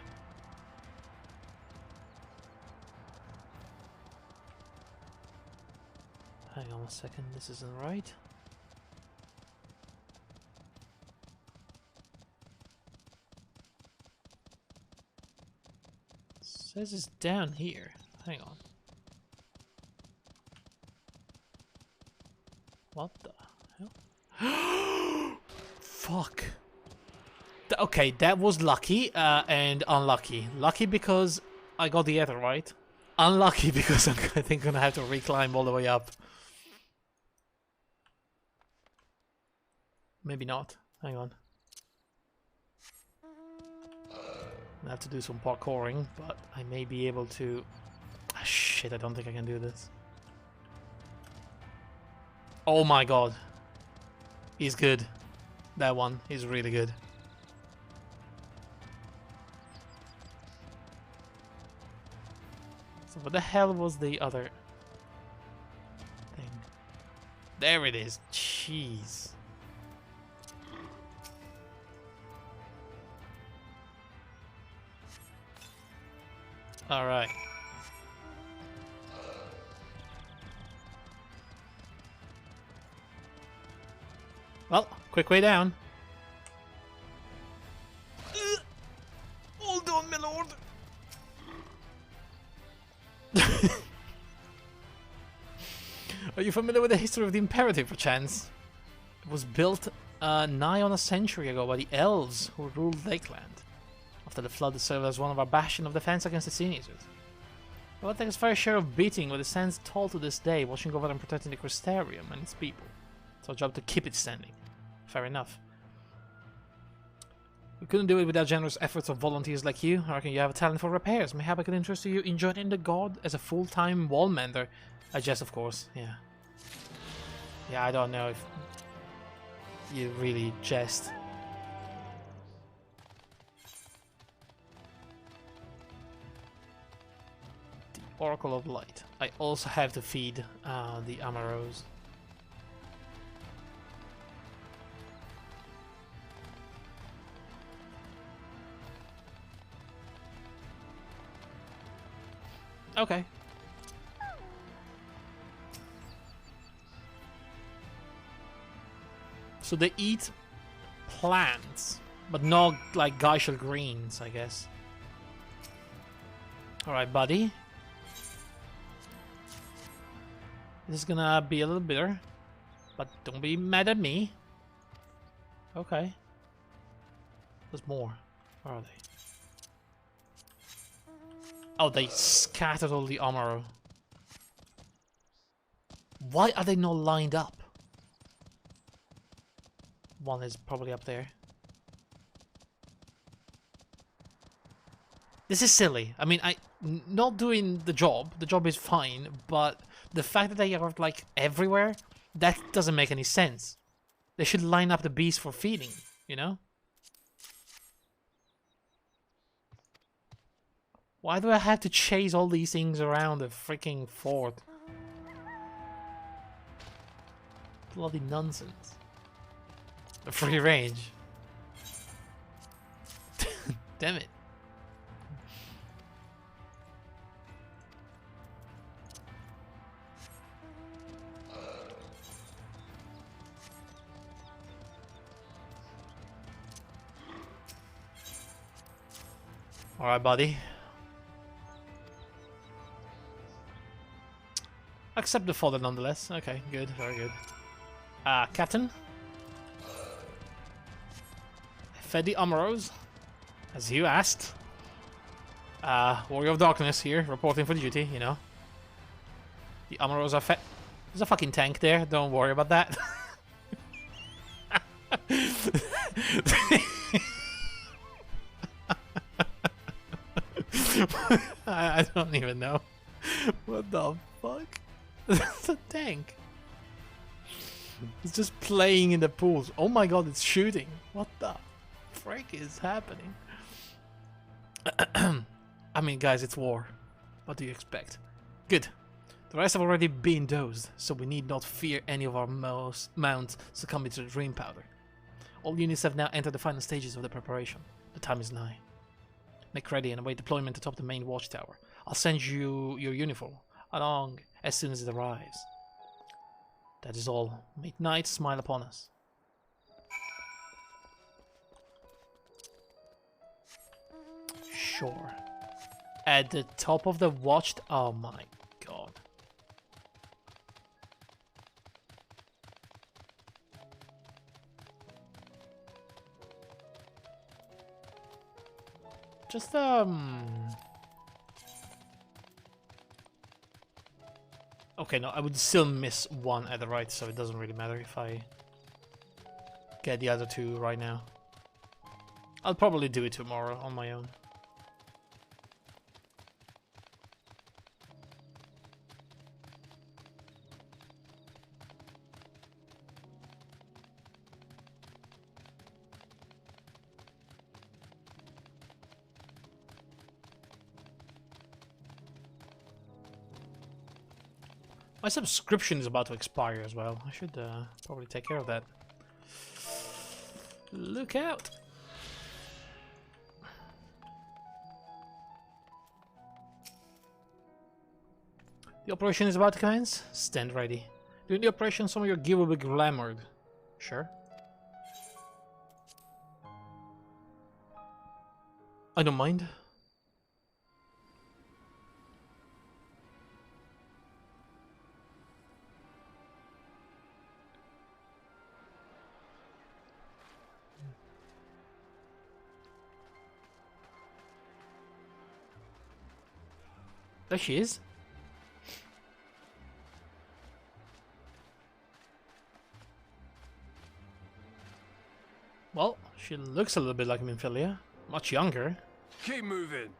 A: Hang on a second, this isn't right. It says it's down here. Hang on. What the hell? Fuck. Okay, that was lucky and unlucky. Lucky because I got the ether right. Unlucky because I think I'm gonna have to reclimb all the way up. Maybe not. Hang on. I have to do some parkouring, but I may be able to... Ah, shit, I don't think I can do this. Oh my god. He's good. That one is really good. So what the hell was the other thing? There it is. Jeez. Alright. Well, quick way down. Hold on, my lord. Are you familiar with the history of the Imperative, perchance? It was built nigh on a century ago by the elves who ruled Lakeland. After the flood, it served as one of our bastion of defense against the Sea Eaters. Well, it takes a fair share of beating, but it stands tall to this day, watching over and protecting the Crystarium and its people. It's our job to keep it standing. Fair enough. We couldn't do it without generous efforts of volunteers like you. I reckon you have a talent for repairs. Mayhap I could interest you in joining the Guard as a full-time wall mender. I jest, of course. Yeah. Yeah, I don't know if you really jest. The Oracle of Light. I also have to feed the Amaros. Okay. So they eat plants, but not like Geishel greens, I guess. Alright, buddy. This is gonna be a little bitter, but don't be mad at me. Okay. There's more. Where are they? Oh, they scattered all the Amaro. Why are they not lined up? One is probably up there. This is silly. I mean, not doing the job. The job is fine, but the fact that they are like everywhere, that doesn't make any sense. They should line up the bees for feeding, you know? Why do I have to chase all these things around the freaking fort? Bloody nonsense. The free range. Damn it. Alright, buddy. Accept the fodder nonetheless. Okay, good, very good. Captain? Fed the Amaros, as you asked. Warrior of Darkness here, reporting for duty, you know. The Amaros are fed. There's a fucking tank there, don't worry about that. I don't even know. What the fuck? That's a tank. It's just playing in the pools. Oh my god, it's shooting. What the frick is happening? I mean, guys, it's war. What do you expect? Good. The rest have already been dosed, so we need not fear any of our mounts succumbing to the dream powder. All units have now entered the final stages of the preparation. The time is nigh. Make ready and await deployment atop the main watchtower. I'll send you your uniform along as soon as it arrives. That is all. May night smile upon us. Sure. At the top of the watch... Oh my god. Just, okay, no, I would still miss one at the right, so it doesn't really matter if I get the other two right now. I'll probably do it tomorrow on my own. My subscription is about to expire as well. I should probably take care of that. Look out! The operation is about to commence. Stand ready. During the operation, some of your gear will be glamored. Sure. I don't mind. There she is. Well, she looks a little bit like Minfilia. Much younger.
L: Keep moving.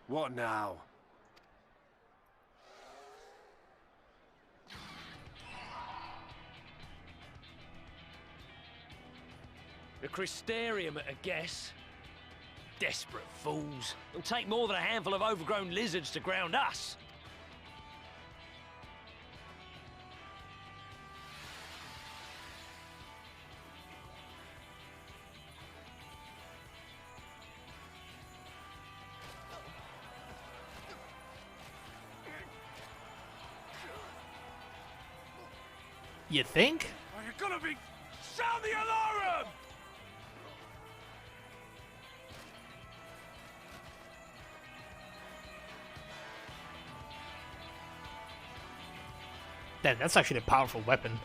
L: What now?
O: The Crystarium at a guess. Desperate fools. It'll take more than a handful of overgrown lizards to ground us.
A: You think?
L: Are you gonna be... Sound the alarm!
A: That's actually a powerful weapon.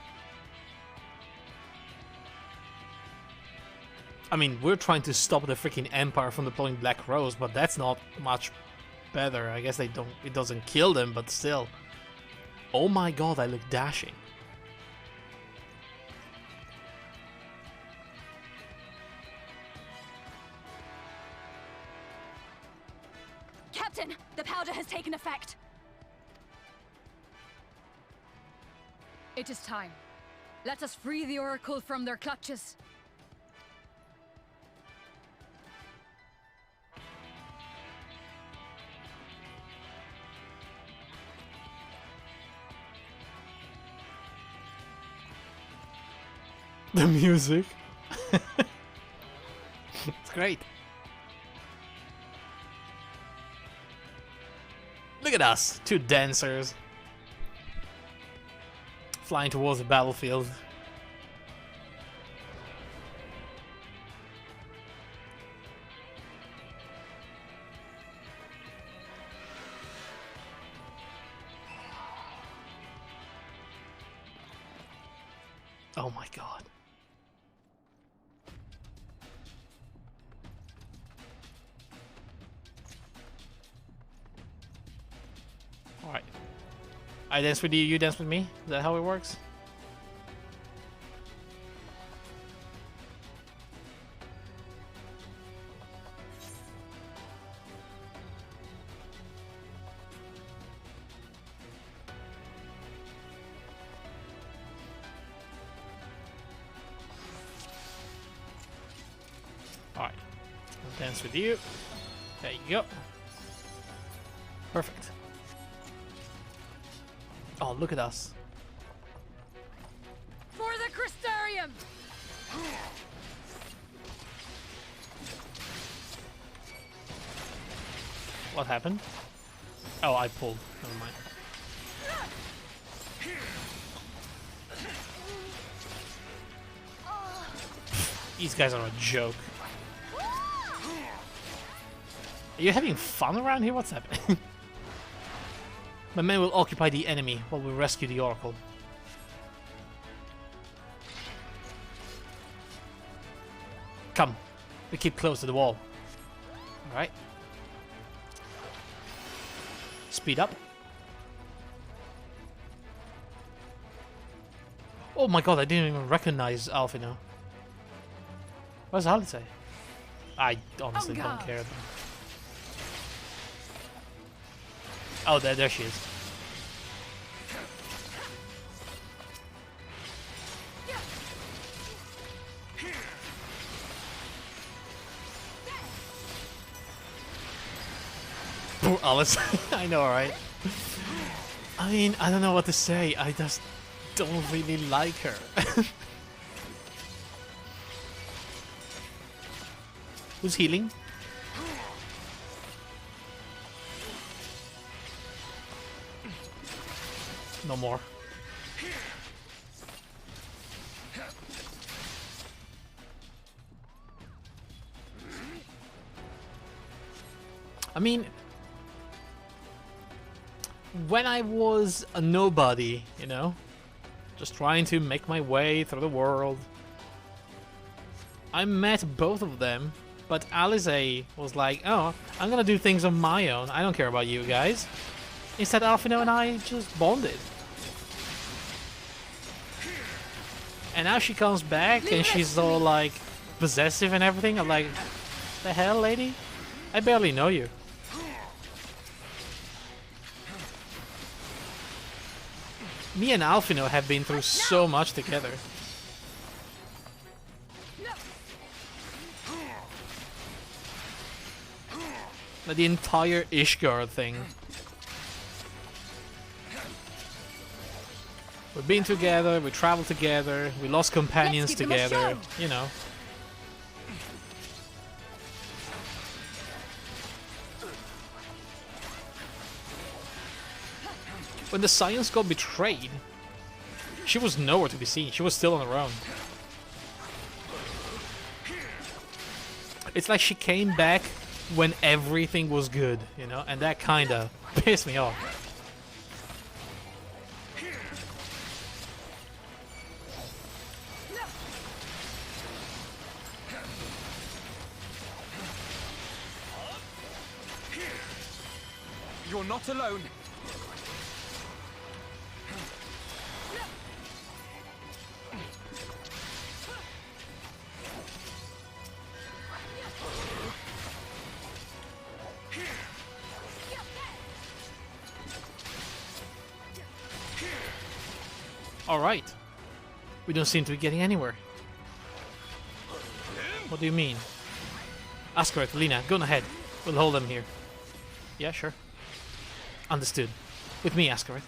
A: I mean, we're trying to stop the freaking Empire from deploying Black Rose, but that's not much better. I guess they don't. It doesn't kill them, but still. Oh my god, I look dashing.
M: Captain, the powder has taken effect.
C: It is time. Let us free the Oracle from their clutches.
A: The music. It's great. Look at us, two dancers. Flying towards the battlefield. Oh my god. Alright. I dance with you, you dance with me? Is that how it works? Alright. I'll dance with you. There you go. Perfect. Oh, look at us.
C: For the Crystarium!
A: What happened? Oh, I pulled. Never mind. These guys are a joke. Are you having fun around here? What's happening? My men will occupy the enemy while we rescue the Oracle. Come. We keep close to the wall. Alright. Speed up. Oh my god, I didn't even recognize Alfino. What does Alice say? I honestly don't care. Oh, there she is. Poor Alice. I know, right? I mean, I don't know what to say. I just don't really like her. Who's healing? No more. I mean, when I was a nobody, you know, just trying to make my way through the world, I met both of them, but Alice was like, oh, I'm gonna do things on my own, I don't care about you guys. Instead, Alfino and I just bonded. And now she comes back and she's all like possessive and everything. I'm like, the hell, lady? I barely know you. Me and Alfino have been through so much together. Like the entire Ishgard thing. We've been together, we traveled together, we lost companions together, you know. When the Science got betrayed, she was nowhere to be seen. She was still on her own. It's like she came back when everything was good, you know, and that kinda pissed me off.
B: You're not alone.
A: Alright. We don't seem to be getting anywhere. What do you mean? Askareth, Lena, go on ahead. We'll hold them here. Yeah, sure. Understood. With me, Askareth.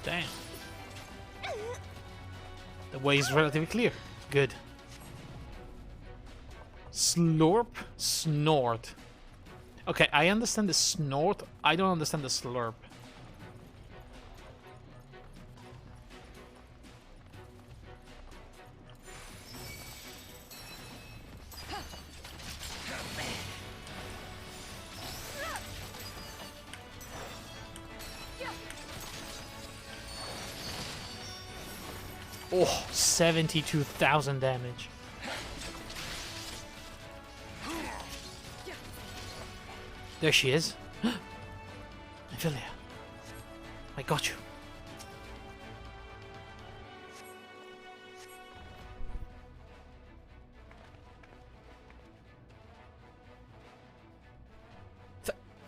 A: Damn. The way is relatively clear. Good. Slurp, snort. Okay, I understand the snort. I don't understand the slurp. Oh, 72,000 damage. There she is. Ophelia. I got you.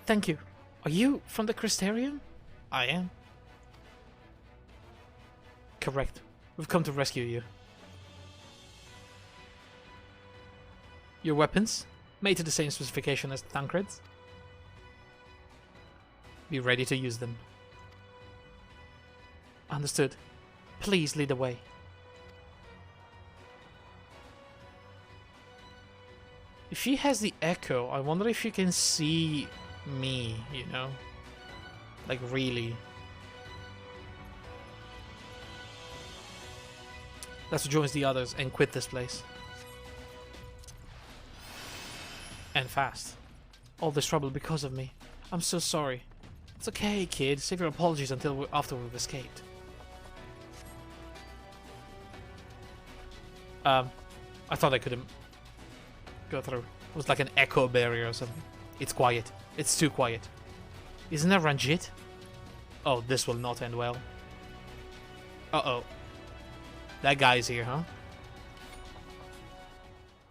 A: Thank you. Are you from the Crystarium? I am. Correct. We've come to rescue you. Your weapons? Made to the same specification as Tancred's. Be ready to use them. Understood. Please lead the way. If she has the echo, I wonder if she can see me, you know? Like, really. Let's join the others and quit this place. And fast. All this trouble because of me. I'm so sorry. It's okay, kid. Save your apologies until after we've escaped. I thought I couldn't go through. It was like an echo barrier or something. It's quiet. It's too quiet. Isn't that Ranjit? Oh, this will not end well. Uh-oh. That guy's here, huh?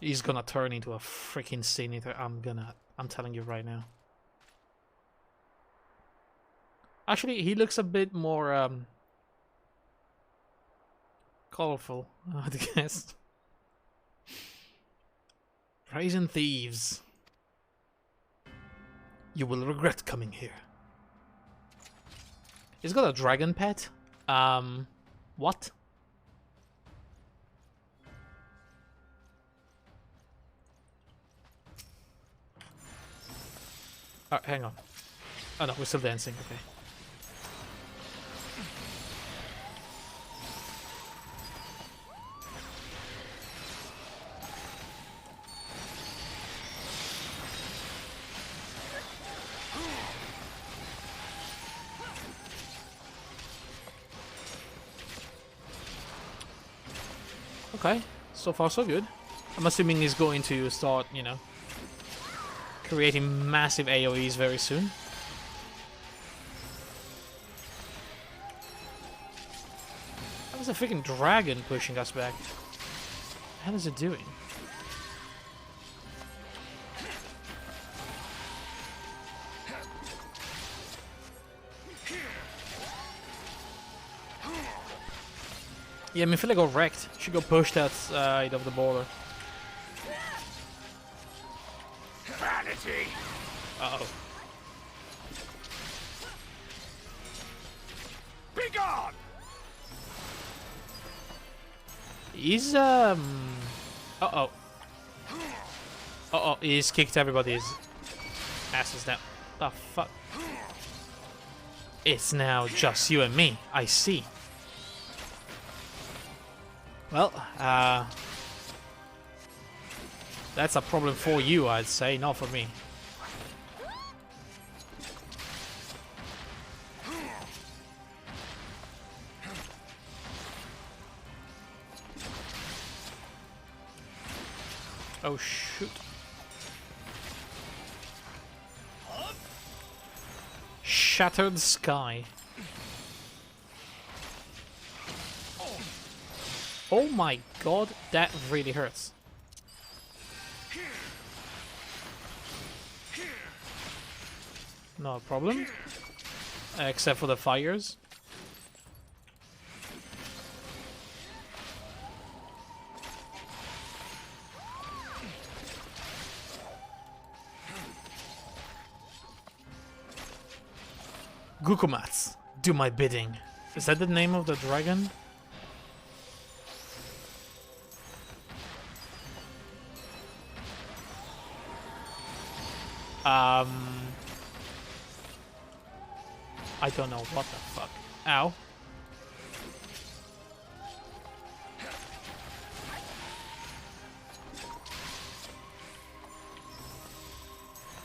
A: He's gonna turn into a freaking Sin Eater. I'm telling you right now. Actually, he looks a bit more, colorful, I guess. Brazen thieves. You will regret coming here. He's got a dragon pet? What? Oh, hang on. Oh no, we're still dancing, okay. Okay, so far so good. I'm assuming he's going to start, you know, creating massive AoEs very soon. That was a freaking dragon pushing us back. What the hell is it doing? Yeah, Ophelia got wrecked. She got pushed outside of the border.
H: Vanity!
A: Uh-oh.
H: Be gone!
A: He's, Uh-oh. Uh-oh, he's kicked everybody's asses down. The fuck? It's now just you and me. I see. Well, that's a problem for you, I'd say, not for me. Oh, shoot. Shattered sky. Oh my god, that really hurts. No problem. Except for the fires. Gukumats, do my bidding. Is that the name of the dragon? I don't know what the fuck. Ow.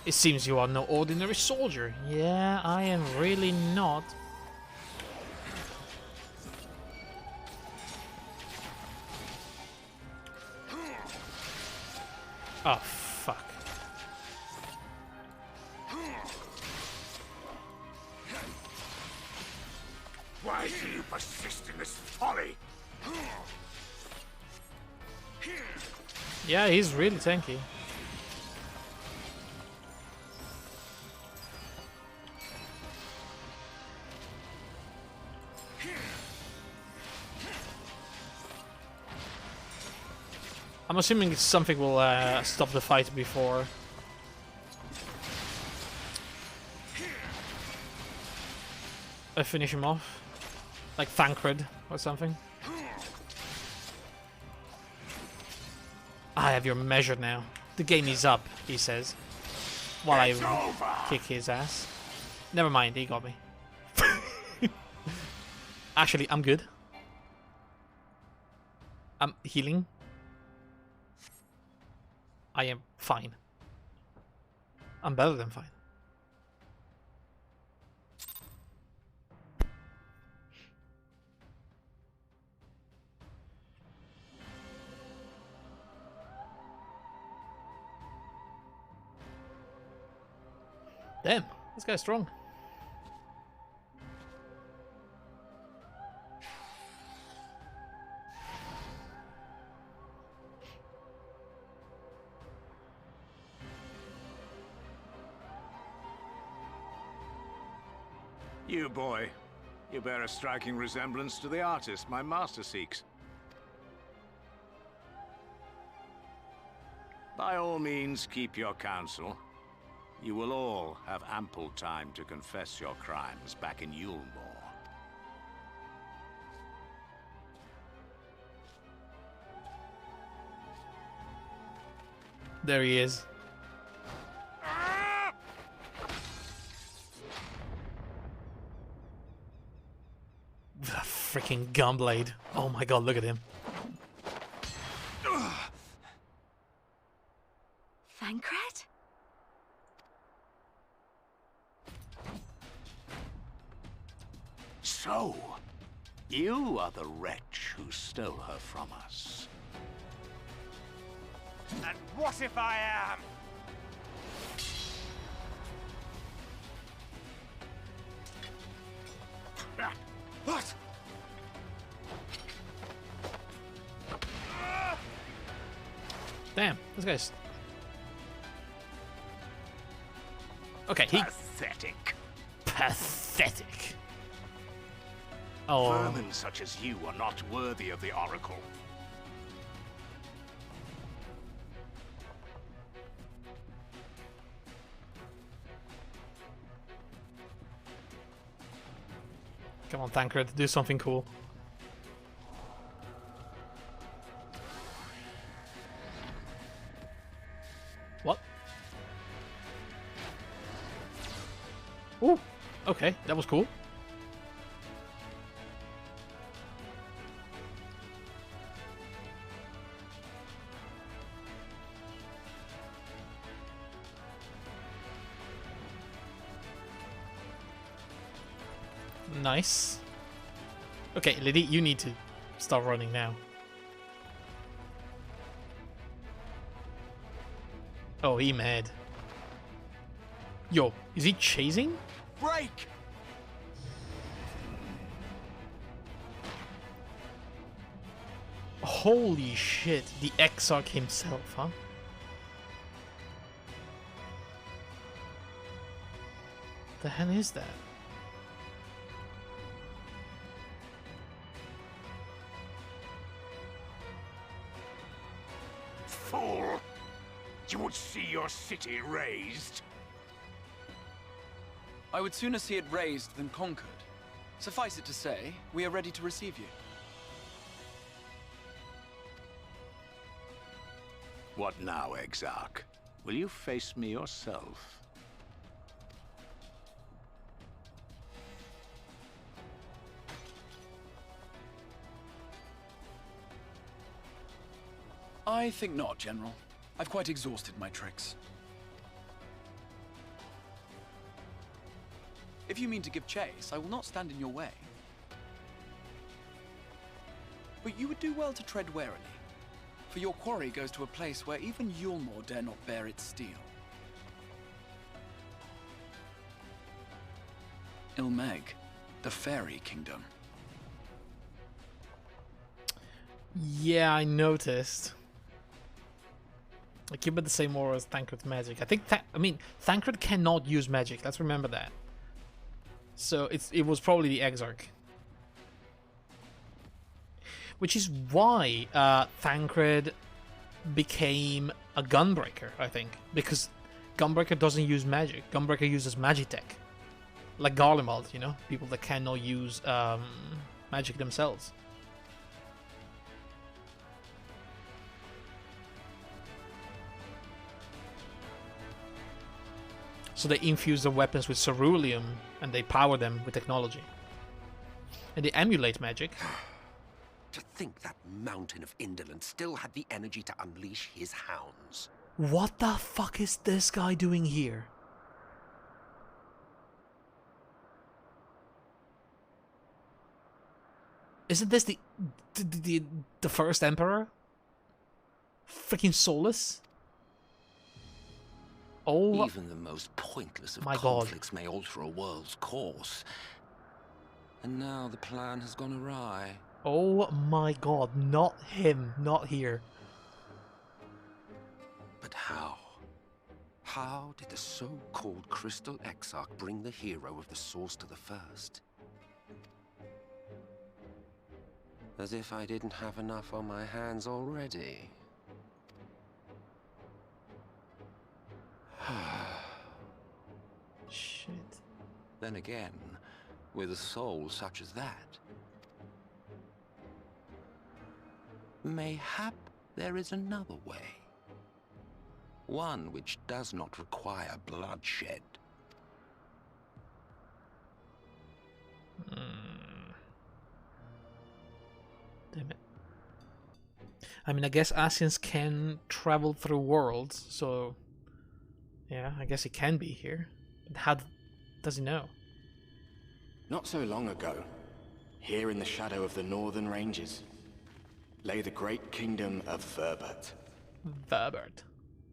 A: It seems you are no ordinary soldier. Yeah, I am really not. Oh, fuck.
H: Why do you persist in this folly?
A: Yeah, he's really tanky. I'm assuming something will stop the fight before. I finish him off. Like Thancred or something. I have your measure now. The game is up, he says. While I kick his ass. Never mind, he got me. Actually, I'm good. I'm healing. I am fine. I'm better than fine. Damn, this guy's strong.
K: You, boy. You bear a striking resemblance to the artist my master seeks. By all means, keep your counsel. You will all have ample time to confess your crimes back in Yulmore.
A: There he is. The freaking gunblade. Oh my god, look at him.
G: Thancred?
K: So, you are the wretch who stole her from us.
H: And what if I am?
K: What?
A: Damn, this guy's... Okay, he...
K: Pathetic.
A: Pathetic. Oh.
K: Vermin such as you are not worthy of the Oracle.
A: Come on, Thancred, do something cool. What? Ooh, okay, that was cool. Nice. Okay, Lady, you need to start running now. Oh, he mad. Yo, is he chasing?
K: Break!
A: Holy shit, the Exarch himself, huh? The hell is that?
H: Fool! You would see your city razed.
B: I would sooner see it razed than conquered. Suffice it to say, we are ready to receive you.
K: What now, Exarch? Will you face me yourself?
B: I think not, General. I've quite exhausted my tricks. If you mean to give chase, I will not stand in your way. But you would do well to tread warily, for your quarry goes to a place where even Yulmore dare not bear its steel. Ilmeg, the Fairy Kingdom.
A: Yeah, I noticed. I keep it the same aura as Thancred's magic. I think Thancred cannot use magic. Let's remember that. So it was probably the Exarch. Which is why Thancred became a Gunbreaker, I think. Because Gunbreaker doesn't use magic. Gunbreaker uses Magitech. Like Garlemald, you know? People that cannot use magic themselves. So they infuse their weapons with ceruleum and they power them with technology. And they emulate magic.
N: To think that mountain of indolence still had the energy to unleash his hounds.
A: What the fuck is this guy doing here? Isn't this the first emperor? Freaking soulless? Oh,
N: even the most pointless of
A: my
N: conflicts may alter a world's course. And now the plan has gone awry.
A: Oh my god, not him, not here.
N: But how? How did the so-called Crystal Exarch bring the hero of the source to the first? As if I didn't have enough on my hands already.
A: Shit.
N: Then again, with a soul such as that, mayhap there is another way. One which does not require bloodshed.
A: Damn it. I mean, I guess Asians can travel through worlds, so... Yeah, I guess he can be here. But how does he know?
F: Not so long ago, here in the shadow of the northern ranges, lay the great kingdom of Verbert.
A: Verbert.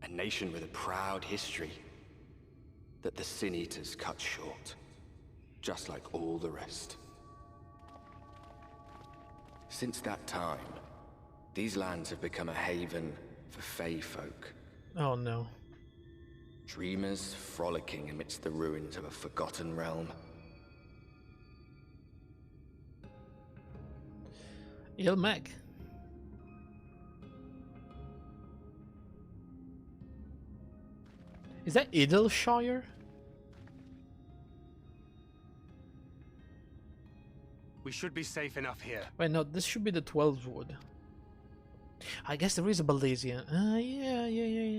F: A nation with a proud history that the Sin Eaters cut short, just like all the rest. Since that time, these lands have become a haven for Fey folk.
A: Oh no.
F: Dreamers frolicking amidst the ruins of a forgotten realm.
A: Ilmeg. Is that Idleshire?
P: We should be safe enough here.
A: Wait, no, this should be the 12's Wood. I guess there is a Balesian.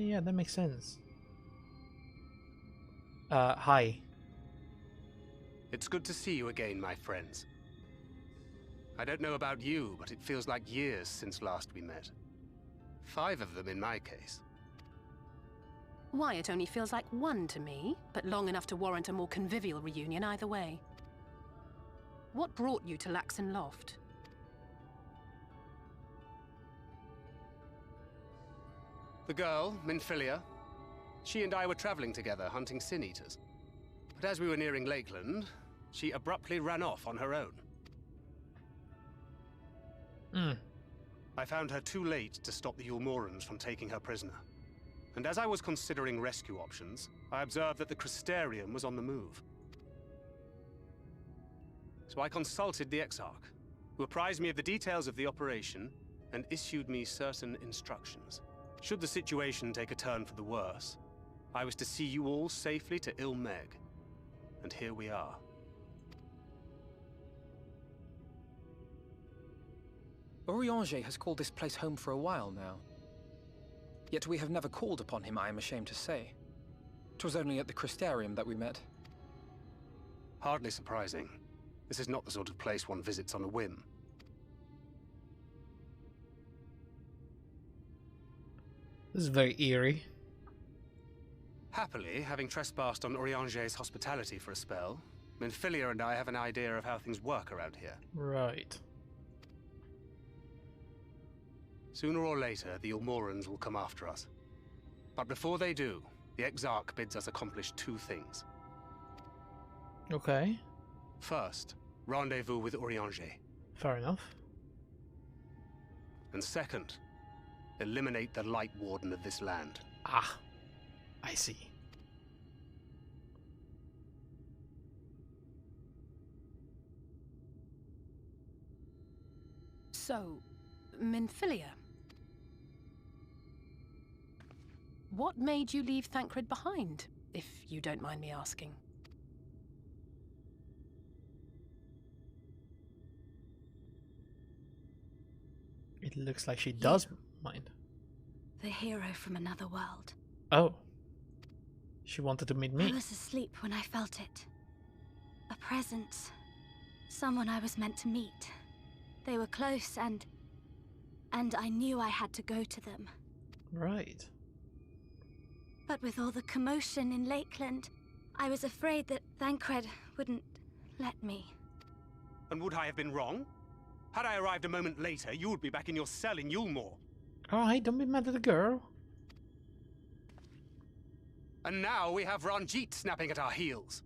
A: Yeah, that makes sense. Hi.
P: It's good to see you again, my friends. I don't know about you, but it feels like years since last we met. 5 of them in my case.
E: Why, it only feels like 1 to me, but long enough to warrant a more convivial reunion either way. What brought you to Laxon Loft?
P: The girl, Minfilia, she and I were traveling together, hunting Sin Eaters. But as we were nearing Lakeland, she abruptly ran off on her own. I found her too late to stop the Ulmorans from taking her prisoner. And as I was considering rescue options, I observed that the Crystarium was on the move. So I consulted the Exarch, who apprised me of the details of the operation and issued me certain instructions. Should the situation take a turn for the worse, I was to see you all safely to Ilmeg. And here we are.
Q: Orianger has called this place home for a while now. Yet we have never called upon him, I am ashamed to say. 'Twas only at the Crystarium that we met.
P: Hardly surprising. This is not the sort of place one visits on a whim.
A: This is very eerie.
P: Happily, having trespassed on Orianger's hospitality for a spell, Minfilia and I have an idea of how things work around here.
A: Right.
P: Sooner or later, the Ulmorans will come after us. But before they do, the Exarch bids us accomplish 2 things.
A: Okay.
P: First, rendezvous with Orianger.
A: Fair enough.
P: And second, eliminate the Light Warden of this land.
A: Ah, I see.
E: So, Minfilia. What made you leave Thancred behind, if you don't mind me asking?
A: It looks like she does mind.
G: The hero from another world.
A: Oh. She wanted to meet me.
G: I was asleep when I felt it. A presence. Someone I was meant to meet. They were close and I knew I had to go to them.
A: Right.
G: But with all the commotion in Lakeland, I was afraid that Thancred wouldn't let me.
P: And would I have been wrong? Had I arrived a moment later, you would be back in your cell in Yulmore.
A: Alright, don't be mad at the girl.
P: And now we have Ranjit snapping at our heels.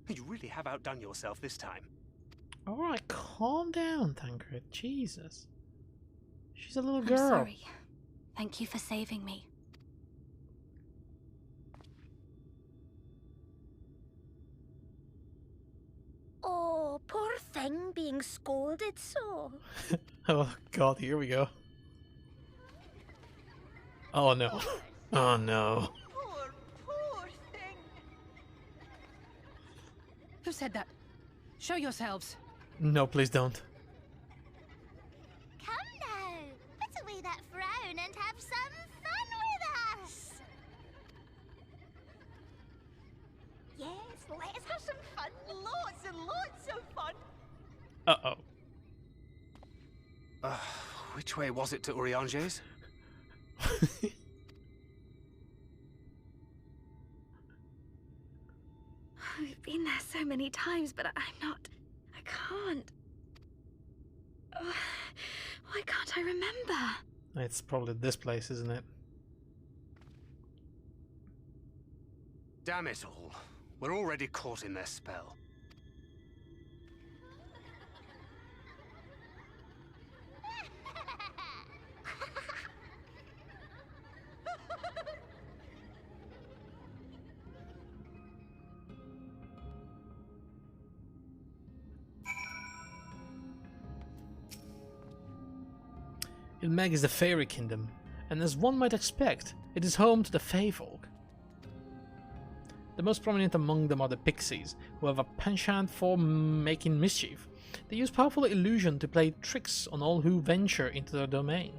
P: You really have outdone yourself this time.
A: Alright, calm down, Thancred. Jesus. She's a little
G: I'm
A: girl.
G: sorry. Thank you for saving me.
R: Oh, poor thing being scolded so.
A: Oh god, here we go. Oh no. Oh no.
R: Poor thing.
E: Who said that? Show yourselves.
A: No, please don't.
R: Come now, put away that frown and have some fun with us. Yes, let us have some fun. Lots and lots of fun.
A: Uh-oh.
P: Which way was it to Urianger's?
G: We've been there so many times, but I can't. Why can't I remember?
A: It's probably this place, isn't it?
P: Damn it all. We're already caught in their spell.
A: Ilmeg is the fairy kingdom, and as one might expect, it is home to the Fae folk. The most prominent among them are the pixies, who have a penchant for making mischief. They use powerful illusion to play tricks on all who venture into their domain.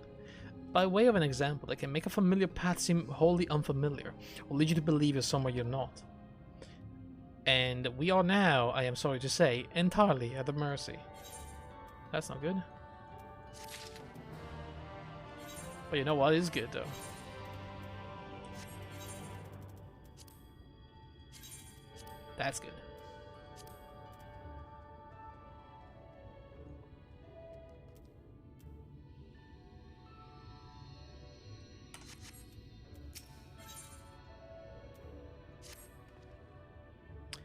A: By way of an example, they can make a familiar path seem wholly unfamiliar, or lead you to believe you're somewhere you're not. And we are now, I am sorry to say, entirely at their mercy. That's not good. But you know what is good though? That's good.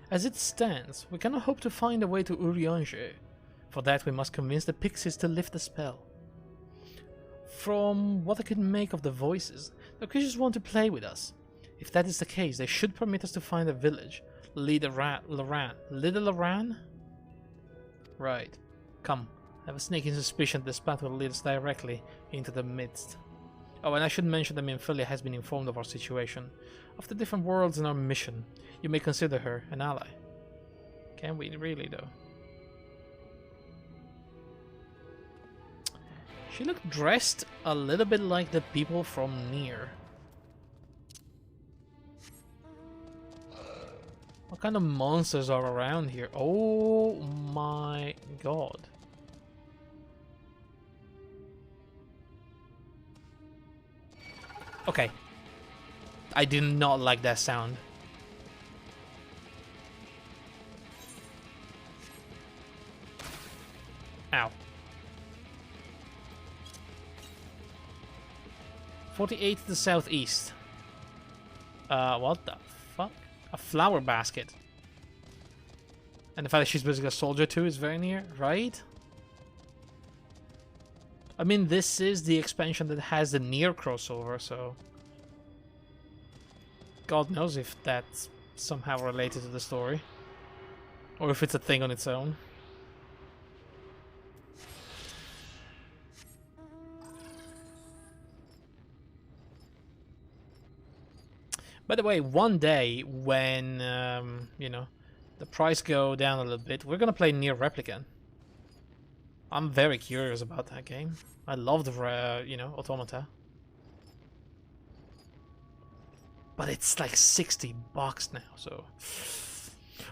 A: As it stands, we cannot hope to find a way to Urianger. For that we must convince the pixies to lift the spell. From what I could make of the voices, the creatures want to play with us. If that is the case, they should permit us to find a village. Little Loran? Right. Come. I have a sneaking suspicion this path will lead us directly into the midst. Oh, and I should mention that Minfilia has been informed of our situation. Of the different worlds in our mission, you may consider her an ally. Can we really, though? She looked dressed a little bit like the people from Nier. What kind of monsters are around here? Oh my god. Okay. I did not like that sound. Ow. 48 to the southeast. What the fuck? A flower basket. And the fact that she's basically a soldier too is very near, right? I mean, this is the expansion that has the near crossover, so God knows if that's somehow related to the story, or if it's a thing on its own. By the way, one day when you know, the price go down a little bit, we're gonna play Nier Replicant. I'm very curious about that game. I love the you know, Automata. But it's like $60 now, so.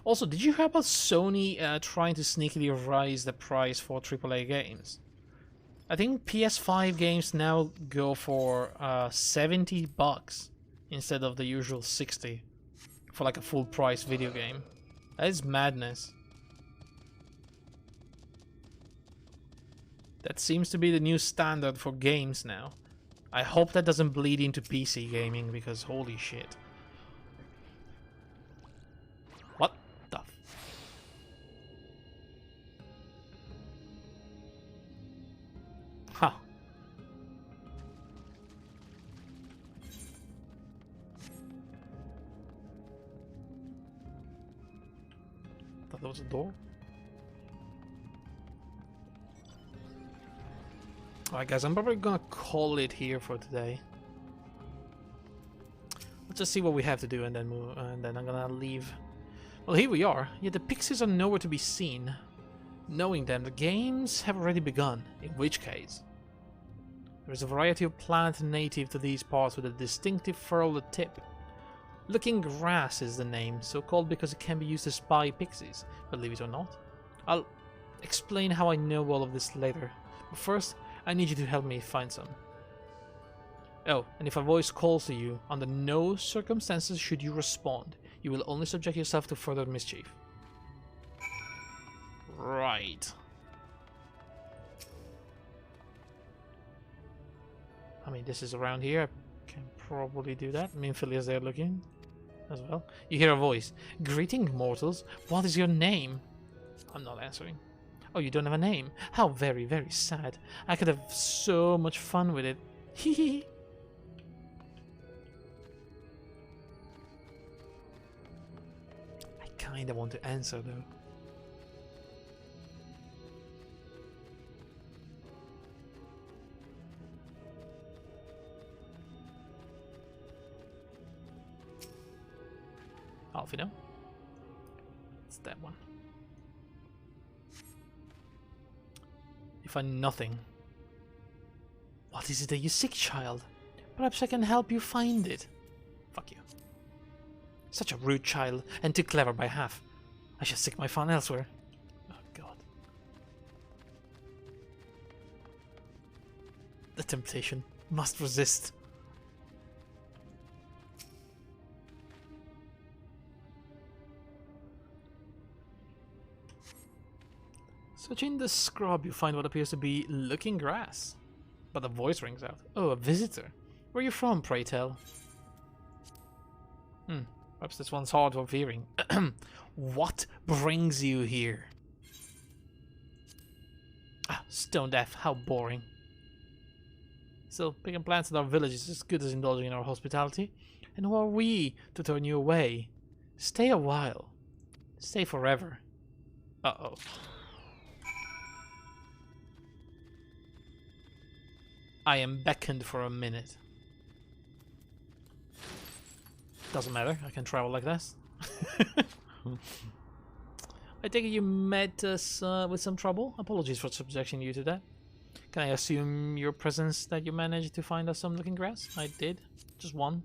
A: Also, did you hear about Sony trying to sneakily raise the price for AAA games? I think PS5 games now go for $70 instead of the usual 60 for like a full price video game. That is madness. That seems to be the new standard for games now. I hope that doesn't bleed into PC gaming, because holy shit. What the f... Huh. Thought there was a door. Alright guys, I'm probably gonna call it here for today. Let's just see what we have to do and then move, and then I'm gonna leave. Well, here we are. Yet the pixies are nowhere to be seen. Knowing them, the games have already begun, in which case there is a variety of plants native to these parts with a distinctive furrowed tip. Looking Grass is the name, so called because it can be used to spy pixies, believe it or not. I'll explain how I know all of this later, but first I need you to help me find some. Oh, and if a voice calls to you, under no circumstances should you respond. You will only subject yourself to further mischief. Right. I mean, this is around here. I can probably do that. I mean, Philly is there looking as well. You hear a voice. Greeting, mortals. What is your name? I'm not answering. Oh, you don't have a name? How very, very sad. I could have so much fun with it. Hehe. I kinda want to answer though. Alfino? It's that one. You find nothing. What is it that you seek, child? Perhaps I can help you find it. Fuck you. Such a rude child, and too clever by half. I shall seek my fun elsewhere. Oh god. The temptation must resist. Searching the scrub, you find what appears to be Looking Grass. But a voice rings out. Oh, a visitor. Where are you from, pray tell? Perhaps this one's hard of hearing. What brings you here? Ah, stone deaf, how boring. Still, picking plants in our village is as good as indulging in our hospitality. And who are we to turn you away? Stay a while. Stay forever. Uh-oh. I am beckoned for a minute. Doesn't matter, I can travel like this. I take it you met us with some trouble? Apologies for subjecting you to that. Can I assume your presence that you managed to find us some Looking Grass? I did. Just one.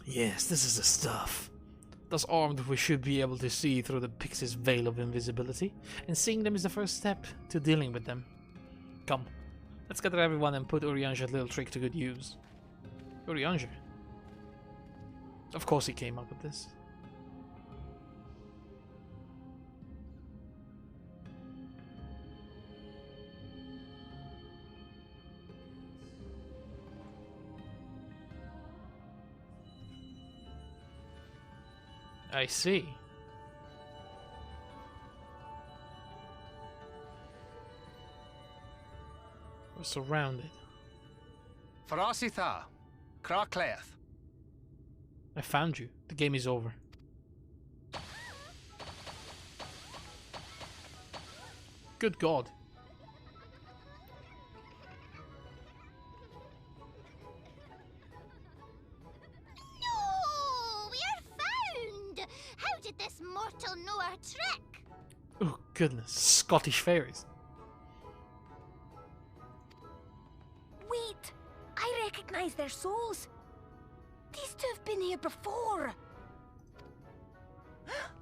A: Yes, this is the stuff. Thus armed, we should be able to see through the Pixie's veil of invisibility, and seeing them is the first step to dealing with them. Come, let's gather everyone and put Urianger's little trick to good use. Urianger? Of course he came up with this. I see. We're surrounded.
P: Farasitha, Krakleath.
A: I found you. The game is over. Good God.
R: No! We are found! How did this mortal know our trick?
A: Oh goodness, Scottish fairies.
M: Wait! I recognize their souls. These two have been here before.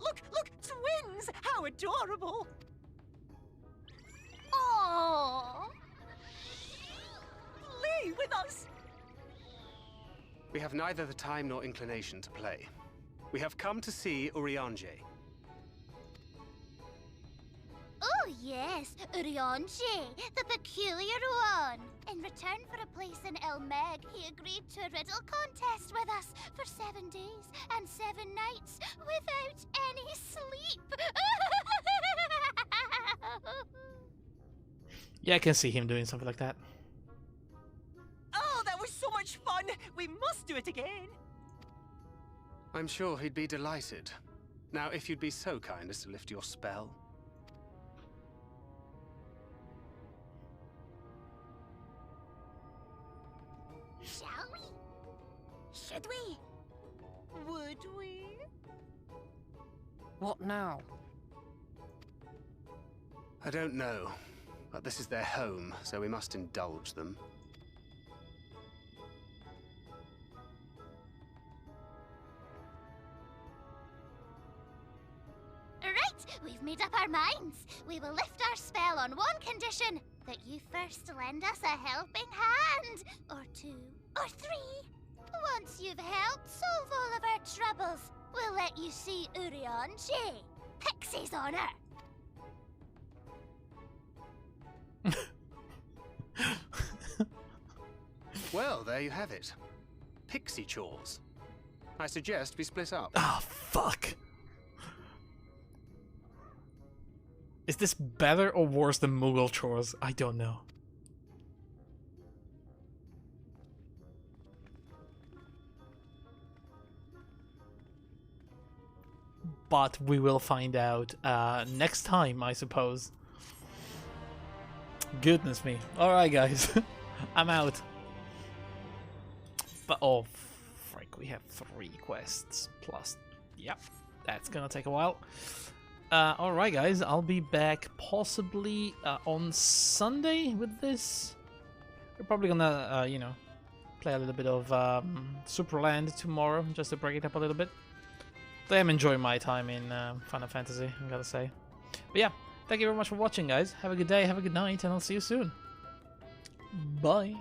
R: Look, twins! How adorable! Aww!
M: Play with us!
P: We have neither the time nor inclination to play. We have come to see Urianger.
R: Oh yes, Urianger, the peculiar one. In return for a place in Elmeg, he agreed to a riddle contest with us for 7 days and 7 nights without any sleep.
A: Yeah, I can see him doing something like that.
S: Oh, that was so much fun! We must do it again!
P: I'm sure he'd be delighted. Now, if you'd be so kind as to lift your spell.
R: Shall we?
M: Should we?
S: Would we?
Q: What now?
P: I don't know, but this is their home, so we must indulge them.
R: Right, we've made up our minds. We will lift our spell on one condition. That you first lend us a helping hand. Or 2. Or 3. Once you've helped solve all of our troubles, we'll let you see Urianger. Pixie's honor.
P: Well, there you have it. Pixie chores. I suggest we split up.
A: Ah, fuck. Is this better or worse than Moogle chores? I don't know. But we will find out next time, I suppose. Goodness me. Alright, guys. I'm out. But, oh, frick, we have 3 quests plus. Yep, that's gonna take a while. Alright, guys, I'll be back possibly on Sunday with this. We're probably gonna, you know, play a little bit of Superland tomorrow, just to break it up a little bit. I am enjoying my time in Final Fantasy, I gotta say. But yeah, thank you very much for watching, guys. Have a good day, have a good night, and I'll see you soon. Bye.